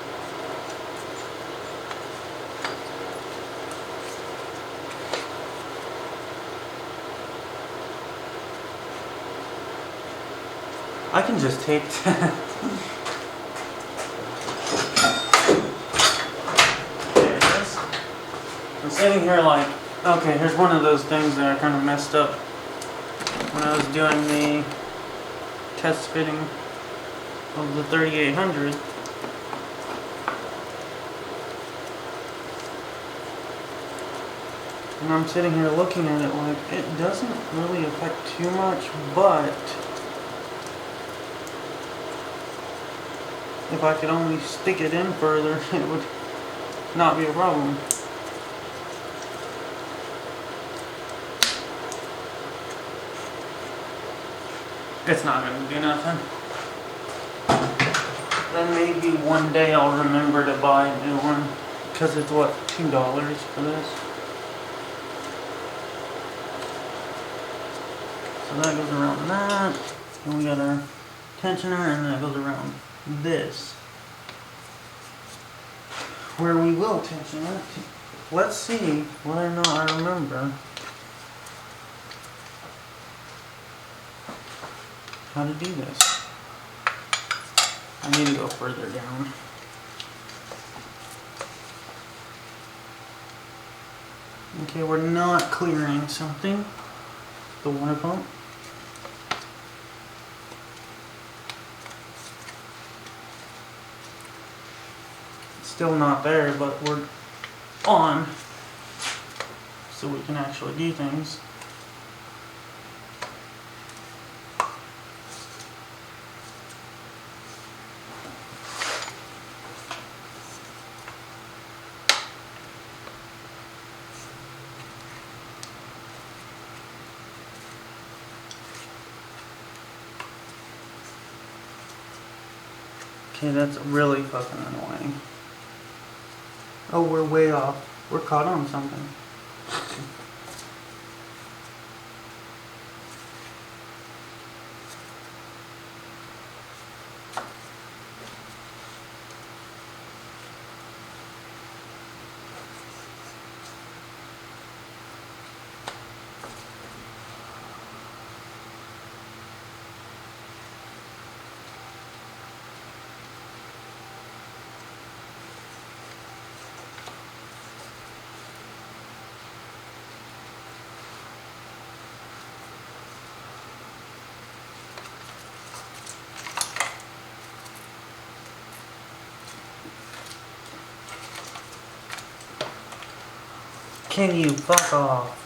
I can just tape that. There it is. I'm sitting here like, okay, here's one of those things that I kind of messed up when I was doing the test fitting of the 3800. And I'm sitting here looking at it like, it doesn't really affect too much, but if I could only stick it in further, it would not be a problem. It's not going to do nothing. Then maybe one day I'll remember to buy a new one, because it's what, $2 for this? So that goes around that, and we got our tensioner, and that goes around this, where we will tension it. Let's see whether or not I remember how to do this. I need to go further down. Okay, we're not clearing something. The water pump. Still not there, but we're on, so we can actually do things. Okay, that's really fucking annoying. Oh, we're way off. We're caught on something. Can you fuck off?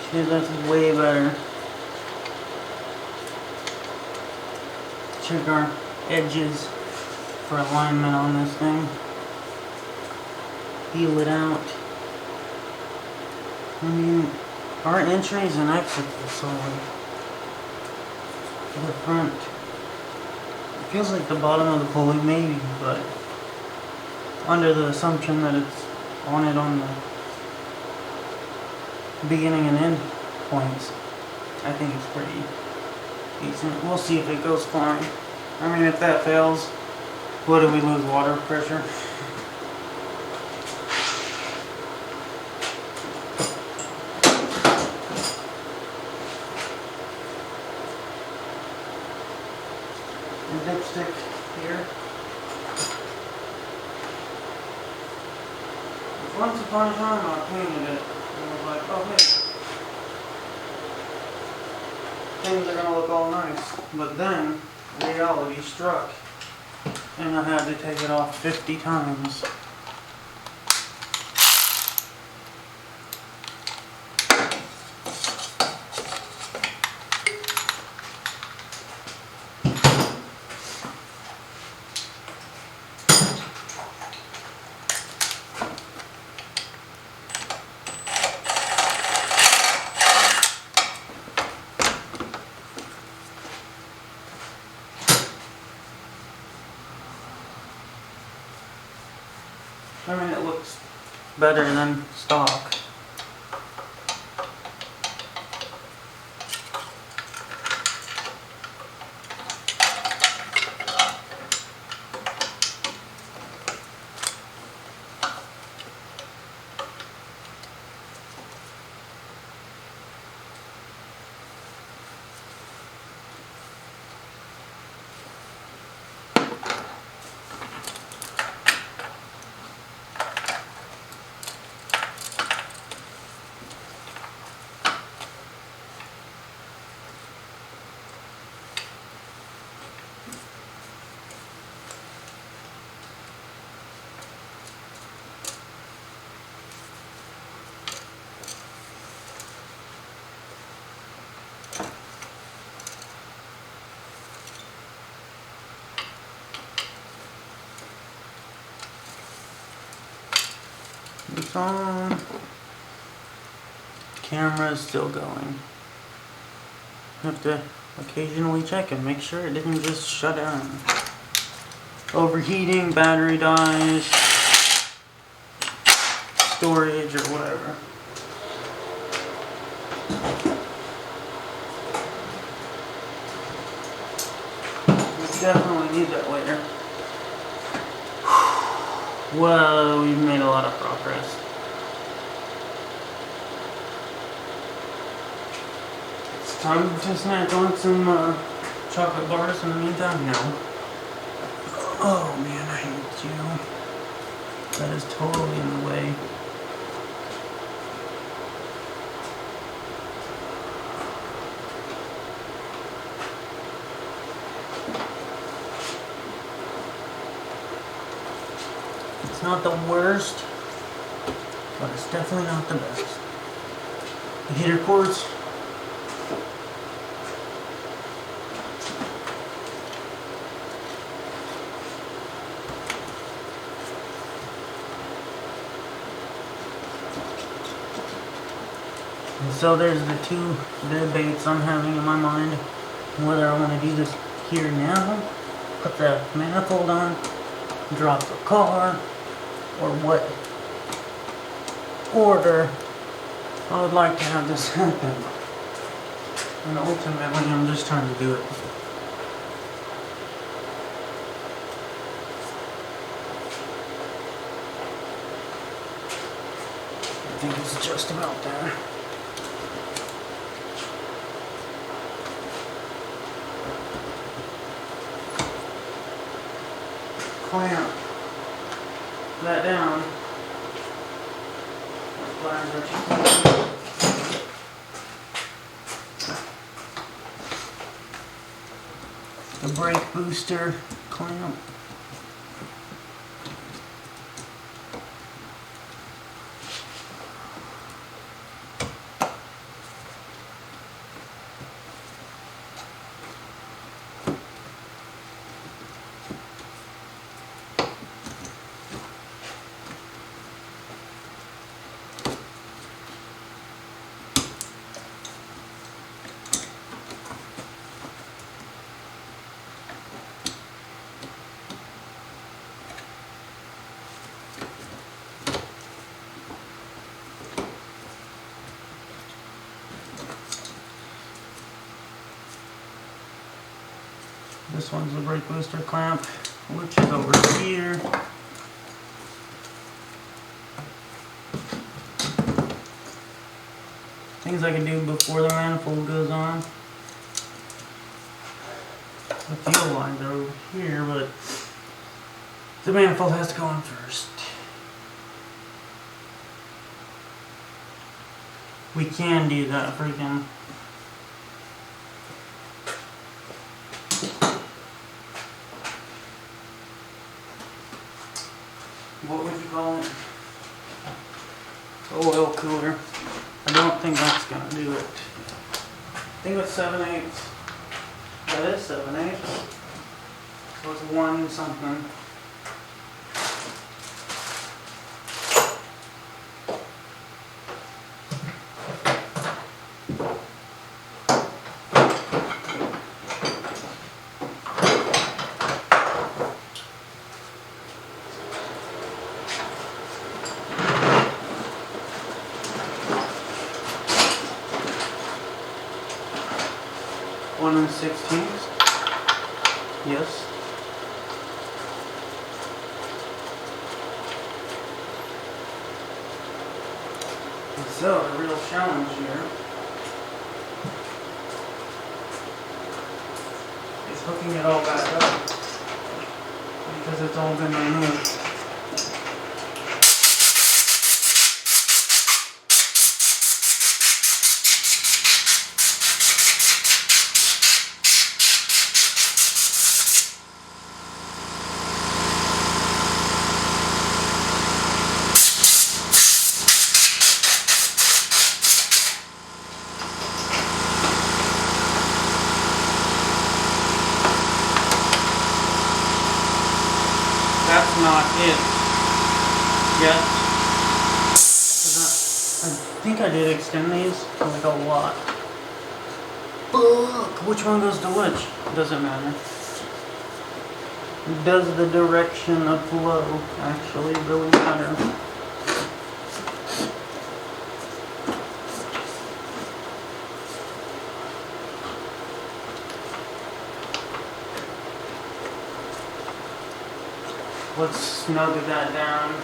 Okay, that's way better. Check our edges for alignment on this thing. Feel it out. I mean, our entries and exits are solid. The front. It feels like the bottom of the pulley maybe, but under the assumption that it's on the beginning and end points, I think it's pretty decent. We'll see if it goes fine. I mean, if that fails, what do we lose? Water pressure? Dipstick here. Once upon a time I painted it and I was like, oh hey, things are gonna look all nice. But then reality struck and I had to take it off 50 times. I mean, it looks better than stock. It's on. Camera is still going. Have to occasionally check and make sure it didn't just shut down. Overheating, battery dies, storage or whatever. We definitely need that later. Well, we've made a lot of progress. It's time to snack on some chocolate bars in the meantime now. Oh man, I hate you. That is totally in the way. It's not the worst, but it's definitely not the best. The heater cords. And so there's the two debates I'm having in my mind. Whether I want to do this here now, put the manifold on, drop the car, or what order I would like to have this happen. And ultimately I'm just trying to do it. I think it's just about there. Clamp that down. The brake booster clamp. This one's the brake booster clamp, which is over here. Things I can do before the manifold goes on. The fuel lines are over here, but the manifold has to go on first. We can do that freaking what would you call it? Oil cooler. I don't think that's gonna do it. I think it's 7/8. That is 7/8. So it's 1 something. 1/16. Yes. And so, the real challenge here is hooking it all back up because it's all been removed. That's not it yet. I think I did extend these like a lot. Fuck! Which one goes to which? Doesn't matter. Does the direction of flow actually really matter? Let's snug that down.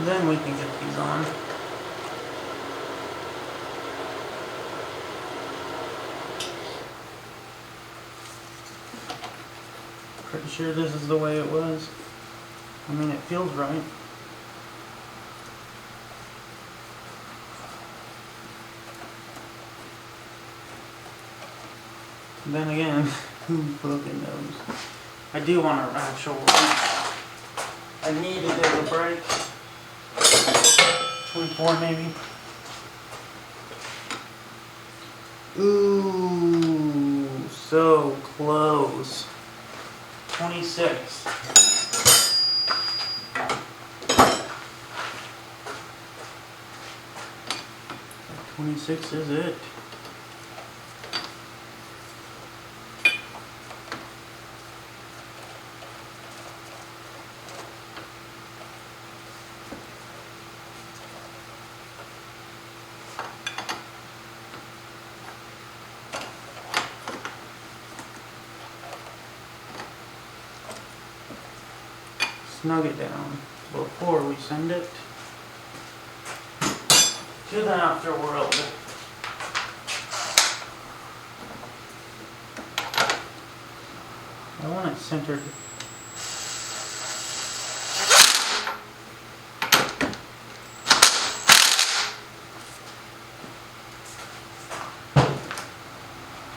Then we can get these on. Pretty sure this is the way it was. I mean, it feels right. Then again, who fucking knows? I do want an actual wrench. I need to give a break. 24 maybe. Ooh, so close. 26. 26 is it. Snug it down before we send it to the afterworld. I want it centered.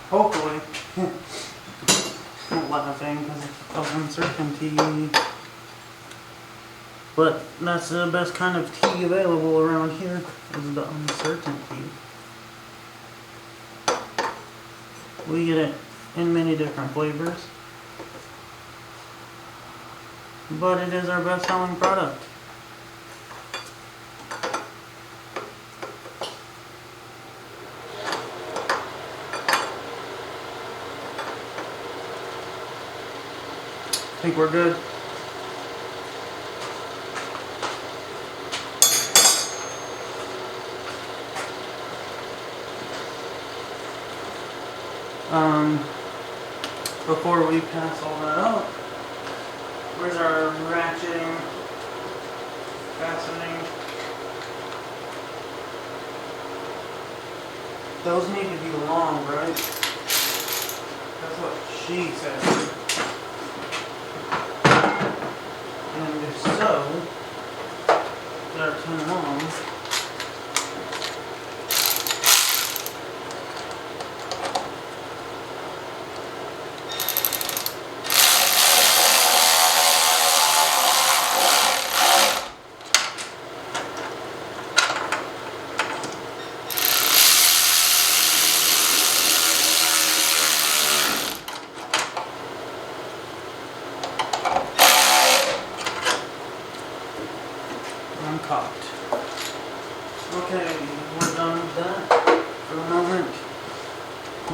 Hopefully. I'm laughing because of uncertainty. But that's the best kind of tea available around here, is the uncertainty. We get it in many different flavors, but it is our best selling product. I think we're good. Before we pass all that out, where's our ratcheting, fastening? Those need to be long, right? That's what she said. And if so, they're too long. I'm cocked. Okay, we're done with that.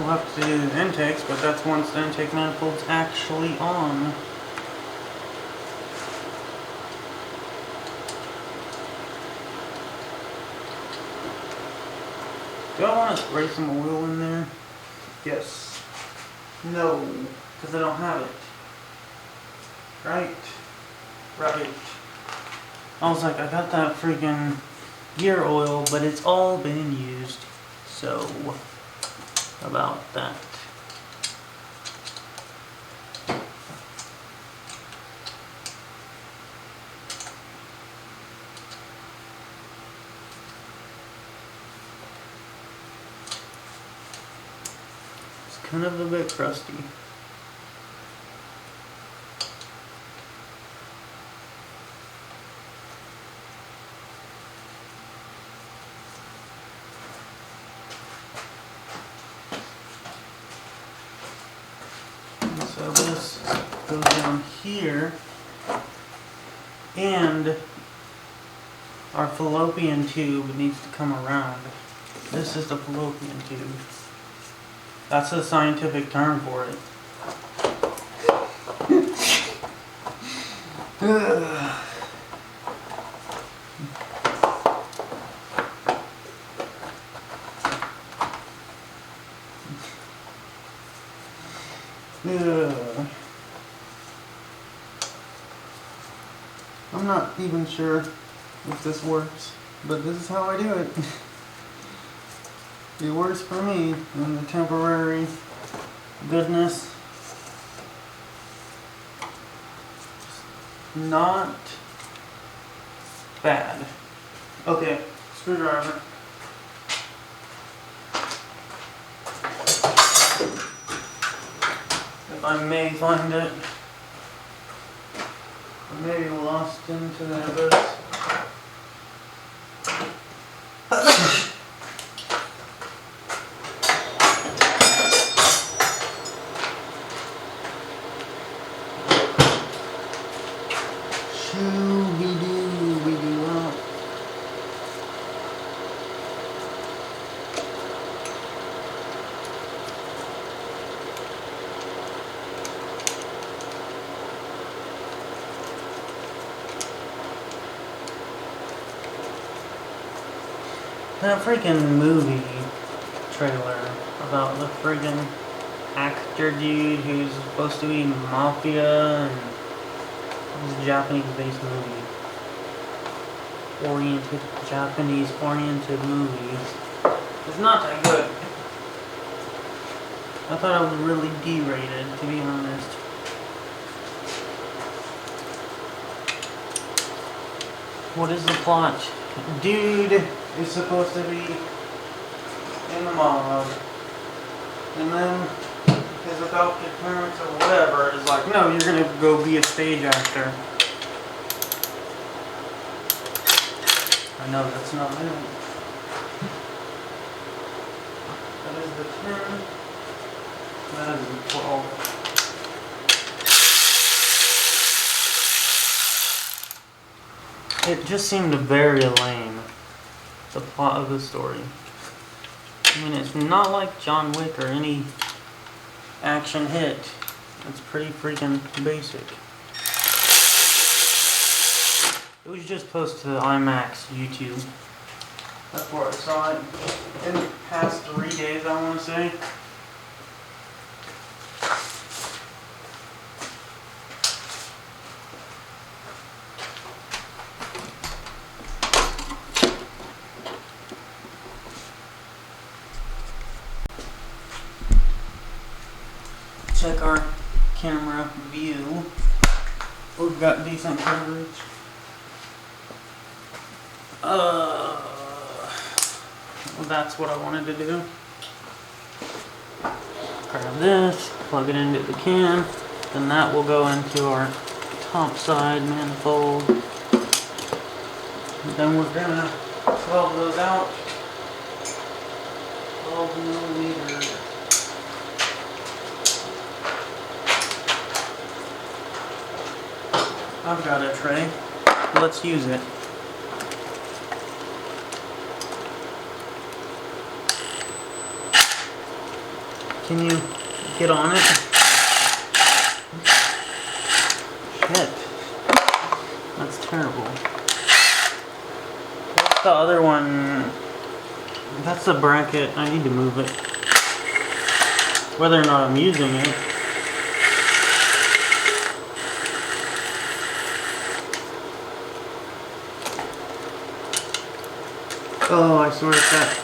we'll have to do the intakes, but that's once the intake manifold's actually on. Do I want to spray some oil in there? Yes. No, because I don't have it. Right? Right. I was like, I got that freaking gear oil, but it's all been used. So, about that. It's kind of a bit crusty. So this goes down here, and our fallopian tube needs to come around. This is the fallopian tube. That's the scientific term for it. I'm not even sure if this works, but this is how I do it. It works for me in the temporary goodness. Not bad. Okay, screwdriver. If I may find it. I may be lost into the abyss. That freaking movie trailer about the friggin' actor dude who's supposed to be mafia, and it's a Japanese-based movie. Japanese-oriented movie. It's not that good. I thought it was really D-rated, to be honest. What is the plot? Dude is supposed to be in the mob, and then his adopted parents or whatever is like, no, you're gonna go be a stage actor. I know that's not me. That is the 10. That is the 12. It just seemed very lame, the plot of the story. I mean, it's not like John Wick or any action hit. It's pretty freaking basic. It was just posted to the IMAX YouTube. That's where I saw it. In the past 3 days, I want to say. Check our camera view. We've got decent coverage. Well, that's what I wanted to do. Grab this, plug it into the can, then that will go into our top side manifold. And then we're gonna 12 those out. 12 millimeters. I've got a tray. Let's use it. Can you get on it? Shit. That's terrible. What's the other one? That's the bracket. I need to move it. Whether or not I'm using it. Oh, I swear if that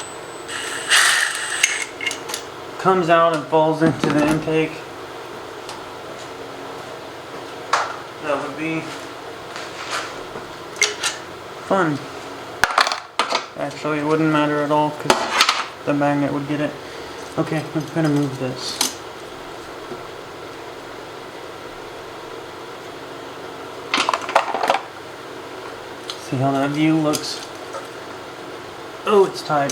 comes out and falls into the intake, that would be fun. Actually, it wouldn't matter at all because the magnet would get it. Okay, I'm gonna move this. See how that view looks. Oh, it's tight.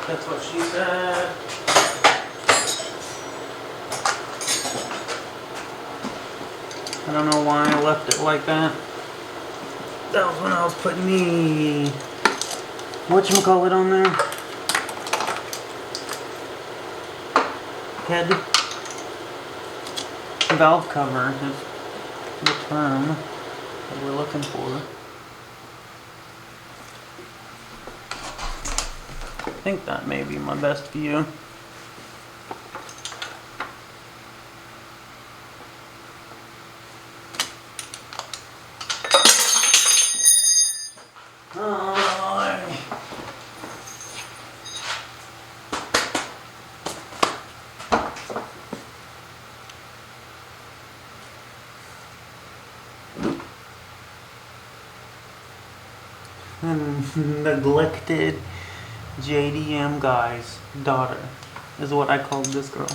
That's what she said. I don't know why I left it like that. That was when I was putting the whatchamacallit on there. Head valve cover is the term that we're looking for. I think that may be my best view. Neglected JDM guy's daughter is what I called this girl.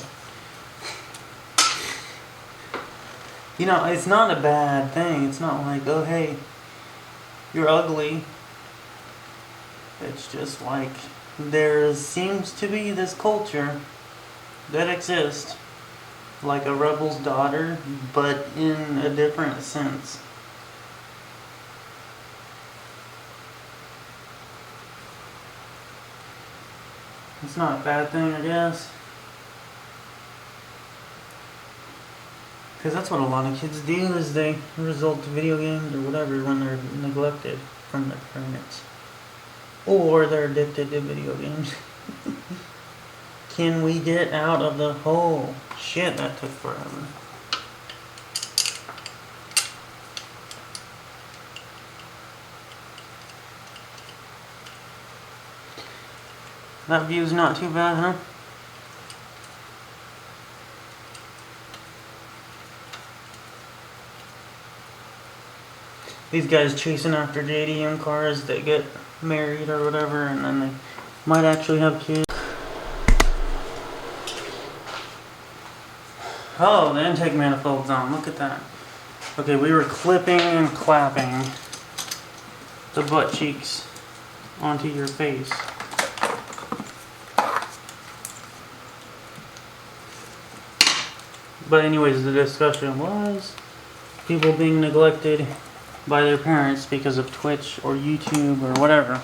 You know, it's not a bad thing. It's not like, oh hey, you're ugly. It's just like there seems to be this culture that exists like a rebel's daughter, but in a different sense. It's not a bad thing, I guess. Because that's what a lot of kids do, is they resort to video games or whatever when they're neglected from their parents. Or they're addicted to video games. Can we get out of the hole? Shit, that took forever. That view's not too bad, huh? These guys chasing after JDM cars that get married or whatever, and then they might actually have kids. Oh, the intake manifold's on. Look at that. Okay, we were clipping and clapping the butt cheeks onto your face. But anyways, the discussion was people being neglected by their parents because of Twitch or YouTube or whatever.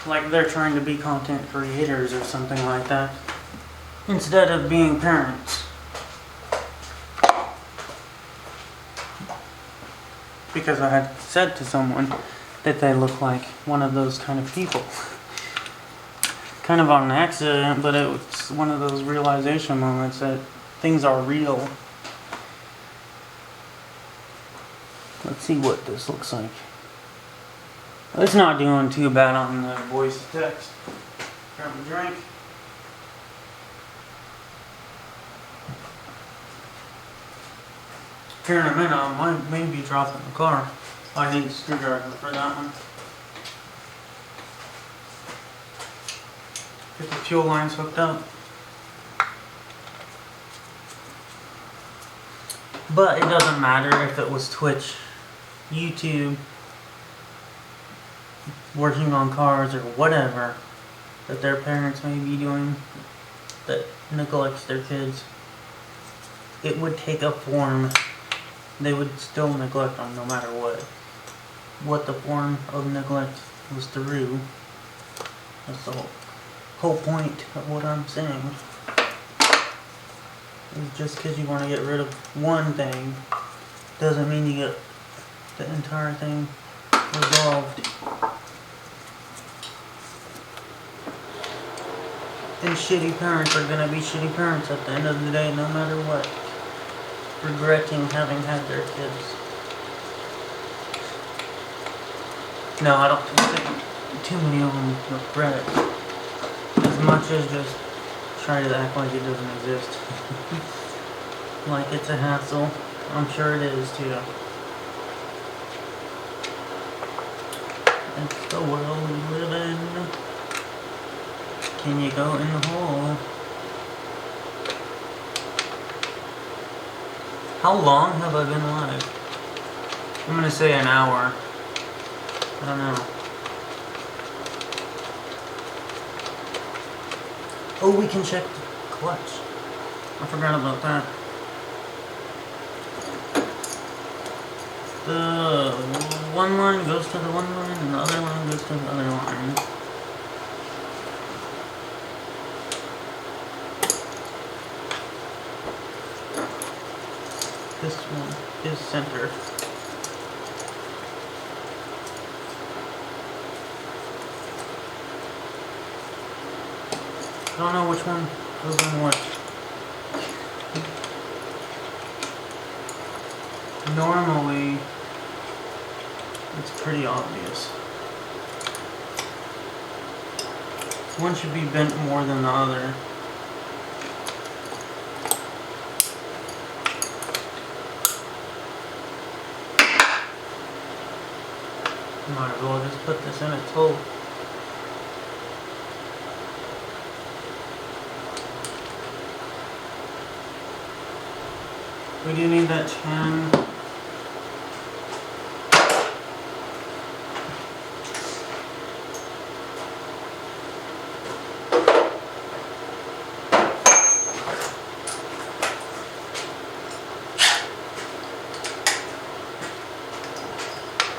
Like they're trying to be content creators or something like that, instead of being parents. Because I had said to someone that they look like one of those kind of people. Kind of on an accident, but it was one of those realization moments that things are real. Let's see what this looks like. It's not doing too bad on the voice to text. Grab a drink. Here in a minute, I might maybe drop in the car. I need a screwdriver for that one. Get the fuel lines hooked up. But it doesn't matter if it was Twitch, YouTube, working on cars or whatever that their parents may be doing that neglects their kids. It would take a form. They would still neglect them no matter what. What the form of neglect was through. That's the whole whole point of what I'm saying. Is just because you want to get rid of one thing doesn't mean you get the entire thing resolved. And shitty parents are gonna be shitty parents at the end of the day, no matter what. Regretting having had their kids. No, I don't think too many of them regret it. As much as just try to act like it doesn't exist. Like it's a hassle. I'm sure it is too. It's the world we live in. Can you go in the hole? How long have I been live? I'm gonna say an hour. I don't know. Oh, we can check the clutch. I forgot about that. The one line goes to the one line and the other line goes to the other line. This one is center. I don't know which one goes on what. Normally, it's pretty obvious. One should be bent more than the other. Might as well just put this in its hole. We do need that tan.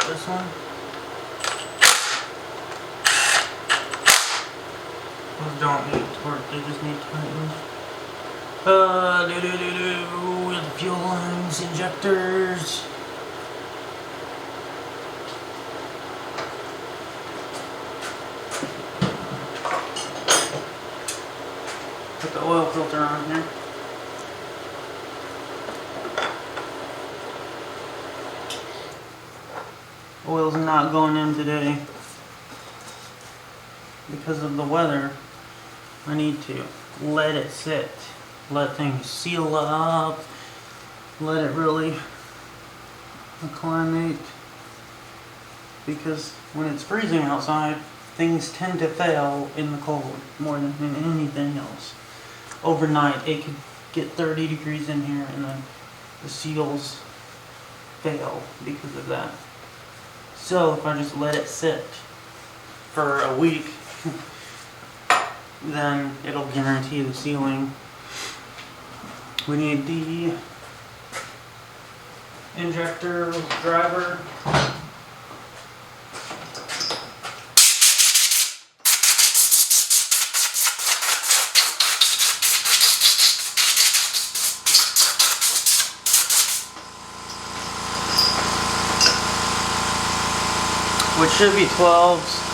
This one. Those don't need torque, they just need tightened. With the fuel lines, injectors. Put the oil filter on here. Oil's not going in today. Because of the weather, I need to let it sit. Let things seal up. Let it really acclimate. Because when it's freezing outside, things tend to fail in the cold more than in anything else. Overnight, it could get 30 degrees in here and then the seals fail because of that. So if I just let it sit for a week, then it'll guarantee the sealing. We need the injector driver. Which should be 12s.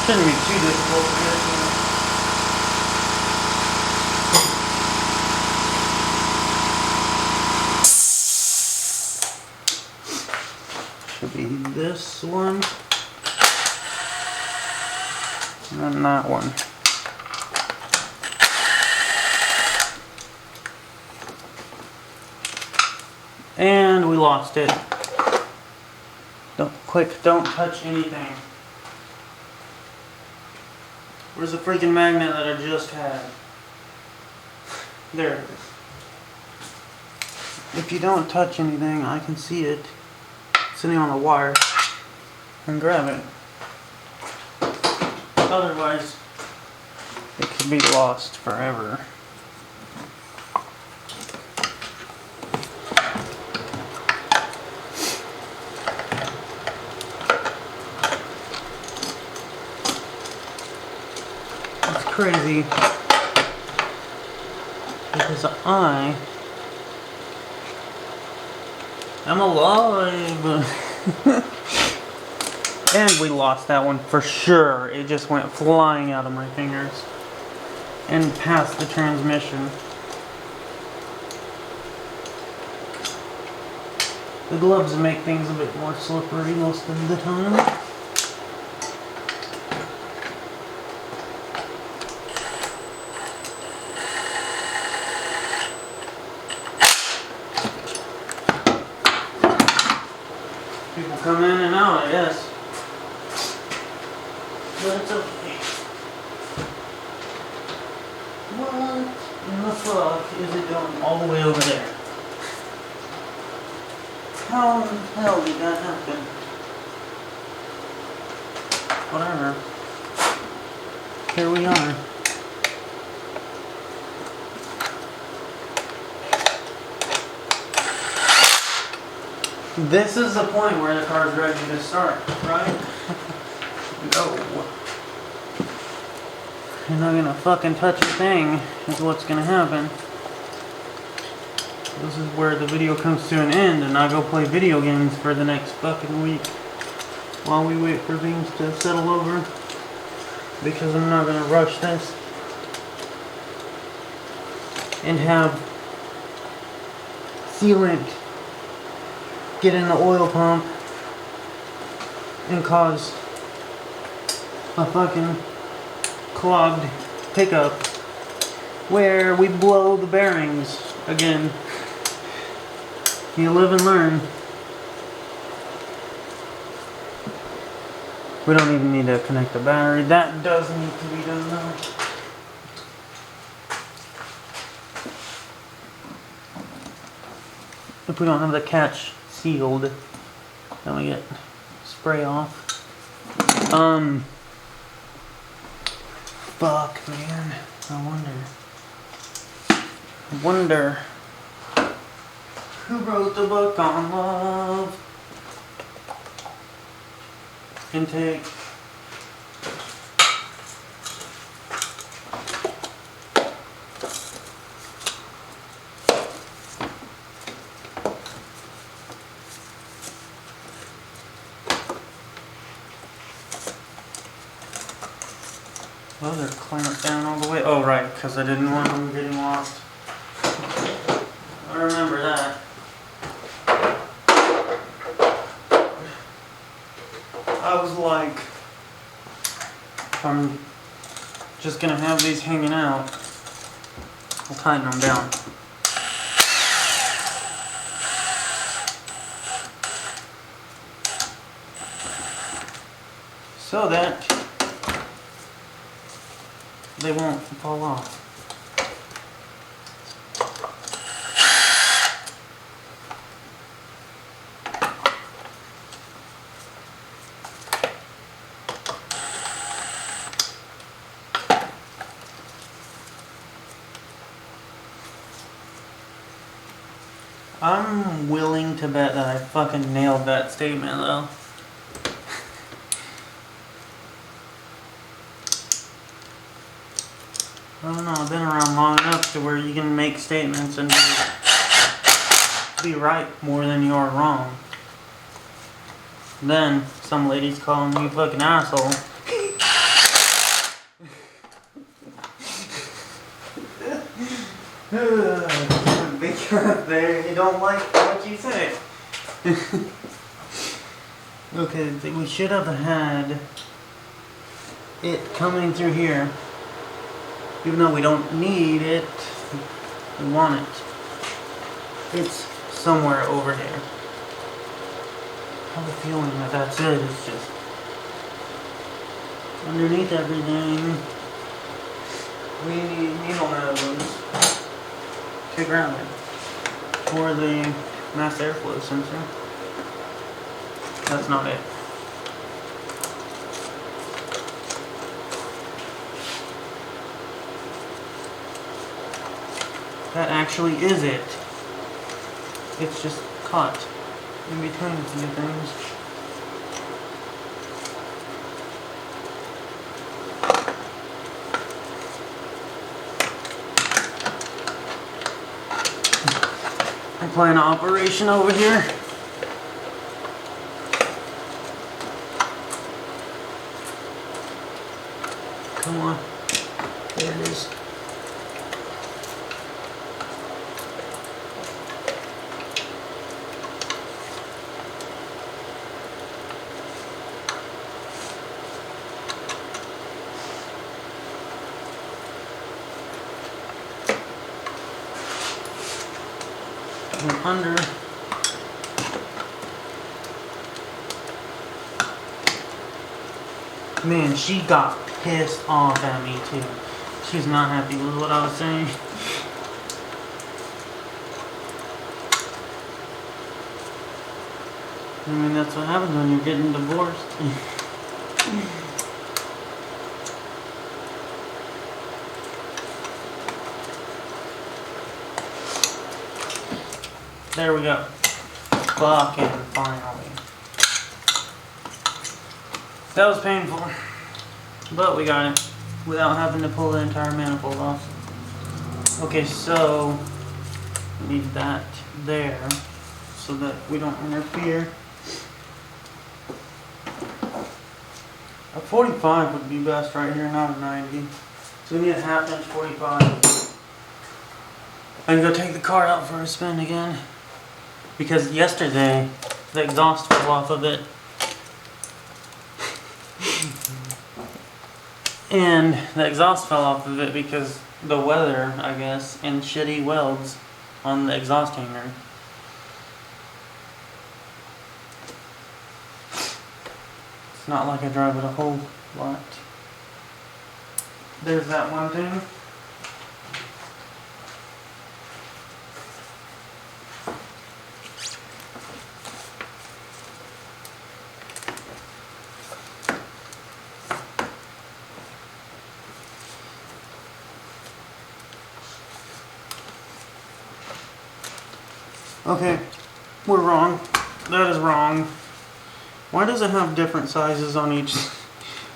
Shouldn't be too difficult to get. Should be this one. And then that one. And we lost it. Don't touch anything. Where's the freaking magnet that I just had? There it is. If you don't touch anything, I can see it sitting on a wire and grab it. Otherwise, it could be lost forever. crazy because I am alive. And we lost that one for sure. It just went flying out of my fingers and past the transmission. The gloves make things a bit more slippery most of the time. People come in and out, I guess. But it's okay. What in the fuck is it going all the way over there? How in the hell did that happen? Whatever. Here we are. This is the point where the car is ready to start, right? No. You're not gonna fucking touch a thing, is what's gonna happen. This is where the video comes to an end, and I go play video games for the next fucking week while we wait for things to settle over, because I'm not gonna rush this and have sealant get in the oil pump and cause a fucking clogged pickup where we blow the bearings again. You live and learn. We don't even need to connect the battery. That does need to be done though. If we don't have the catch sealed, then we get spray off. Fuck, man. I wonder who wrote the book on love? Intake. Oh, they're clamped down all the way. Oh, right, because I didn't want them getting lost. I remember that. I was like, if I'm just gonna have these hanging out, I'll tighten them down. So that they won't fall off. I'm willing to bet that I fucking nailed that statement though. I don't know, I've been around long enough to where you can make statements and be right more than you are wrong. Then, some lady's calling me a fucking asshole. Be careful there, you don't like what you say. Okay, we should have had it coming through here. Even though we don't need it, we want it. It's somewhere over here. I have a feeling that that's it. It's just underneath everything. We need needle nose to ground it for the mass airflow sensor. That's not it. That actually is it. It's just caught in between a few things. I'm playing Operation over here. Come on. There it is. Under. Man, she got pissed off at me too. She's not happy with what I was saying. I mean, that's what happens when you're getting divorced. There we go. Fucking finally. That was painful. But we got it. Without having to pull the entire manifold off. Okay, so we need that there so that we don't interfere. A 45 would be best right here, not a 90. So we need a half-inch 45. I can go take the car out for a spin again. Because yesterday, the exhaust fell off of it. And the exhaust fell off of it because the weather, I guess, and shitty welds on the exhaust hanger. It's not like I drive it a whole lot. There's that one thing. Okay, we're wrong. That is wrong. Why does it have different sizes on each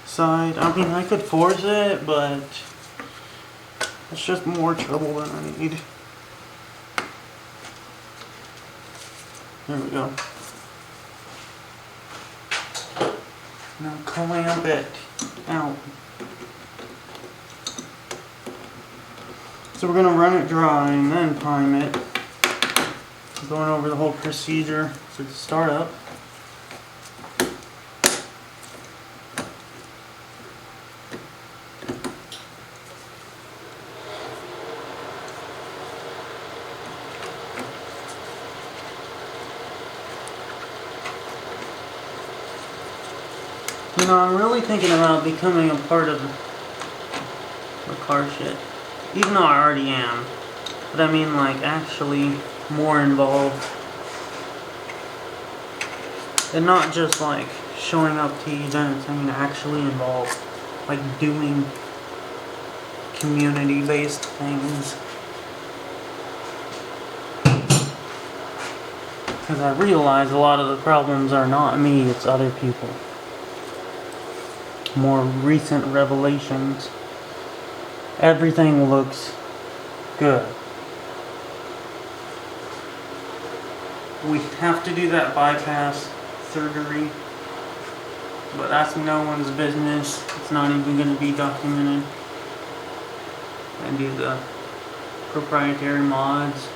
side? I mean, I could force it, but it's just more trouble than I need. There we go. Now clamp it out. So we're gonna run it dry and then prime it. Going over the whole procedure to the startup. You know, I'm really thinking about becoming a part of the car shit. Even though I already am. But I mean, like, actually more involved. And not just like showing up to events, I mean actually involved. Like doing community-based things. Because I realize a lot of the problems are not me, it's other people. More recent revelations. Everything looks good. We have to do that bypass surgery, but that's no one's business. It's not even going to be documented. And do the proprietary mods.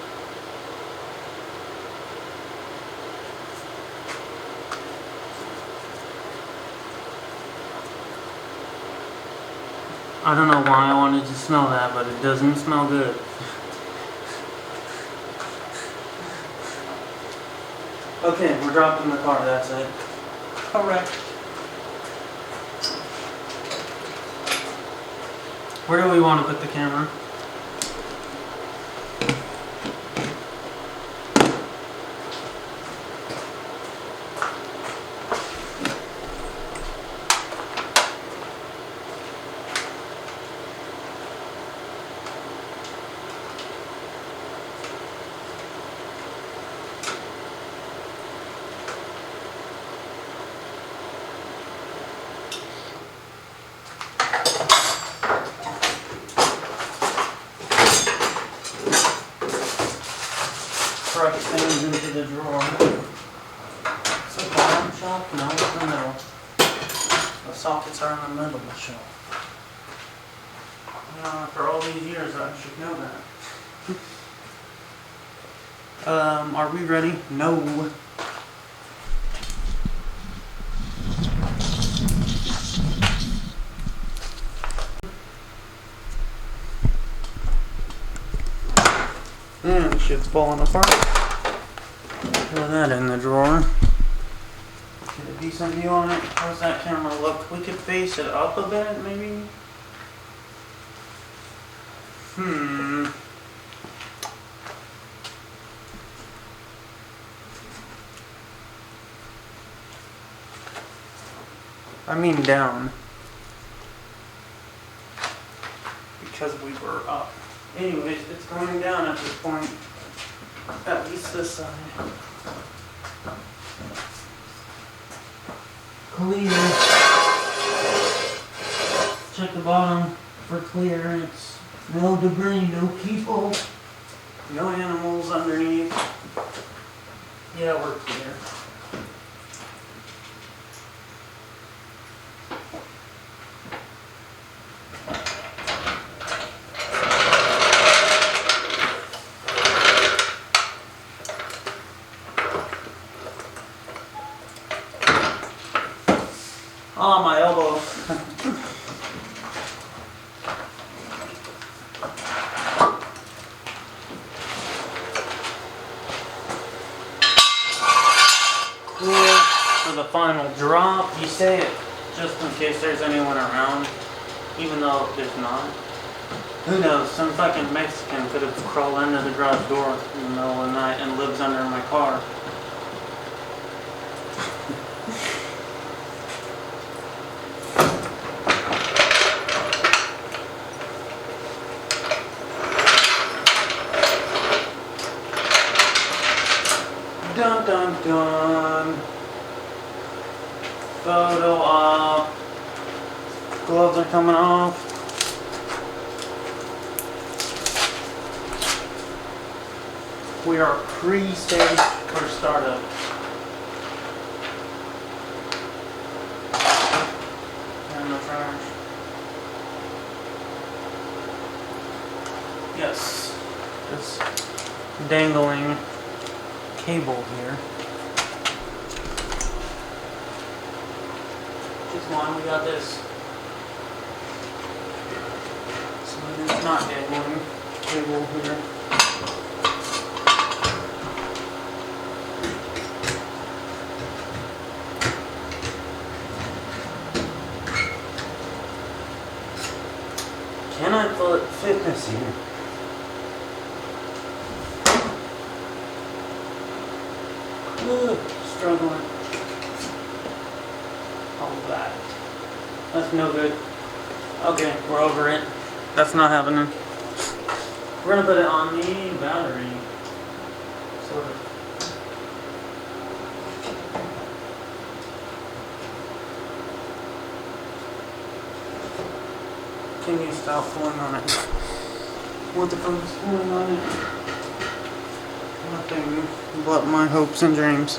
I don't know why I wanted to smell that, but it doesn't smell good. Okay, we're dropping the car, that's it. Correct. Where do we want to put the camera? brush things into the drawer. It's the bottom shelf? No, it's the middle. The sockets are in the middle of the shelf. For all these years, I should know that. Are we ready? No. And shit's falling apart. Throw that in the drawer. Get a decent view on it. How's that camera look? We could face it up a bit, maybe? I mean down. Because we were up. Anyways, it's going down at this point. At least this side. Clear. Check the bottom for clearance. No debris, no people, no animals underneath. Yeah, we're clear. Oh, my elbow. For the final drop, you say it just in case there's anyone around, even though there's not. Who knows, some fucking Mexican could have crawled into the garage door in the middle of the night and lives under my car. Dun dun dun. Photo op. Gloves are coming off. We are pre-staged for startup. And the trash. Yes. This dangling cable here. Just one, we got this. So it's not dangling cable here. Can I put fitness here? Struggling. All that. That's no good. Okay, we're over it. That's not happening. We're gonna put it on the battery. Sort of. Can you stop pulling on it? What the fuck is pulling on it? Nothing but my hopes and dreams.